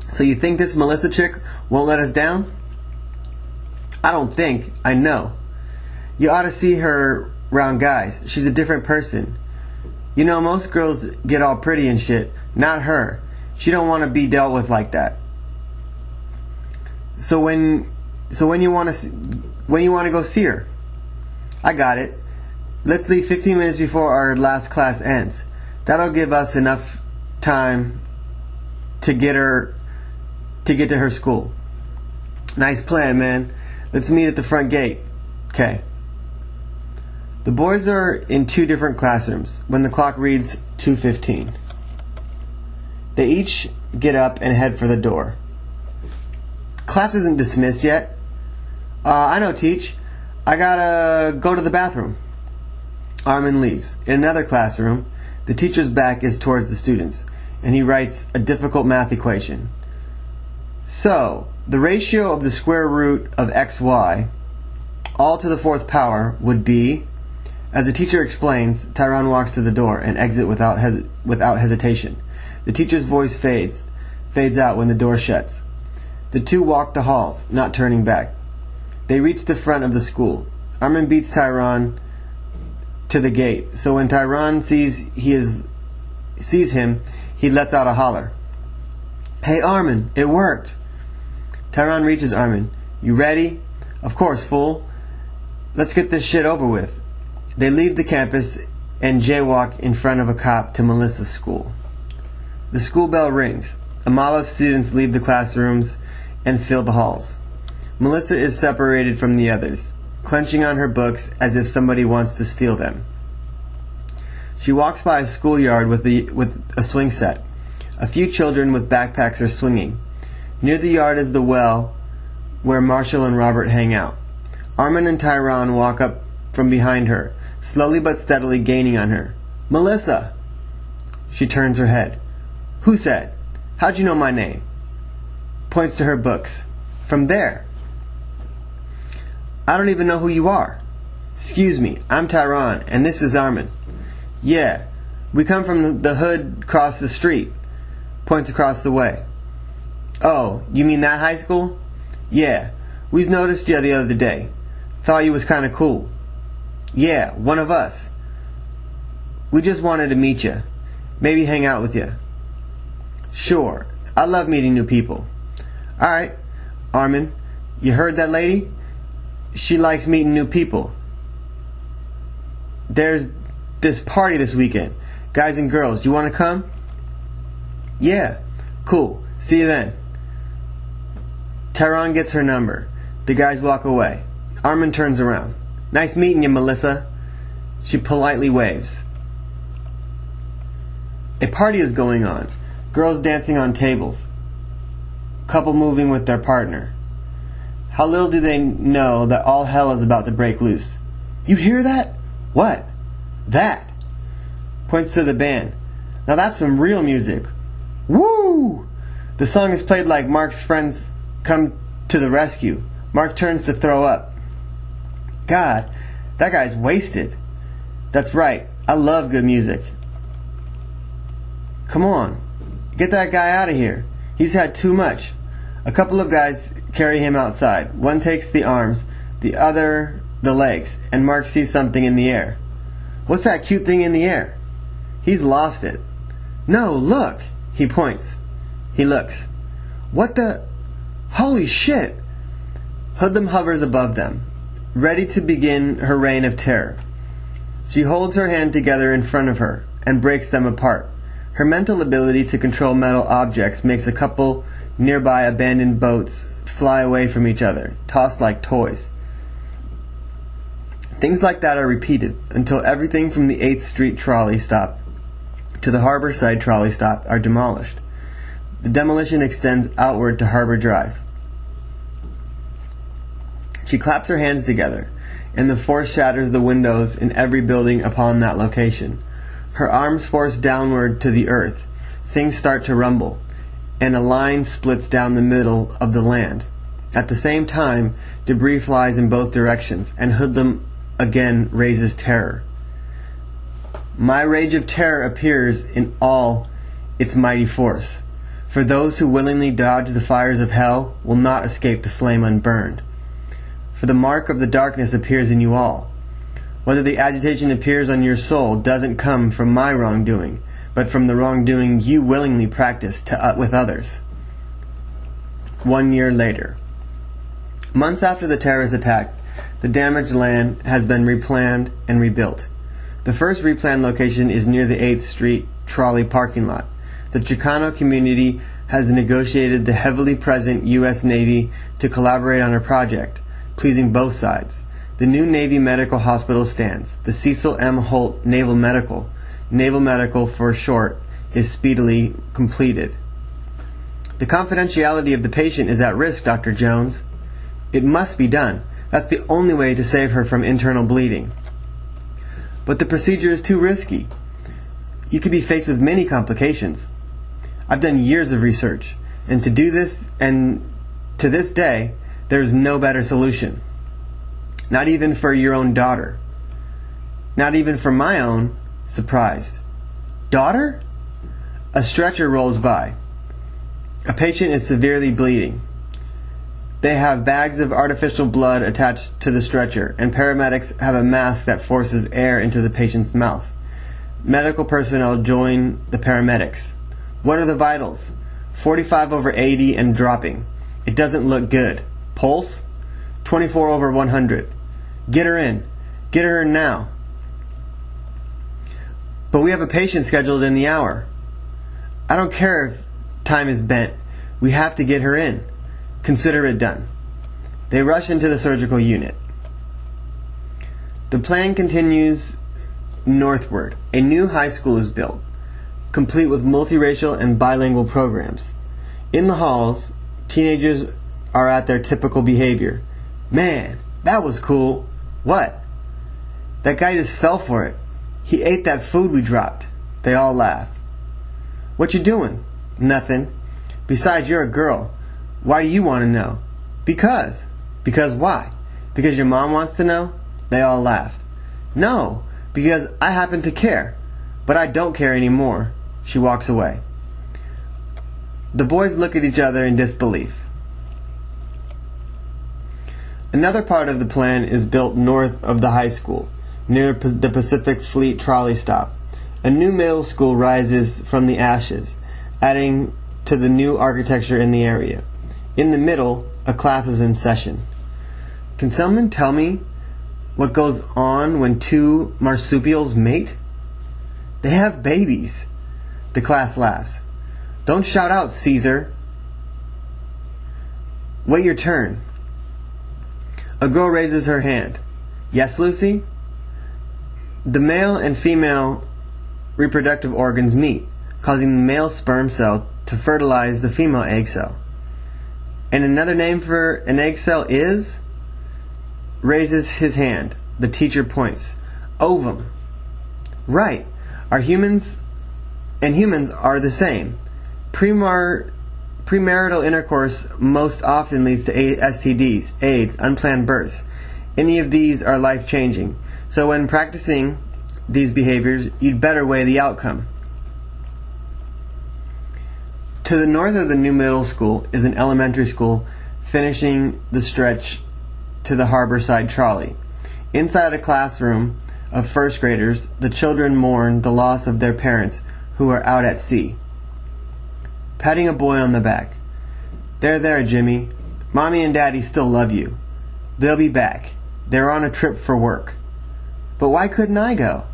So you think this Melissa chick won't let us down? I don't think, I know. You ought to see her around guys. She's a different person. You know, most girls get all pretty and shit. Not her. She don't want to be dealt with like that. So when you want to go see her? I got it. Let's leave 15 minutes before our last class ends. That'll give us enough time to get to her school. Nice plan, man. Let's meet at the front gate. Okay. The boys are in two different classrooms when the clock reads 2:15. They each get up and head for the door. Class isn't dismissed yet. I know, Teach. I gotta go to the bathroom. Armin leaves. In another classroom, the teacher's back is towards the students, and he writes a difficult math equation. So, the ratio of the square root of xy, all to the fourth power, would be... As the teacher explains, Tyrone walks to the door and exits without hesitation. The teacher's voice fades out when the door shuts. The two walk the halls, not turning back. They reach the front of the school. Armin beats Tyrone to the gate, so when Tyrone sees him, he lets out a holler. Hey Armin, it worked! Tyrone reaches Armin. You ready? Of course, fool. Let's get this shit over with. They leave the campus and jaywalk in front of a cop to Melissa's school. The school bell rings. A mob of students leave the classrooms and fill the halls. Melissa is separated from the others, clenching on her books as if somebody wants to steal them. She walks by a schoolyard with a swing set. A few children with backpacks are swinging. Near the yard is the well where Marshall and Robert hang out. Armin and Tyrone walk up from behind her, slowly but steadily gaining on her. Melissa! She turns her head. Who said? How'd you know my name? Points to her books. From there. I don't even know who you are. Excuse me, I'm Tyrone, and this is Armin. Yeah, we come from the hood across the street. Points across the way. Oh, you mean that high school? Yeah, we noticed you the other day. Thought you was kinda cool. Yeah, one of us. We just wanted to meet you. Maybe hang out with you. Sure, I love meeting new people. Alright, Armin, you heard that lady? She likes meeting new people. There's this party this weekend. Guys and girls, do you want to come? Yeah, cool. See you then. Tehran gets her number. The guys walk away. Armin turns around. "Nice meeting you, Melissa." She politely waves. A party is going on. Girls dancing on tables. Couple moving with their partner. How little do they know that all hell is about to break loose. "You hear that?" "What?" "That." Points to the band. "Now that's some real music." "Woo!" The song is played like Mark's friends come to the rescue. Mark turns to throw up. "God, that guy's wasted." "That's right. I love good music." "Come on. Get that guy out of here. He's had too much." A couple of guys carry him outside. One takes the arms, the other the legs, and Mark sees something in the air. "What's that cute thing in the air?" He's lost it. "No, look!" He points. He looks. "What the... Holy shit!" Hoodlum hovers above them, ready to begin her reign of terror. She holds her hand together in front of her and breaks them apart. Her mental ability to control metal objects makes a couple nearby abandoned boats fly away from each other, tossed like toys. Things like that are repeated until everything from the 8th Street trolley stop to the Harborside trolley stop are demolished. The demolition extends outward to Harbor Drive. She claps her hands together, and the force shatters the windows in every building upon that location. Her arms force downward to the earth. Things start to rumble, and a line splits down the middle of the land. At the same time, debris flies in both directions, and Hoodlum again raises terror. My rage of terror appears in all its mighty force. For those who willingly dodge the fires of hell will not escape the flame unburned. For the mark of the darkness appears in you all. Whether the agitation appears on your soul doesn't come from my wrongdoing, but from the wrongdoing you willingly practice with others. 1 year later. Months after the terrorist attack, the damaged land has been replanned and rebuilt. The first replanned location is near the 8th Street trolley parking lot. The Chicano community has negotiated the heavily present U.S. Navy to collaborate on a project, pleasing both sides. The new Navy Medical Hospital stands. The Cecil M. Holt Naval Medical for short, is speedily completed. The confidentiality of the patient is at risk, Dr. Jones. It must be done. That's the only way to save her from internal bleeding. But the procedure is too risky. You could be faced with many complications. I've done years of research, and to this day, there is no better solution. Not even for your own daughter. Not even for my own. Surprised. Daughter? A stretcher rolls by. A patient is severely bleeding. They have bags of artificial blood attached to the stretcher, and paramedics have a mask that forces air into the patient's mouth. Medical personnel join the paramedics. What are the vitals? 45/80 and dropping. It doesn't look good. Pulse? 24/100. Get her in. Get her in now. But we have a patient scheduled in the hour. I don't care if time is bent. We have to get her in. Consider it done. They rush into the surgical unit. The plan continues northward. A new high school is built, complete with multiracial and bilingual programs. In the halls, teenagers are at their typical behavior. Man, that was cool. What? That guy just fell for it. He ate that food we dropped. They all laugh. What you doing? Nothing. Besides, you're a girl. Why do you want to know? Because. Because why? Because your mom wants to know? They all laugh. No, because I happen to care. But I don't care anymore. She walks away. The boys look at each other in disbelief. Another part of the plan is built north of the high school, near the Pacific Fleet trolley stop. A new middle school rises from the ashes, adding to the new architecture in the area. In the middle, a class is in session. Can someone tell me what goes on when two marsupials mate? They have babies. The class laughs. Don't shout out, Caesar. Wait your turn. A girl raises her hand. Yes, Lucy? The male and female reproductive organs meet, causing the male sperm cell to fertilize the female egg cell. And another name for an egg cell is? Raises his hand. The teacher points. Ovum. Right. Humans are the same. Premarital intercourse most often leads to STDs, AIDS, unplanned births. Any of these are life-changing. So when practicing these behaviors, you'd better weigh the outcome. To the north of the new middle school is an elementary school finishing the stretch to the harborside trolley. Inside a classroom of first graders, the children mourn the loss of their parents who are out at sea. Patting a boy on the back. There, Jimmy. Mommy and Daddy still love you. They'll be back. They're on a trip for work. But why couldn't I go?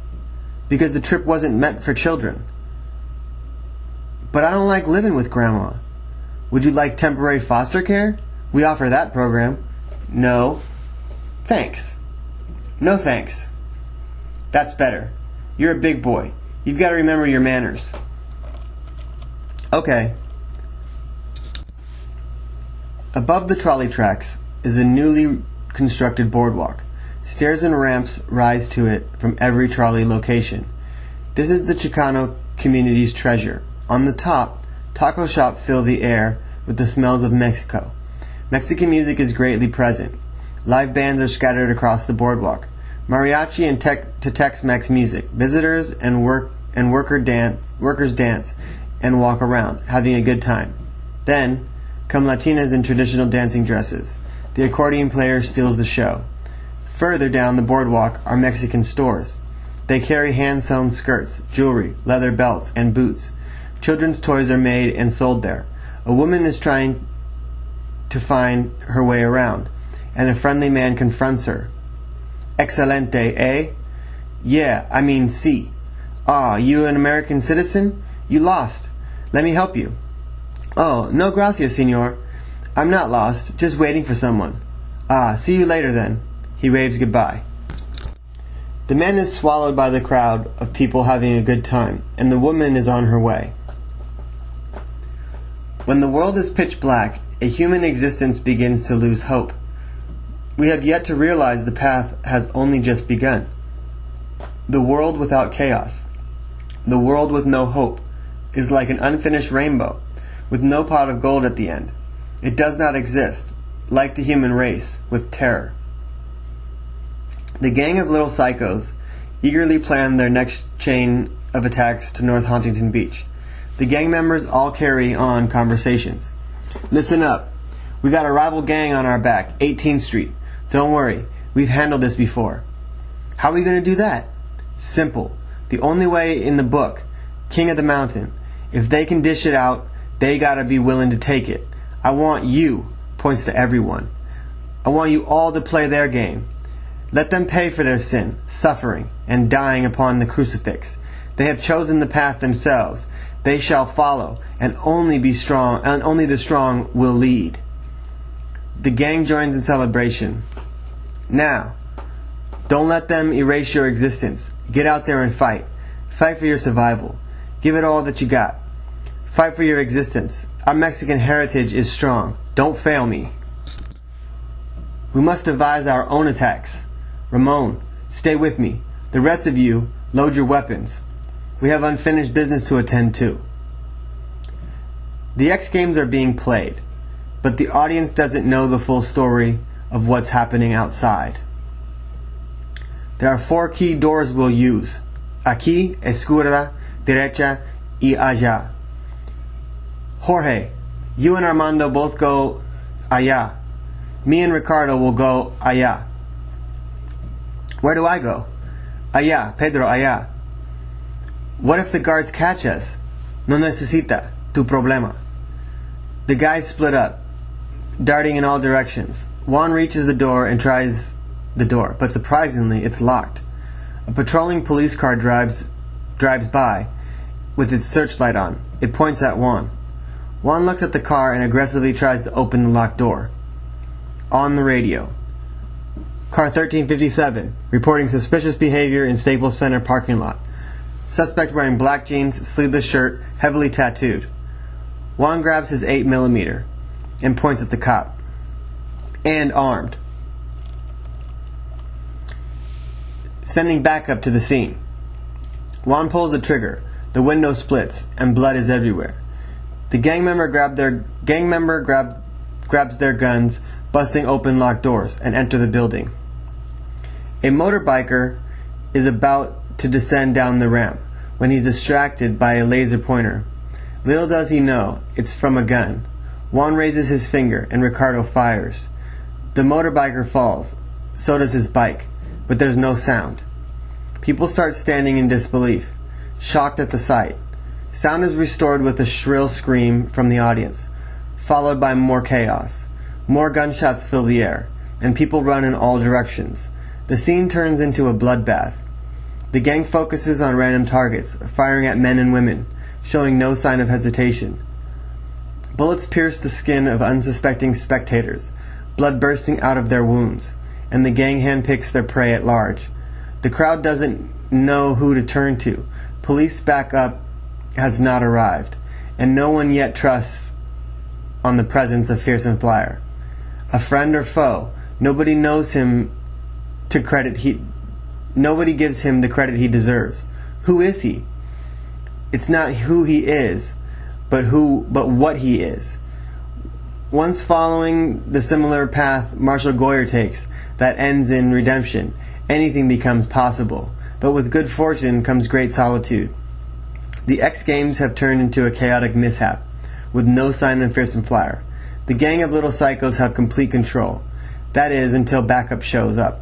Because the trip wasn't meant for children. But I don't like living with Grandma. Would you like temporary foster care? We offer that program. No. Thanks. No thanks. That's better. You're a big boy. You've got to remember your manners. Okay. Above the trolley tracks is a newly constructed boardwalk. Stairs and ramps rise to it from every trolley location. This is the Chicano community's treasure. On the top, taco shops fill the air with the smells of Mexico. Mexican music is greatly present. Live bands are scattered across the boardwalk. Mariachi and Tex-Mex music. Visitors and workers dance and walk around, having a good time. Then come Latinas in traditional dancing dresses. The accordion player steals the show. Further down the boardwalk are Mexican stores. They carry hand-sewn skirts, jewelry, leather belts, and boots. Children's toys are made and sold there. A woman is trying to find her way around, and a friendly man confronts her. Excelente, eh? Yeah, I mean, si. Ah, you an American citizen? You lost. Let me help you. Oh, no gracias, senor. I'm not lost, just waiting for someone. Ah, see you later then. He waves goodbye. The man is swallowed by the crowd of people having a good time, and the woman is on her way. When the world is pitch black, a human existence begins to lose hope. We have yet to realize the path has only just begun. The world without chaos, the world with no hope, is like an unfinished rainbow, with no pot of gold at the end. It does not exist, like the human race, with terror. The gang of little psychos eagerly plan their next chain of attacks to North Huntington Beach. The gang members all carry on conversations. Listen up. We got a rival gang on our back, 18th Street. Don't worry, we've handled this before. How are we going to do that? Simple. The only way in the book, King of the Mountain. If they can dish it out, they gotta be willing to take it. I want you, points to everyone. I want you all to play their game. Let them pay for their sin, suffering, and dying upon the crucifix. They have chosen the path themselves. They shall follow, and only be strong, and only the strong will lead. The gang joins in celebration. Now, don't let them erase your existence. Get out there and fight. Fight for your survival. Give it all that you got. Fight for your existence. Our Mexican heritage is strong. Don't fail me. We must devise our own attacks. Ramon, stay with me. The rest of you, load your weapons. We have unfinished business to attend to. The X Games are being played, but the audience doesn't know the full story of what's happening outside. There are 4 key doors we'll use. Aquí, izquierda, derecha, y allá. Jorge, you and Armando both go allá. Me and Ricardo will go allá. Where do I go? Allá, Pedro, allá. What if the guards catch us? No necesita, tu problema. The guys split up, darting in all directions. Juan reaches the door and tries the door, but surprisingly, it's locked. A patrolling police car drives by with its searchlight on. It points at Juan. Juan looks at the car and aggressively tries to open the locked door. On the radio. Car 1357, reporting suspicious behavior in Staples Center parking lot. Suspect wearing black jeans, sleeveless shirt, heavily tattooed. Juan grabs his 8mm and points at the cop. And armed. Sending backup to the scene. Juan pulls the trigger. The window splits, and blood is everywhere. The gang member grabs their guns, busting open locked doors, and enter the building. A motorbiker is about to descend down the ramp when he's distracted by a laser pointer. Little does he know, it's from a gun. Juan raises his finger, and Ricardo fires. The motorbiker falls. So does his bike, but there's no sound. People start standing in disbelief, shocked at the sight. Sound is restored with a shrill scream from the audience, followed by more chaos. More gunshots fill the air, and people run in all directions. The scene turns into a bloodbath. The gang focuses on random targets, firing at men and women, showing no sign of hesitation. Bullets pierce the skin of unsuspecting spectators, blood bursting out of their wounds, and the gang handpicks their prey at large. The crowd doesn't know who to turn to. Police backup has not arrived, and no one yet trusts on the presence of Fearsome Flyer. A friend or foe, nobody gives him the credit he deserves. Who is he? It's not who he is, but what he is. Once following the similar path Marshall Goyer takes, that ends in redemption, anything becomes possible. But with good fortune comes great solitude. The X Games have turned into a chaotic mishap, with no sign of Fearsome Flyer. The gang of little psychos have complete control. That is, until backup shows up.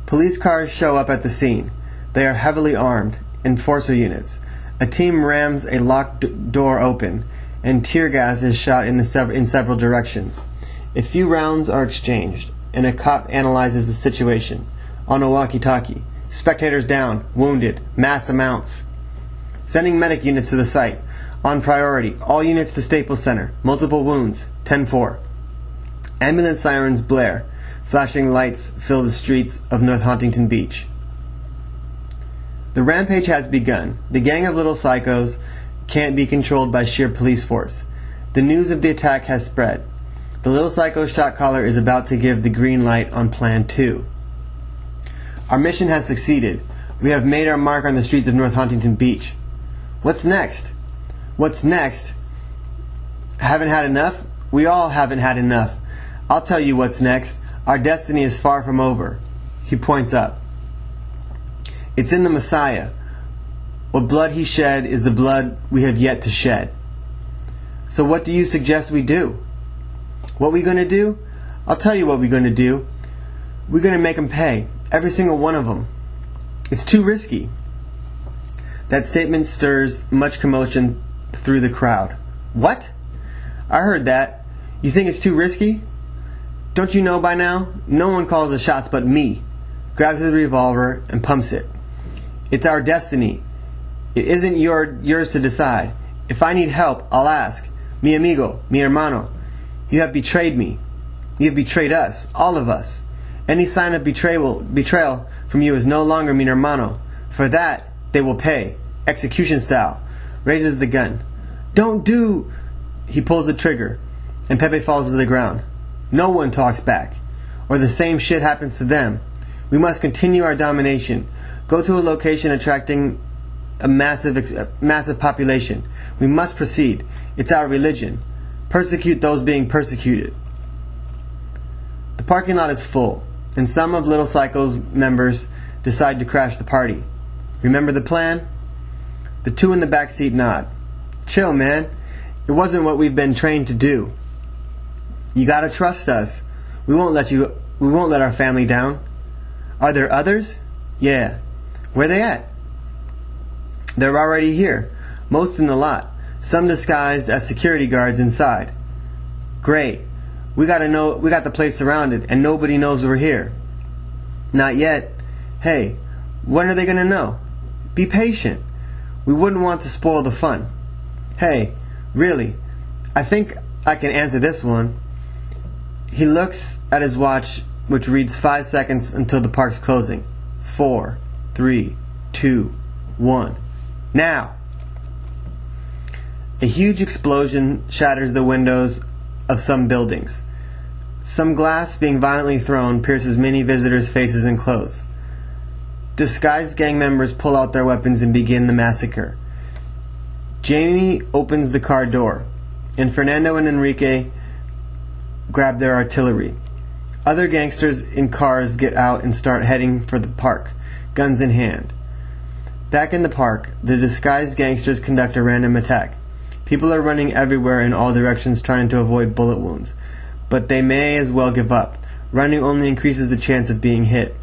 Police cars show up at the scene. They are heavily armed, enforcer units. A team rams a locked door open, and tear gas is shot in several directions. A few rounds are exchanged, and a cop analyzes the situation. On a walkie-talkie. Spectators down, wounded, mass amounts. Sending medic units to the site. On priority, all units to Staples Center. Multiple wounds, 10-4. Ambulance sirens blare. Flashing lights fill the streets of North Huntington Beach. The rampage has begun. The gang of little psychos can't be controlled by sheer police force. The news of the attack has spread. The little psycho shot caller is about to give the green light on Plan 2. Our mission has succeeded. We have made our mark on the streets of North Huntington Beach. What's next? What's next? Haven't had enough? We all haven't had enough. I'll tell you what's next. Our destiny is far from over. He points up. It's in the Messiah. What blood he shed is the blood we have yet to shed. So what do you suggest we do? What we going to do? I'll tell you what we're going to do. We're going to make them pay. Every single one of them. It's too risky. That statement stirs much commotion through the crowd. What? I heard that. You think it's too risky? Don't you know by now? No one calls the shots but me. Grabs his revolver and pumps it. It's our destiny. It isn't yours to decide. If I need help, I'll ask. Mi amigo, mi hermano. You have betrayed me. You have betrayed us, all of us. Any sign of betrayal from you is no longer mi hermano. For that, they will pay. Execution style. Raises the gun. Don't do... He pulls the trigger, and Pepe falls to the ground. No one talks back, or the same shit happens to them. We must continue our domination. Go to a location attracting a massive population. We must proceed. It's our religion. Persecute those being persecuted. The parking lot is full, and some of Little Psycho's members decide to crash the party. Remember the plan? The two in the back seat nod. Chill, man. It wasn't what we've been trained to do. You gotta trust us. We won't let our family down. Are there others? Yeah. Where they at? They're already here. Most in the lot. Some disguised as security guards inside. Great. We got the place surrounded and nobody knows we're here. Not yet. Hey, when are they gonna know? Be patient. We wouldn't want to spoil the fun. Hey, really, I think I can answer this one. He looks at his watch, which reads 5 seconds until the park's closing. 4, 3, 2, 1. Now! A huge explosion shatters the windows of some buildings. Some glass being violently thrown pierces many visitors' faces and clothes. Disguised gang members pull out their weapons and begin the massacre. Jamie opens the car door, and Fernando and Enrique grab their artillery. Other gangsters in cars get out and start heading for the park, guns in hand. Back in the park, the disguised gangsters conduct a random attack. People are running everywhere in all directions trying to avoid bullet wounds, but they may as well give up. Running only increases the chance of being hit.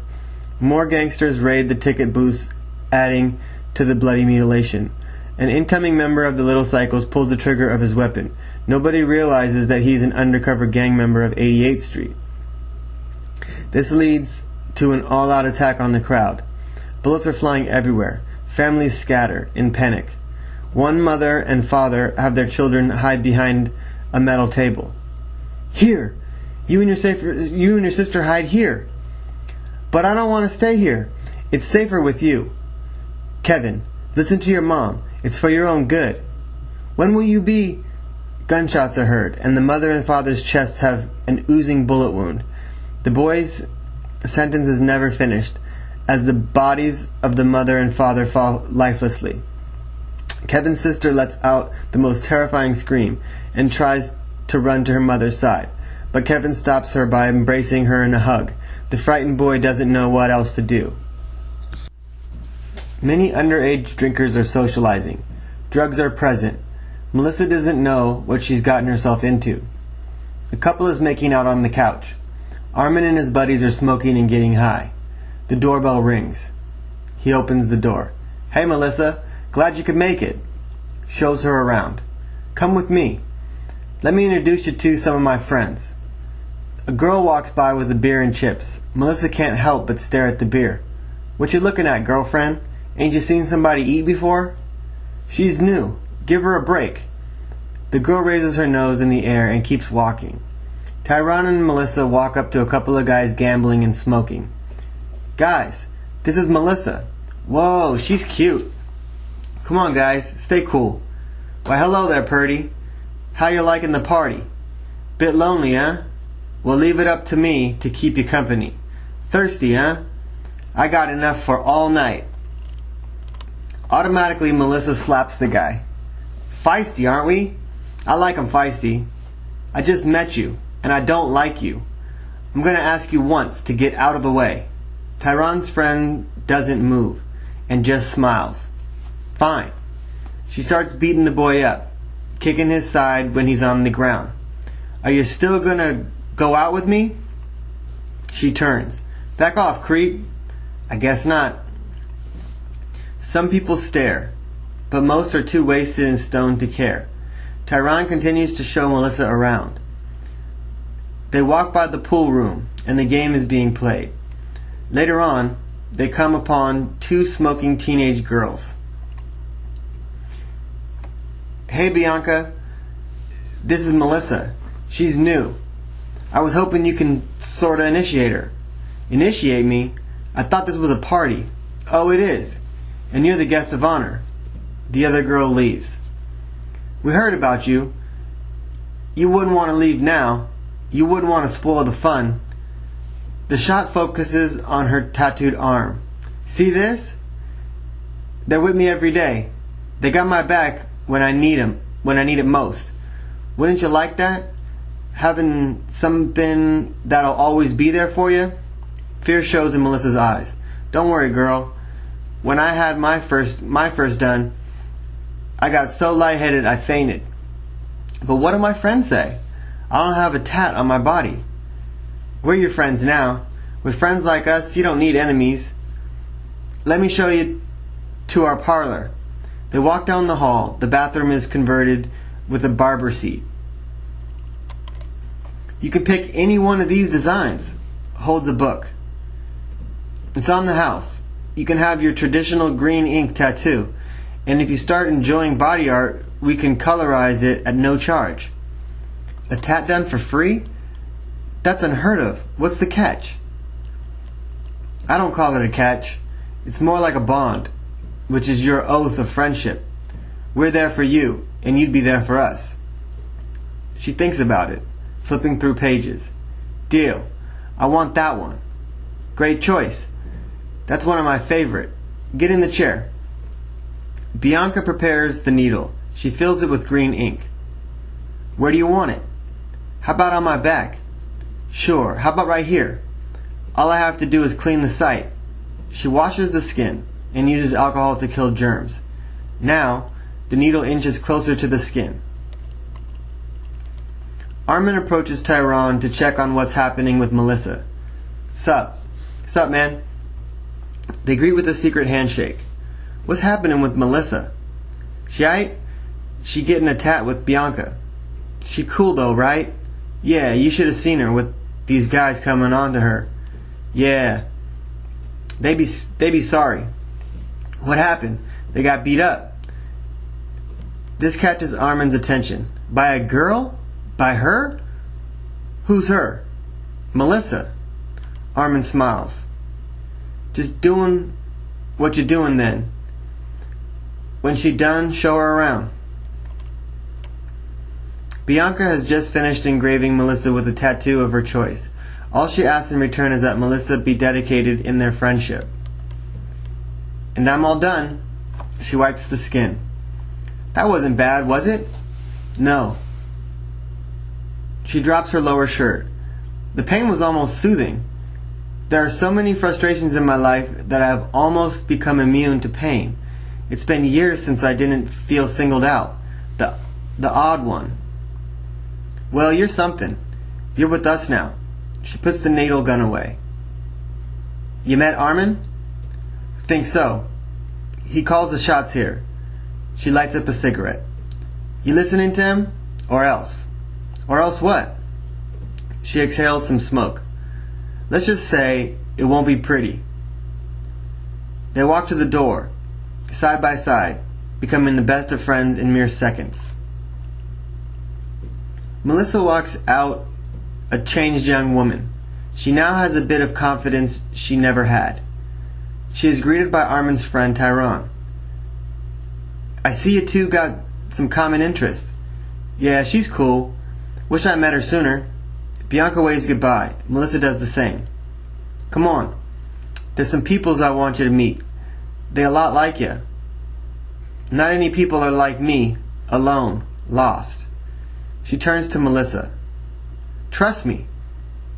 More gangsters raid the ticket booths, adding to the bloody mutilation. An incoming member of the Little Cycles pulls the trigger of his weapon. Nobody realizes that he's an undercover gang member of 88th Street. This leads to an all-out attack on the crowd. Bullets are flying everywhere. Families scatter in panic. One mother and father have their children hide behind a metal table. Here! You and your sister hide here. But I don't want to stay here. It's safer with you. Kevin, listen to your mom. It's for your own good. When will you be? Gunshots are heard, and the mother and father's chests have an oozing bullet wound. The boy's sentence is never finished, as the bodies of the mother and father fall lifelessly. Kevin's sister lets out the most terrifying scream and tries to run to her mother's side, but Kevin stops her by embracing her in a hug. The frightened boy doesn't know what else to do. Many underage drinkers are socializing. Drugs are present. Melissa doesn't know what she's gotten herself into. The couple is making out on the couch. Armin and his buddies are smoking and getting high. The doorbell rings. He opens the door. Hey, Melissa. Glad you could make it. Shows her around. Come with me. Let me introduce you to some of my friends. A girl walks by with a beer and chips. Melissa can't help but stare at the beer. What you looking at, girlfriend? Ain't you seen somebody eat before? She's new. Give her a break. The girl raises her nose in the air and keeps walking. Tyron and Melissa walk up to a couple of guys gambling and smoking. Guys, this is Melissa. Whoa, she's cute. Come on, guys, stay cool. Why, hello there, Purdy. How you liking the party? Bit lonely, huh? Well, leave it up to me to keep you company. Thirsty, huh? I got enough for all night. Automatically, Melissa slaps the guy. Feisty, aren't we? I like 'em feisty. I just met you, and I don't like you. I'm going to ask you once to get out of the way. Tyron's friend doesn't move, and just smiles. Fine. She starts beating the boy up, kicking his side when he's on the ground. Are you still going to go out with me? She turns. Back off, creep. I guess not. Some people stare, but most are too wasted and stoned to care. Tyron continues to show Melissa around. They walk by the pool room, and the game is being played. Later on, they come upon two smoking teenage girls. Hey, Bianca. This is Melissa. She's new. I was hoping you can sorta initiate her. Initiate me? I thought this was a party. Oh, it is. And you're the guest of honor. The other girl leaves. We heard about you. You wouldn't want to leave now. You wouldn't want to spoil the fun. The shot focuses on her tattooed arm. See this? They're with me every day. They got my back when I need it most. Wouldn't you like that? Having something that'll always be there for you? Fear shows in Melissa's eyes. Don't worry, girl. When I had my first done, I got so lightheaded I fainted. But what do my friends say? I don't have a tat on my body. We're your friends now. With friends like us, you don't need enemies. Let me show you to our parlor. They walk down the hall. The bathroom is converted with a barber seat. You can pick any one of these designs. Holds a book. It's on the house. You can have your traditional green ink tattoo. And if you start enjoying body art, we can colorize it at no charge. A tat done for free? That's unheard of. What's the catch? I don't call it a catch. It's more like a bond, which is your oath of friendship. We're there for you, and you'd be there for us. She thinks about it, flipping through pages. Deal. I want that one. Great choice. That's one of my favorite. Get in the chair. Bianca prepares the needle. She fills it with green ink. Where do you want it? How about on my back? Sure. How about right here? All I have to do is clean the site. She washes the skin and uses alcohol to kill germs. Now, the needle inches closer to the skin. Armin approaches Tyrone to check on what's happening with Melissa. Sup, man? They greet with a secret handshake. What's happening with Melissa? She aight? She getting a tat with Bianca. She cool though, right? Yeah, you should have seen her with these guys coming on to her. Yeah. They be sorry. What happened? They got beat up. This catches Armin's attention. By a girl? By her? Who's her? Melissa. Armin smiles. Just doing what you're doing then. When she done, show her around. Bianca has just finished engraving Melissa with a tattoo of her choice. All she asks in return is that Melissa be dedicated in their friendship. And I'm all done. She wipes the skin. That wasn't bad, was it? No. She drops her lower shirt. The pain was almost soothing. There are so many frustrations in my life that I have almost become immune to pain. It's been years since I didn't feel singled out. The odd one. Well, you're something. You're with us now. She puts the needle gun away. You met Armin? Think so. He calls the shots here. She lights up a cigarette. You listening to him? Or else? Or else what? She exhales some smoke. Let's just say it won't be pretty. They walk to the door, side by side, becoming the best of friends in mere seconds. Melissa walks out a changed young woman. She now has a bit of confidence she never had. She is greeted by Armin's friend Tyrone. I see you two got some common interest. Yeah, she's cool. Wish I met her sooner. Bianca waves goodbye. Melissa does the same. Come on. There's some peoples I want you to meet. They a lot like you. Not any people are like me, alone, lost. She turns to Melissa. Trust me.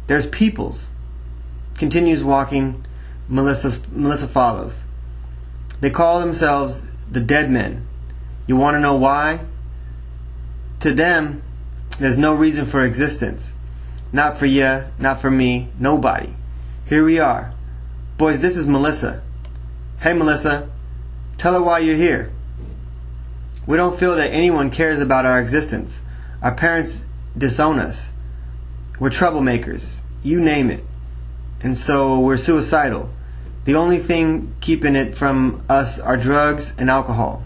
There's peoples. Continues walking. Melissa follows. They call themselves the Dead Men. You want to know why? To them, there's no reason for existence. Not for you, not for me, nobody. Here we are. Boys, this is Melissa. Hey, Melissa. Tell her why you're here. We don't feel that anyone cares about our existence. Our parents disown us. We're troublemakers. You name it. And so we're suicidal. The only thing keeping it from us are drugs and alcohol.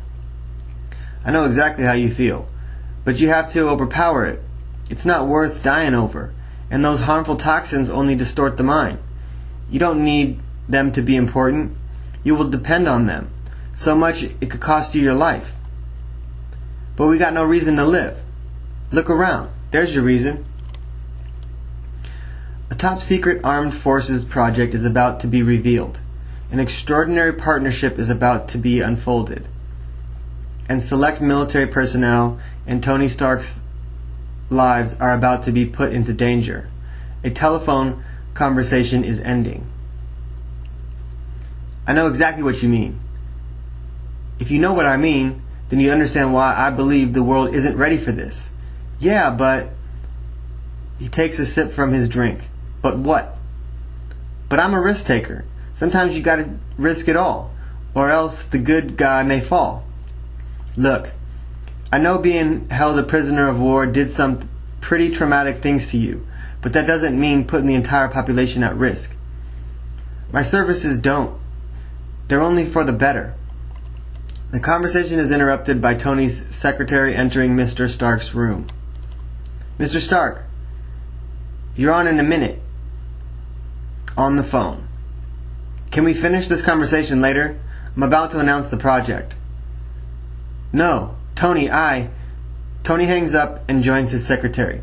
I know exactly how you feel, but you have to overpower it. It's not worth dying over, and those harmful toxins only distort the mind. You don't need them to be important. You will depend on them so much it could cost you your life. But we got no reason to live. Look around. There's your reason. A top secret armed forces project is about to be revealed. An extraordinary partnership is about to be unfolded. And select military personnel and Tony Stark's lives are about to be put into danger. A telephone conversation is ending. I know exactly what you mean. If you know what I mean, then you understand why I believe the world isn't ready for this. Yeah, but... He takes a sip from his drink. But what? But I'm a risk taker. Sometimes you gotta risk it all, or else the good guy may fall. Look, I know being held a prisoner of war did some pretty traumatic things to you, but that doesn't mean putting the entire population at risk. My services don't. They're only for the better. The conversation is interrupted by Tony's secretary entering Mr. Stark's room. Mr. Stark, You're on in a minute. On the phone. Can we finish this conversation later? I'm about to announce the project. No, Tony hangs up and joins his secretary.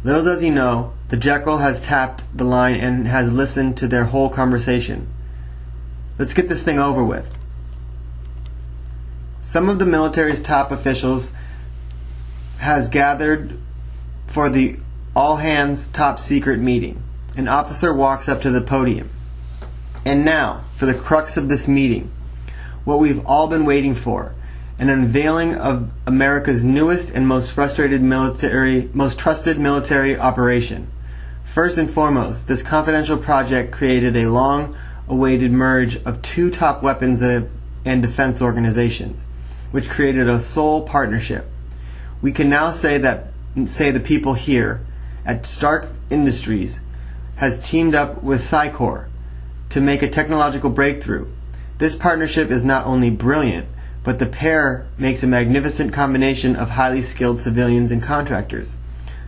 Little does he know, the Jeckle has tapped the line and has listened to their whole conversation. Let's get this thing over with. Some of the military's top officials has gathered for the all-hands top-secret meeting. An officer walks up to the podium. And now, for the crux of this meeting, what we've all been waiting for, an unveiling of America's newest and most trusted military operation. First and foremost, this confidential project created a long-awaited merge of two top weapons and defense organizations, which created a sole partnership. We can now say the people here at Stark Industries has teamed up with Psycor to make a technological breakthrough. This partnership is not only brilliant, but the pair makes a magnificent combination of highly skilled civilians and contractors.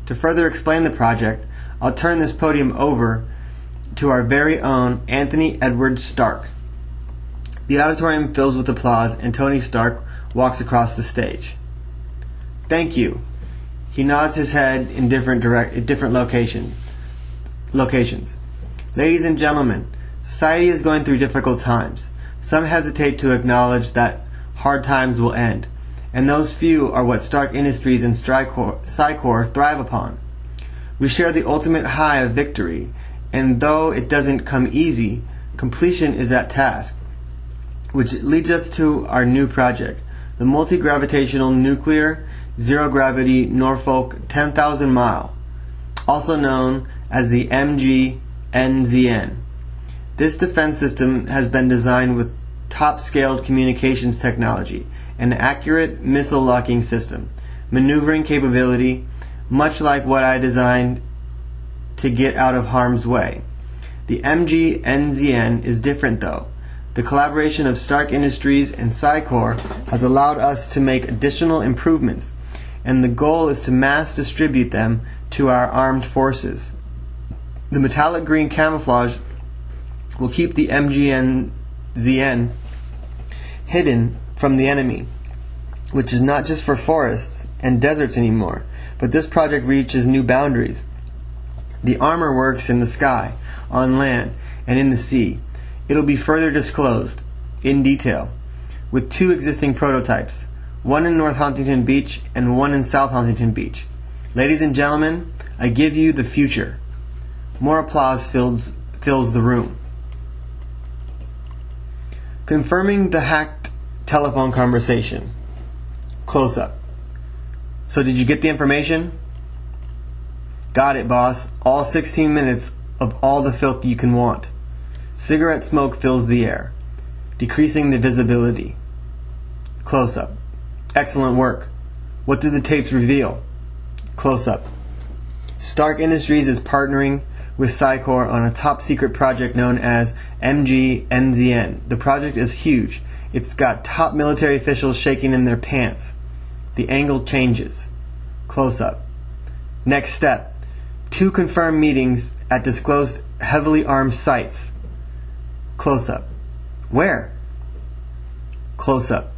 To further explain the project, I'll turn this podium over to our very own Anthony Edward Stark. The auditorium fills with applause and Tony Stark walks across the stage. Thank you. He nods his head in different locations. Ladies and gentlemen, society is going through difficult times. Some hesitate to acknowledge that hard times will end, and those few are what Stark Industries and Psycor thrive upon. We share the ultimate high of victory, and though it doesn't come easy, completion is at task, which leads us to our new project, the multi-gravitational nuclear zero-gravity Norfolk 10,000 mile, also known as the MGNZN. This defense system has been designed with top-scaled communications technology, an accurate missile locking system, maneuvering capability, much like what I designed to get out of harm's way. The MGNZN is different though. The collaboration of Stark Industries and Psycor has allowed us to make additional improvements, and the goal is to mass distribute them to our armed forces. The metallic green camouflage will keep the MGNZN hidden from the enemy, which is not just for forests and deserts anymore, but this project reaches new boundaries. The armor works in the sky, on land, and in the sea. It'll be further disclosed, in detail, with two existing prototypes, one in North Huntington Beach and one in South Huntington Beach. Ladies and gentlemen, I give you the future. More applause fills the room. Confirming the hacked telephone conversation. Close up. So did you get the information? Got it, boss. All 16 minutes of all the filth you can want. Cigarette smoke fills the air, decreasing the visibility. Close up. Excellent work. What do the tapes reveal? Close up. Stark Industries is partnering with Psycor on a top secret project known as MGNZN. The project is huge. It's got top military officials shaking in their pants. The angle changes. Close up. Next step. 2 confirmed meetings at disclosed heavily armed sites. Close up. Where? Close up.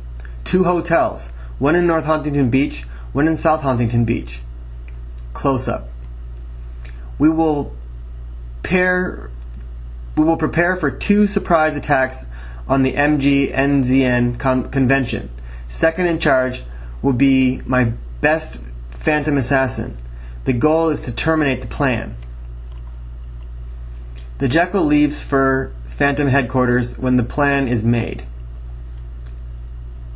2 hotels. One in North Huntington Beach, one in South Huntington Beach. Close up. We will prepare for 2 surprise attacks on the MGNZN convention. Second in charge will be my best phantom assassin. The goal is to terminate the plan. The Jeckle leaves for Phantom headquarters when the plan is made.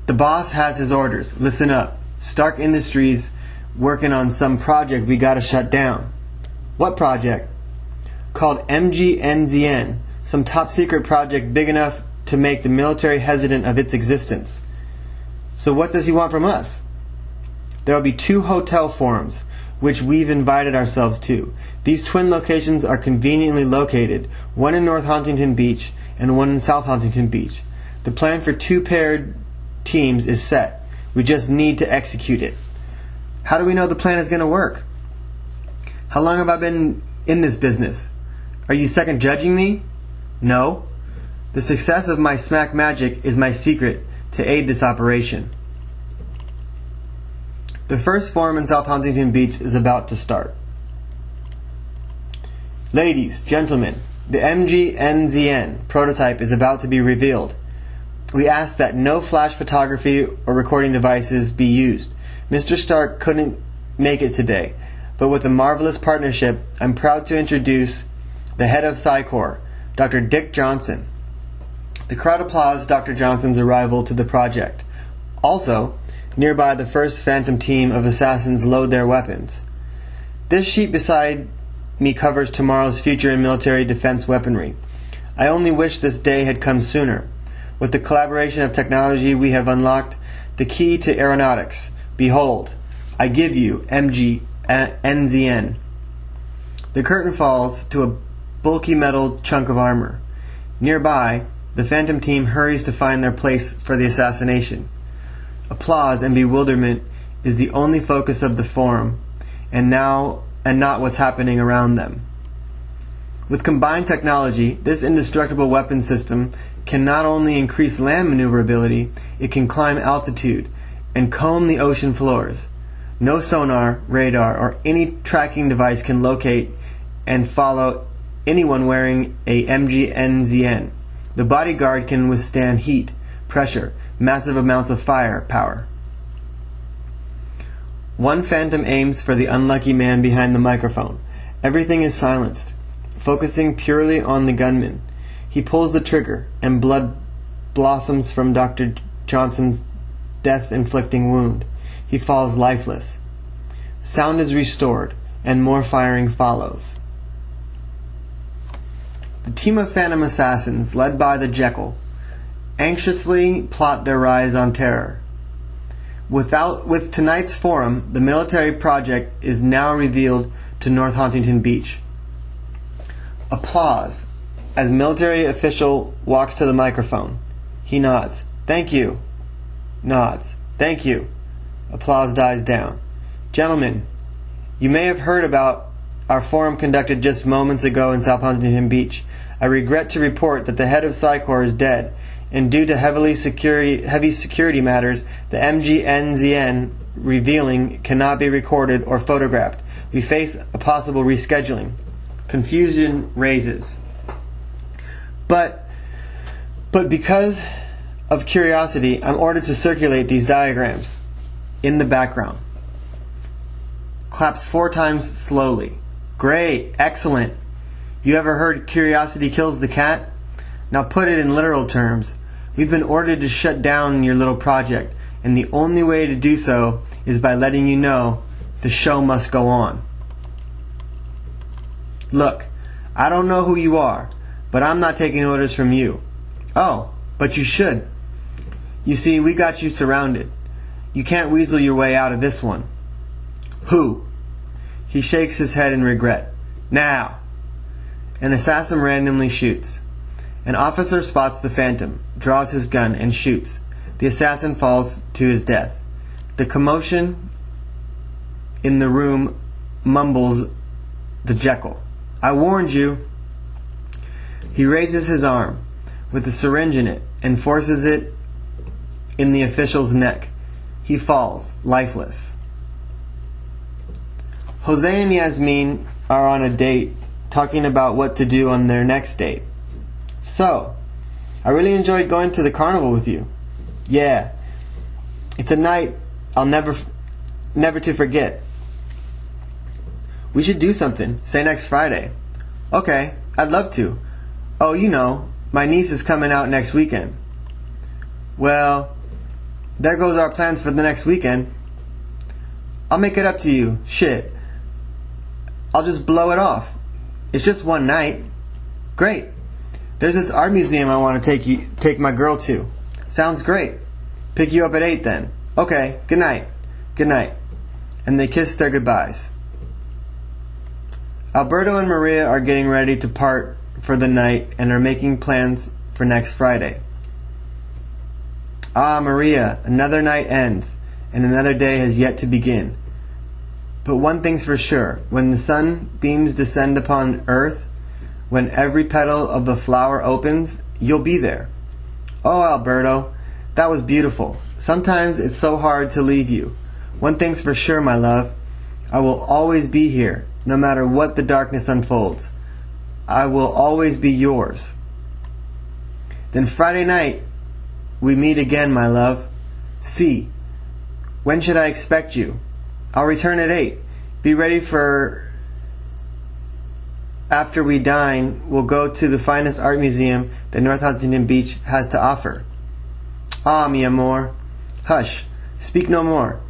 The boss has his orders. Listen up. Stark Industries working on some project we gotta shut down. What project? Called MGNZN. Some top secret project big enough to make the military hesitant of its existence. So what does he want from us? There will be 2 hotel forums, which we've invited ourselves to. These twin locations are conveniently located, one in North Huntington Beach and one in South Huntington Beach. The plan for 2 paired teams is set. We just need to execute it. How do we know the plan is going to work? How long have I been in this business. Are you second judging me? No. The success of my smack magic is my secret to aid this operation. The first forum in South Huntington Beach is about to start. Ladies, gentlemen, the MGNZN prototype is about to be revealed. We ask that no flash photography or recording devices be used. Mr. Stark couldn't make it today, but with a marvelous partnership, I'm proud to introduce the head of Psycor, Dr. Dick Johnson. The crowd applauds Dr. Johnson's arrival to the project. Also, nearby the first Phantom team of assassins load their weapons. This sheet beside me covers tomorrow's future in military defense weaponry. I only wish this day had come sooner. With the collaboration of technology, we have unlocked the key to aeronautics. Behold, I give you MGNZN. The curtain falls to a bulky metal chunk of armor. Nearby, the Phantom team hurries to find their place for the assassination. Applause and bewilderment is the only focus of the forum, and not what's happening around them. With combined technology, this indestructible weapon system can not only increase land maneuverability, it can climb altitude and comb the ocean floors. No sonar, radar, or any tracking device can locate and follow anyone wearing a MGNZN. The bodyguard can withstand heat, pressure, massive amounts of firepower. One Phantom aims for the unlucky man behind the microphone. Everything is silenced, focusing purely on the gunman. He pulls the trigger, and blood blossoms from Dr. Johnson's death-inflicting wound. He falls lifeless. Sound is restored, and more firing follows. The team of Phantom assassins, led by the Jeckle, anxiously plot their rise on terror. With tonight's forum, the military project is now revealed to North Huntington Beach. Applause as military official walks to the microphone. He nods. Thank you. Nods. Thank you. Applause dies down. Gentlemen, you may have heard about our forum conducted just moments ago in South Huntington Beach. I regret to report that the head of Psycor is dead, and due to heavy security matters, the MGNZN revealing cannot be recorded or photographed. We face a possible rescheduling. Confusion raises. But because of curiosity, I'm ordered to circulate these diagrams in the background. Claps 4 times slowly. Great, excellent. You ever heard curiosity kills the cat? Now put it in literal terms. We've been ordered to shut down your little project, and the only way to do so is by letting you know the show must go on. Look, I don't know who you are, but I'm not taking orders from you. Oh, but you should. You see, we got you surrounded. You can't weasel your way out of this one. Who? He shakes his head in regret. Now. An assassin randomly shoots. An officer spots the Phantom, draws his gun, and shoots. The assassin falls to his death. The commotion in the room mumbles the Jeckle. I warned you. He raises his arm with a syringe in it and forces it in the official's neck. He falls, lifeless. Jose and Yasmin are on a date, talking about what to do on their next date. So, I really enjoyed going to the carnival with you. Yeah, it's a night I'll never to forget. We should do something, say next Friday. Okay, I'd love to. Oh, you know, my niece is coming out next weekend. Well, there goes our plans for the next weekend. I'll make it up to you. Shit. I'll just blow it off. It's just one night. Great. There's this art museum I want to take my girl to. Sounds great. Pick you up at 8 then. Okay, good night. Good night. And they kiss their goodbyes. Alberto and Maria are getting ready to part for the night and are making plans for next Friday. Ah, Maria, another night ends, and another day has yet to begin. But one thing's for sure, when the sunbeams descend upon earth, when every petal of the flower opens, you'll be there. Oh, Alberto, that was beautiful. Sometimes it's so hard to leave you. One thing's for sure, my love. I will always be here, no matter what the darkness unfolds. I will always be yours. Then Friday night, we meet again, my love. See, when should I expect you? I'll return at 8. Be ready for... After we dine, we'll go to the finest art museum that North Huntington Beach has to offer. Ah, mi amor. Hush, speak no more.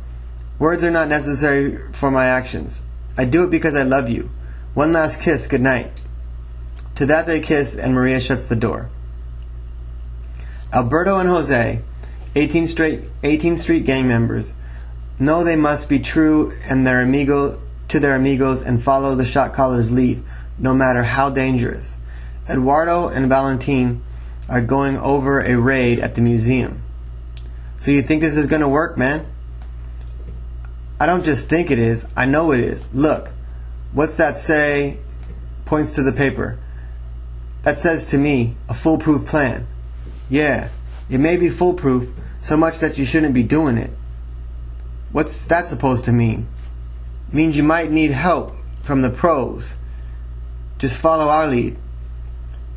Words are not necessary for my actions. I do it because I love you. One last kiss, good night. To that they kiss, and Maria shuts the door. Alberto and Jose, 18th Street gang members, know they must be true and to their amigos and follow the shot caller's lead, no matter how dangerous. Eduardo and Valentin are going over a raid at the museum. So you think this is going to work, man? I don't just think it is, I know it is. Look, what's that say? Points to the paper. That says to me, a foolproof plan. Yeah, it may be foolproof, so much that you shouldn't be doing it. What's that supposed to mean? It means you might need help from the pros. Just follow our lead.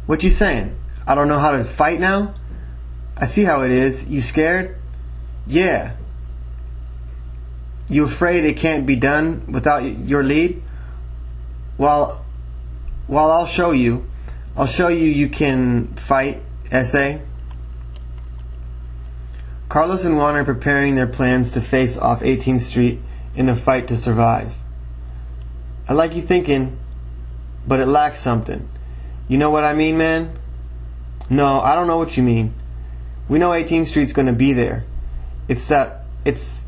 What you saying? I don't know how to fight now? I see how it is. You scared? Yeah. You afraid it can't be done without your lead? Well, I'll show you. I'll show you you can fight, essay. Carlos and Juan are preparing their plans to face off 18th Street in a fight to survive. I like you thinking, but it lacks something. You know what I mean, man? No, I don't know what you mean. We know 18th Street's going to be there. Isn't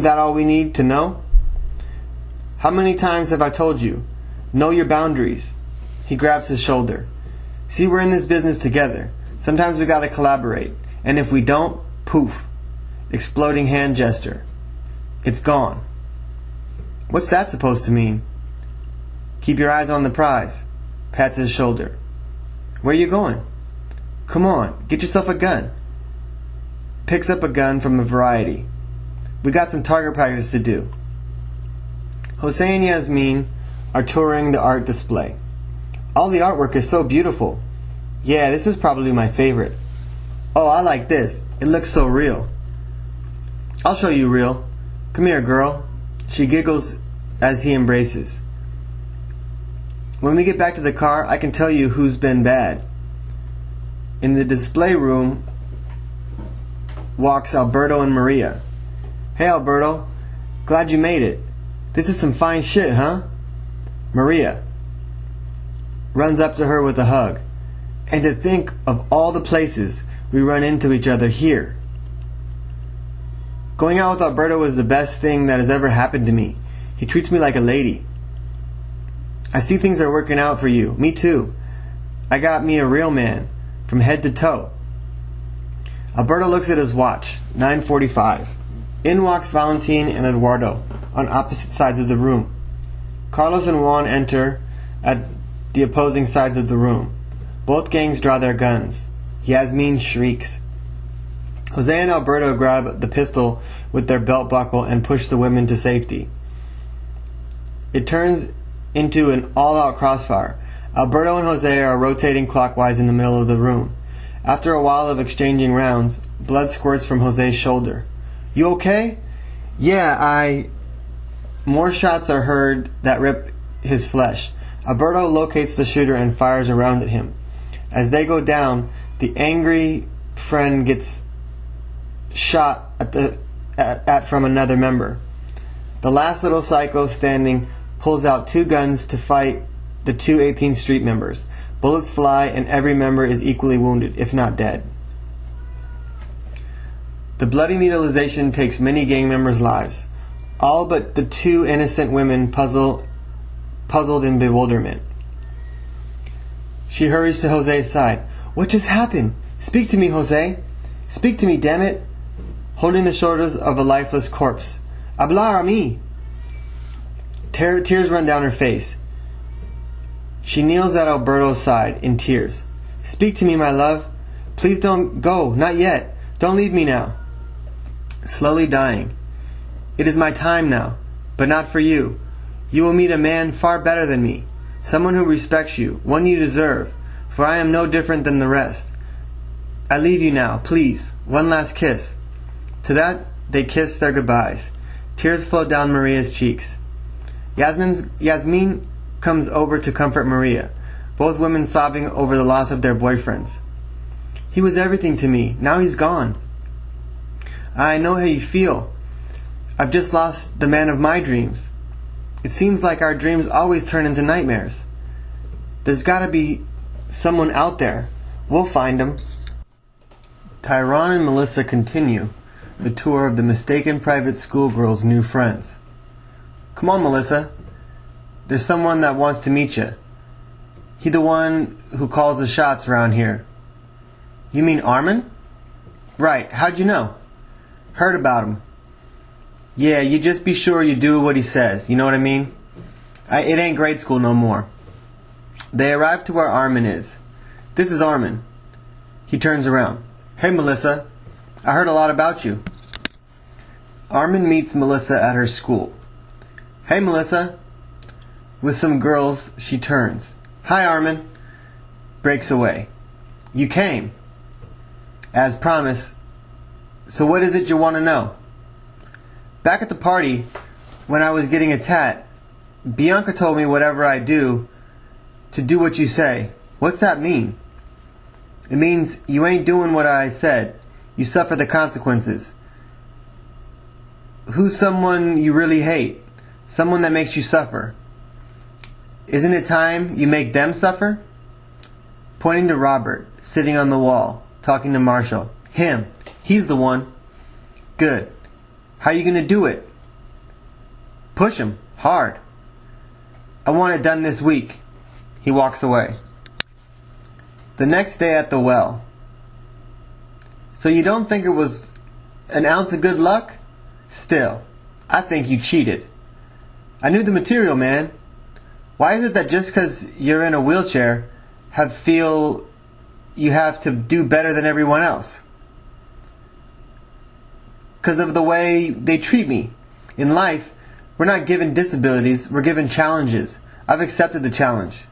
that all we need to know? How many times have I told you? Know your boundaries. He grabs his shoulder. See, we're in this business together. Sometimes we gotta collaborate. And if we don't, poof. Exploding hand gesture. It's gone. What's that supposed to mean? Keep your eyes on the prize. Pats his shoulder. Where you going? Come on, get yourself a gun. Picks up a gun from a variety. We got some target practice to do. Jose and Yasmin are touring the art display. All the artwork is so beautiful. Yeah, this is probably my favorite. Oh, I like this. It looks so real. I'll show you real. Come here, girl. She giggles as he embraces. When we get back to the car, I can tell you who's been bad. In the display room walks Alberto and Maria. Hey, Alberto. Glad you made it. This is some fine shit, huh? Maria runs up to her with a hug. And to think of all the places we run into each other here. Going out with Alberto was the best thing that has ever happened to me. He treats me like a lady. I see things are working out for you. Me too. I got me a real man, from head to toe. Alberto looks at his watch. 9:45. In walks Valentin and Eduardo, on opposite sides of the room. Carlos and Juan enter at the opposing sides of the room. Both gangs draw their guns. Yasmin shrieks. Jose and Alberto grab the pistol with their belt buckle and push the women to safety. It turns into an all-out crossfire. Alberto and Jose are rotating clockwise in the middle of the room. After a while of exchanging rounds, blood squirts from Jose's shoulder. You okay? Yeah, More shots are heard that rip his flesh. Alberto locates the shooter and fires around at him. As they go down, the angry friend gets shot at from another member. The last little psycho standing pulls out 2 guns to fight the 2 18th Street members. Bullets fly and every member is equally wounded, if not dead. The bloody mutilation takes many gang members' lives, all but the 2 innocent women puzzled in bewilderment. She hurries to Jose's side. What just happened? Speak to me, Jose. Speak to me, damn it. Holding the shoulders of a lifeless corpse. Hablar a mí. Tears run down her face. She kneels at Alberto's side in tears. "Speak to me, my love. Please don't go, not yet. Don't leave me now." Slowly dying. "It is my time now, but not for you. You will meet a man far better than me, someone who respects you, one you deserve, for I am no different than the rest. I leave you now, please. One last kiss." To that, they kiss their goodbyes. Tears flow down Maria's cheeks. Yasmin comes over to comfort Maria, both women sobbing over the loss of their boyfriends. "He was everything to me. Now he's gone. I know how you feel. I've just lost the man of my dreams. It seems like our dreams always turn into nightmares. There's gotta be someone out there. We'll find him." Tyrone and Melissa continue the tour of the mistaken private schoolgirl's new friends. "Come on, Melissa. There's someone that wants to meet you. He the one who calls the shots around here." "You mean Armin?" "Right. How'd you know?" "Heard about him." "Yeah, you just be sure you do what he says. You know what I mean? It ain't grade school no more." They arrive to where Armin is. "This is Armin." He turns around. "Hey, Melissa. I heard a lot about you." Armin meets Melissa at her school. "Hey, Melissa." With some girls, she turns. "Hi, Armin." Breaks away. "You came." "As promised. So what is it you want to know?" "Back at the party, when I was getting a tat, Bianca told me whatever I do, to do what you say. What's that mean?" "It means you ain't doing what I said. You suffer the consequences." "Who's someone you really hate? Someone that makes you suffer? Isn't it time you make them suffer?" Pointing to Robert, sitting on the wall, talking to Marshall. "Him. He's the one." "Good. How you gonna do it?" "Push him. Hard. I want it done this week." He walks away. The next day at the well. "So you don't think it was an ounce of good luck? Still, I think you cheated. I knew the material, man. Why is it that just 'cause you're in a wheelchair, feel you have to do better than everyone else?" "'Cause of the way they treat me. In life, we're not given disabilities, we're given challenges. I've accepted the challenge."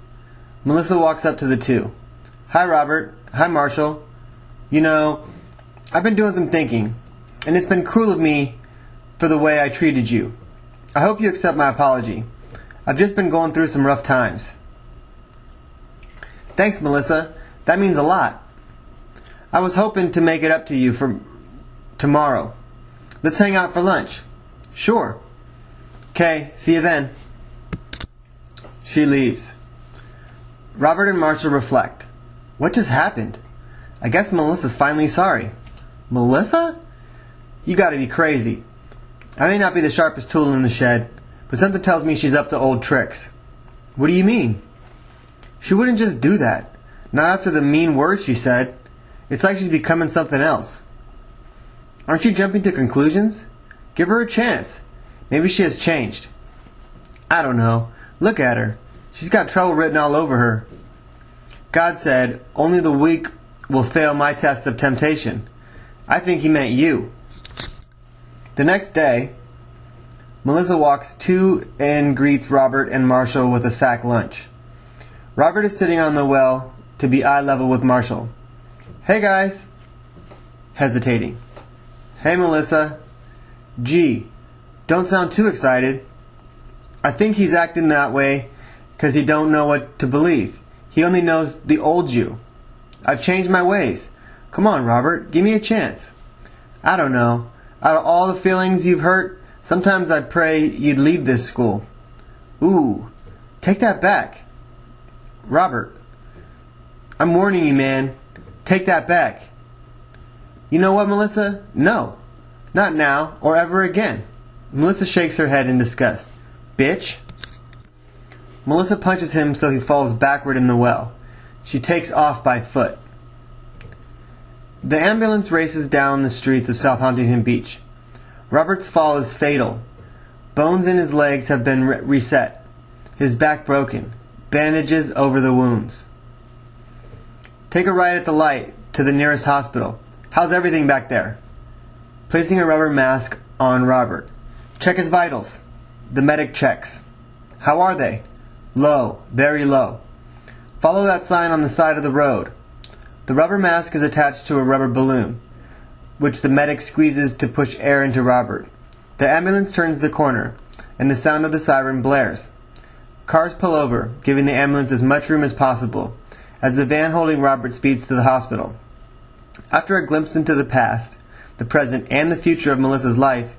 Melissa walks up to the two. "Hi, Robert. Hi, Marshall. You know, I've been doing some thinking, and it's been cruel of me for the way I treated you. I hope you accept my apology. I've just been going through some rough times." "Thanks, Melissa. That means a lot. I was hoping to make it up to you for tomorrow. Let's hang out for lunch." "Sure." "'Kay, see you then." She leaves. Robert and Marshall reflect. What just happened? I guess Melissa's finally sorry. Melissa? You gotta be crazy. I may not be the sharpest tool in the shed, but something tells me she's up to old tricks. What do you mean? She wouldn't just do that. Not after the mean words she said. It's like she's becoming something else. Aren't you jumping to conclusions? Give her a chance. Maybe she has changed. I don't know. Look at her. She's got trouble written all over her. God said, only the weak will fail my test of temptation. I think he meant you. The next day, Melissa walks to and greets Robert and Marshall with a sack lunch. Robert is sitting on the well to be eye level with Marshall. Hey guys. Hesitating. Hey Melissa. Gee, don't sound too excited. I think he's acting that way because he don't know what to believe. He only knows the old you. I've changed my ways. Come on, Robert, give me a chance. I don't know. Out of all the feelings you've hurt, sometimes I pray you'd leave this school. Ooh, take that back. Robert, I'm warning you, man. Take that back. You know what, Melissa? No. Not now or ever again. Melissa shakes her head in disgust. Bitch. Melissa punches him so he falls backward in the well. She takes off by foot. The ambulance races down the streets of South Huntington Beach. Robert's fall is fatal. Bones in his legs have been reset. His back broken. Bandages over the wounds. Take a ride at the light to the nearest hospital. How's everything back there? Placing a rubber mask on Robert. Check his vitals. The medic checks. How are they? Low, very low. Follow that sign on the side of the road. The rubber mask is attached to a rubber balloon, which the medic squeezes to push air into Robert. The ambulance turns the corner, and the sound of the siren blares. Cars pull over, giving the ambulance as much room as possible, as the van holding Robert speeds to the hospital. After a glimpse into the past, the present, and the future of Melissa's life,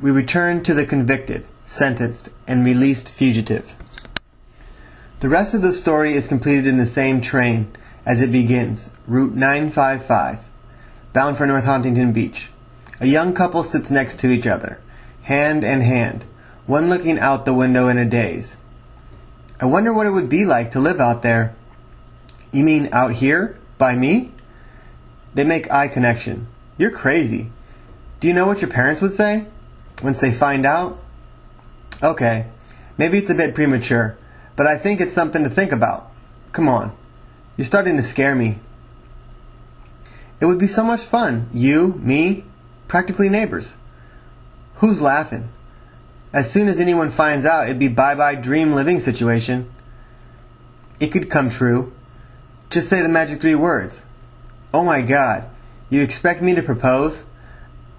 we return to the convicted, sentenced, and released fugitive. The rest of the story is completed in the same train as it begins, Route 955, bound for North Huntington Beach. A young couple sits next to each other, hand in hand, one looking out the window in a daze. I wonder what it would be like to live out there. You mean out here? By me? They make eye connection. You're crazy. Do you know what your parents would say? Once they find out? Okay, maybe it's a bit premature, but I think it's something to think about. Come on. You're starting to scare me. It would be so much fun. You, me, practically neighbors. Who's laughing? As soon as anyone finds out, it'd be bye-bye dream living situation. It could come true. Just say the magic 3 words. Oh my God, you expect me to propose?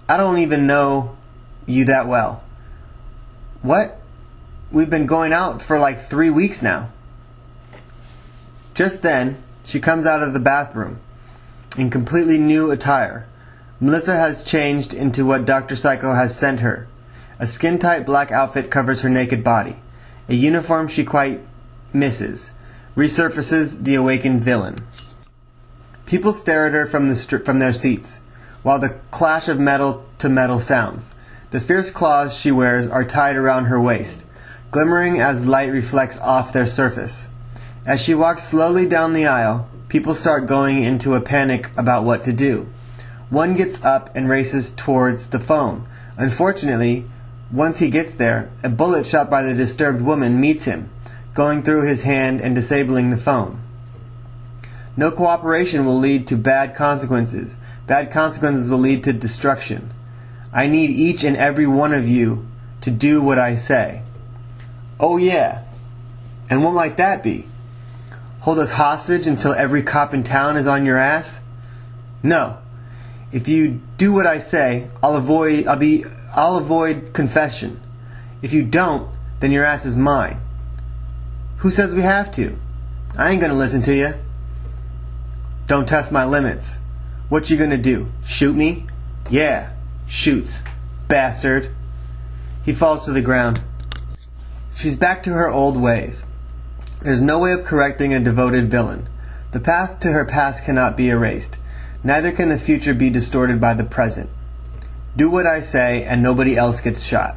I don't even know you that well. What? We've been going out for like 3 weeks now. Just then, she comes out of the bathroom in completely new attire. Melissa has changed into what Dr. Psycho has sent her. A skin-tight black outfit covers her naked body. A uniform she quite misses. Resurfaces the awakened villain. People stare at her from their seats, while the clash of metal to metal sounds. The fierce claws she wears are tied around her waist, glimmering as light reflects off their surface. As she walks slowly down the aisle, people start going into a panic about what to do. One gets up and races towards the phone. Unfortunately, once he gets there, a bullet shot by the disturbed woman meets him, going through his hand and disabling the phone. No cooperation will lead to bad consequences. Bad consequences will lead to destruction. I need each and every one of you to do what I say. Oh yeah. And what might that be? Hold us hostage until every cop in town is on your ass? No. If you do what I say, I'll avoid confession. If you don't, then your ass is mine. Who says we have to? I ain't gonna listen to you. Don't test my limits. What you gonna do? Shoot me? Yeah. Shoots. Bastard. He falls to the ground. She's back to her old ways. There's no way of correcting a devoted villain. The path to her past cannot be erased. Neither can the future be distorted by the present. Do what I say and nobody else gets shot.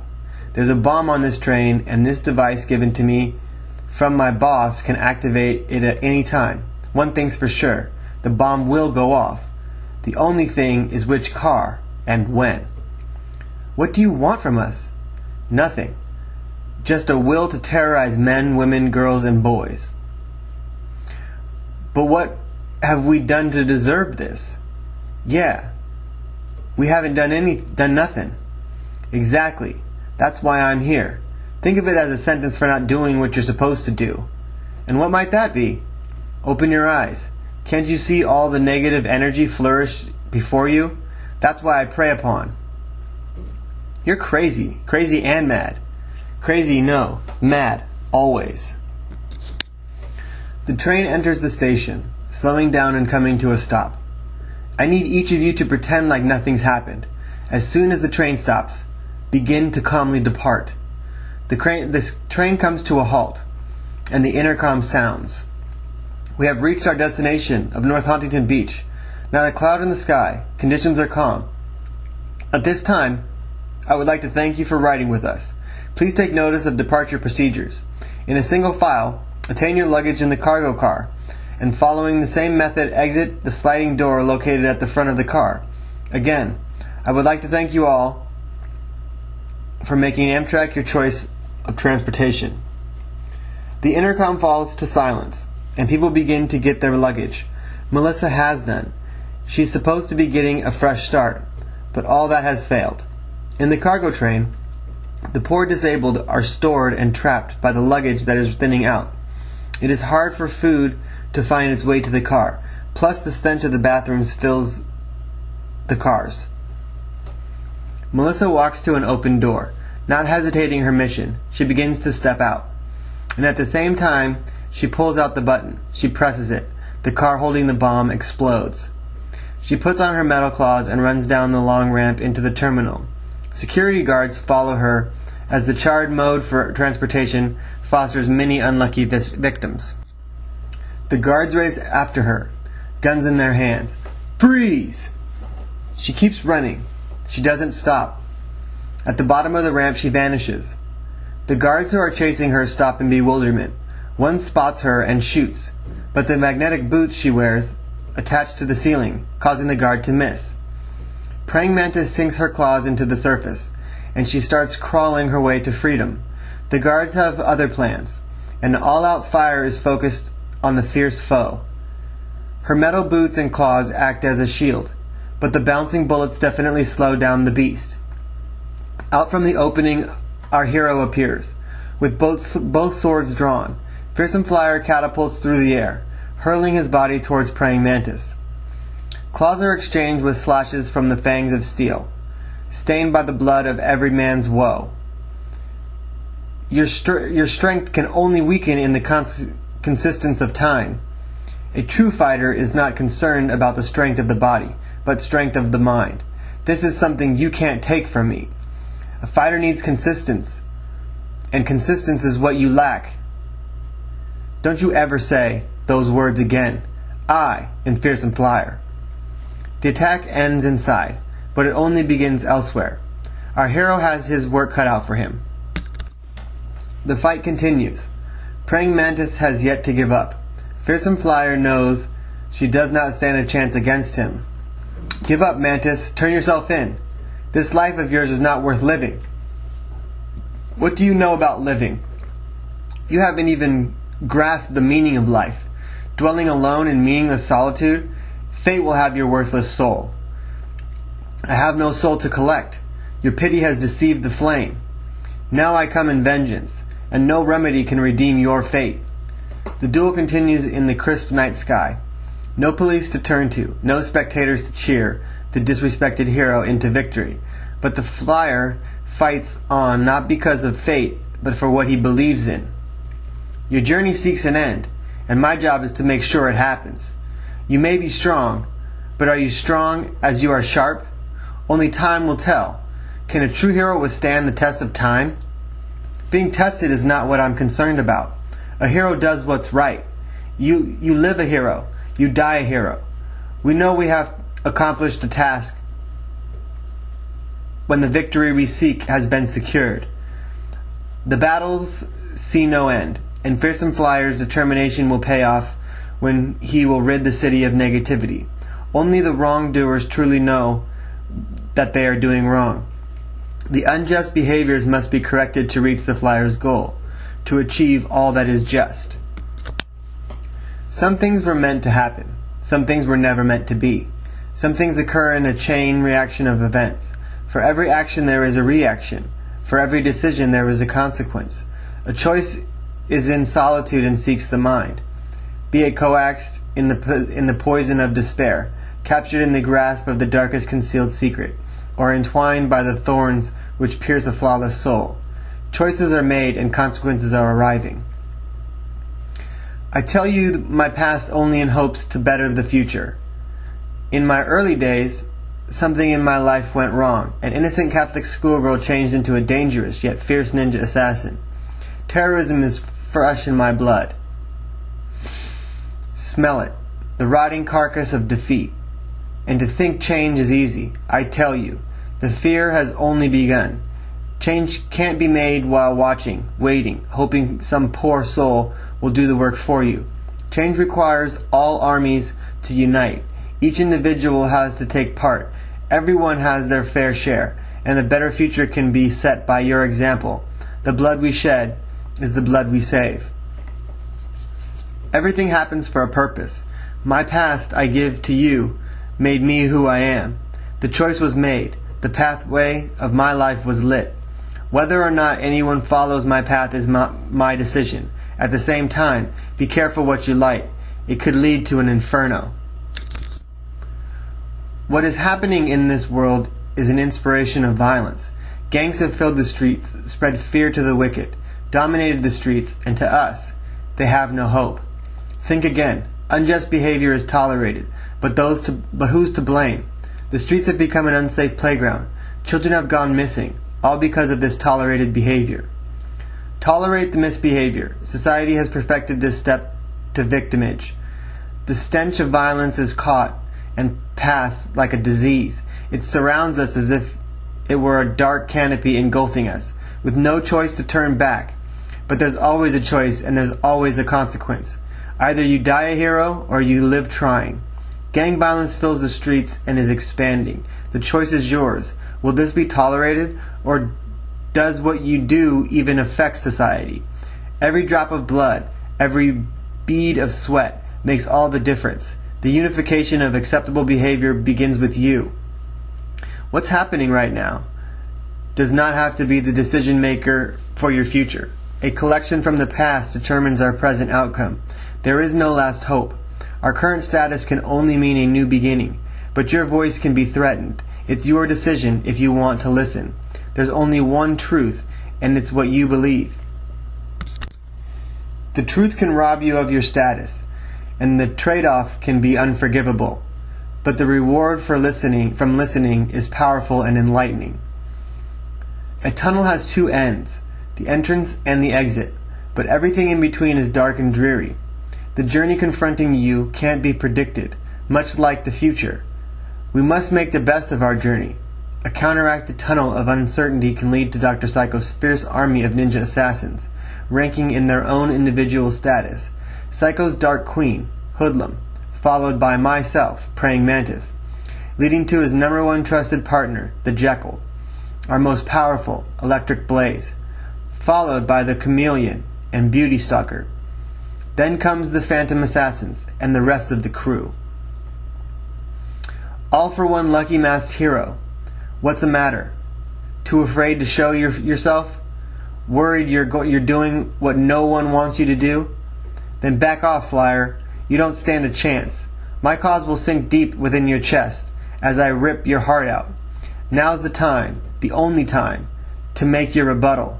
There's a bomb on this train, and this device given to me from my boss can activate it at any time. One thing's for sure. The bomb will go off. The only thing is which car and when. What do you want from us? Nothing. Just a will to terrorize men, women, girls, and boys. But what have we done to deserve this? Yeah. We haven't done nothing. Exactly. That's why I'm here. Think of it as a sentence for not doing what you're supposed to do. And what might that be? Open your eyes. Can't you see all the negative energy flourish before you? That's why I prey upon. You're crazy. Crazy and mad. Crazy, no. Mad. Always. The train enters the station, slowing down and coming to a stop. I need each of you to pretend like nothing's happened. As soon as the train stops, begin to calmly depart. The train comes to a halt, and the intercom sounds. We have reached our destination of North Huntington Beach. Not a cloud in the sky. Conditions are calm. At this time, I would like to thank you for riding with us. Please take notice of departure procedures. In a single file, attain your luggage in the cargo car, and following the same method, exit the sliding door located at the front of the car. Again, I would like to thank you all for making Amtrak your choice of transportation. The intercom falls to silence, and people begin to get their luggage. Melissa has none. She's supposed to be getting a fresh start, but all that has failed. In the cargo train, the poor disabled are stored and trapped by the luggage that is thinning out. It is hard for food to find its way to the car, plus the stench of the bathrooms fills the cars. Melissa walks to an open door. Not hesitating her mission, she begins to step out. And at the same time, she pulls out the button. She presses it. The car holding the bomb explodes. She puts on her metal claws and runs down the long ramp into the terminal. Security guards follow her as the charred mode for transportation fosters many unlucky victims. The guards race after her, guns in their hands. Freeze! She keeps running. She doesn't stop. At the bottom of the ramp, she vanishes. The guards who are chasing her stop in bewilderment. One spots her and shoots, but the magnetic boots she wears attach to the ceiling, causing the guard to miss. Praying Mantis sinks her claws into the surface, and she starts crawling her way to freedom. The guards have other plans. An all-out fire is focused on the fierce foe. Her metal boots and claws act as a shield, but the bouncing bullets definitely slow down the beast. Out from the opening, our hero appears, with both swords drawn. Fearsome Flyer catapults through the air, hurling his body towards Praying Mantis. Claws are exchanged with slashes from the fangs of steel, stained by the blood of every man's woe. Your strength can only weaken in the consistence of time. A true fighter is not concerned about the strength of the body, but strength of the mind. This is something you can't take from me. A fighter needs consistency, and consistency is what you lack. Don't you ever say those words again. I am Fearsome Flyer. The attack ends inside, but it only begins elsewhere. Our hero has his work cut out for him. The fight continues. Praying Mantis has yet to give up. Fearsome Flyer knows she does not stand a chance against him. Give up, Mantis. Turn yourself in. This life of yours is not worth living. What do you know about living? You haven't even grasped the meaning of life. Dwelling alone in meaningless solitude, fate will have your worthless soul. I have no soul to collect. Your pity has deceived the flame. Now I come in vengeance, and no remedy can redeem your fate. The duel continues in the crisp night sky. No police to turn to, no spectators to cheer the disrespected hero into victory. But the flyer fights on not because of fate, but for what he believes in. Your journey seeks an end, and my job is to make sure it happens. You may be strong, but are you strong as you are sharp? Only time will tell. Can a true hero withstand the test of time? Being tested is not what I'm concerned about. A hero does what's right. You live a hero. You die a hero. We know we have accomplished the task when the victory we seek has been secured. The battles see no end, and Fearsome Flyer's determination will pay off when he will rid the city of negativity. Only the wrongdoers truly know that they are doing wrong. The unjust behaviors must be corrected to reach the Flyer's goal, to achieve all that is just. Some things were meant to happen. Some things were never meant to be. Some things occur in a chain reaction of events. For every action there is a reaction. For every decision there is a consequence. A choice is in solitude and seeks the mind. Be it coaxed in the poison of despair, captured in the grasp of the darkest concealed secret, or entwined by the thorns which pierce a flawless soul. Choices are made and consequences are arriving. I tell you my past only in hopes to better the future. In my early days, something in my life went wrong. An innocent Catholic schoolgirl changed into a dangerous yet fierce ninja assassin. Terrorism is fresh in my blood. Smell it, the rotting carcass of defeat. And to think change is easy, I tell you, the fear has only begun. Change can't be made while watching, waiting, hoping some poor soul will do the work for you. Change requires all armies to unite. Each individual has to take part. Everyone has their fair share. and a better future can be set by your example. The blood we shed is the blood we save. Everything happens for a purpose. My past I give to you made me who I am. The choice was made. The pathway of my life was lit. Whether or not anyone follows my path is my decision. At the same time, be careful what you light. It could lead to an inferno. What is happening in this world is an inspiration of violence. Gangs have filled the streets, spread fear to the wicked, dominated the streets, and to us, they have no hope. Think again. Unjust behavior is tolerated, but who's to blame? The streets have become an unsafe playground. Children have gone missing, all because of this tolerated behavior. Tolerate the misbehavior. Society has perfected this step to victimage. The stench of violence is caught and passed like a disease. It surrounds us as if it were a dark canopy engulfing us, with no choice to turn back. But there's always a choice, and there's always a consequence. Either you die a hero, or you live trying. Gang violence fills the streets and is expanding. The choice is yours. Will this be tolerated, or does what you do even affect society? Every drop of blood, every bead of sweat makes all the difference. The unification of acceptable behavior begins with you. What's happening right now does not have to be the decision maker for your future. A collection from the past determines our present outcome. There is no last hope. Our current status can only mean a new beginning, but your voice can be threatened. It's your decision if you want to listen. There's only one truth, and it's what you believe. The truth can rob you of your status, and the trade-off can be unforgivable. But the reward from listening is powerful and enlightening. A tunnel has two ends, the entrance and the exit, but everything in between is dark and dreary. The journey confronting you can't be predicted, much like the future. We must make the best of our journey. A counteracted tunnel of uncertainty can lead to Dr. Psycho's fierce army of ninja assassins, ranking in their own individual status. Psycho's Dark Queen, Hoodlum, followed by myself, Praying Mantis, leading to his #1 trusted partner, the Jeckle, our most powerful, Electric Blaze, followed by the Chameleon and Beauty Stalker. Then comes the Phantom Assassins and the rest of the crew. All for one lucky masked hero. What's the matter? Too afraid to show yourself? Worried you're doing what no one wants you to do? Then back off, Flyer. You don't stand a chance. My cause will sink deep within your chest as I rip your heart out. Now's the time, the only time, to make your rebuttal.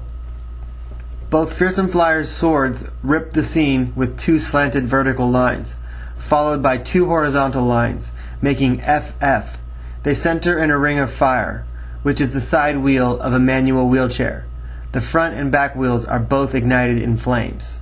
Both Fearsome Flyer's swords rip the scene with 2 slanted vertical lines, followed by 2 horizontal lines, making FF. They center in a ring of fire, which is the side wheel of a manual wheelchair. The front and back wheels are both ignited in flames.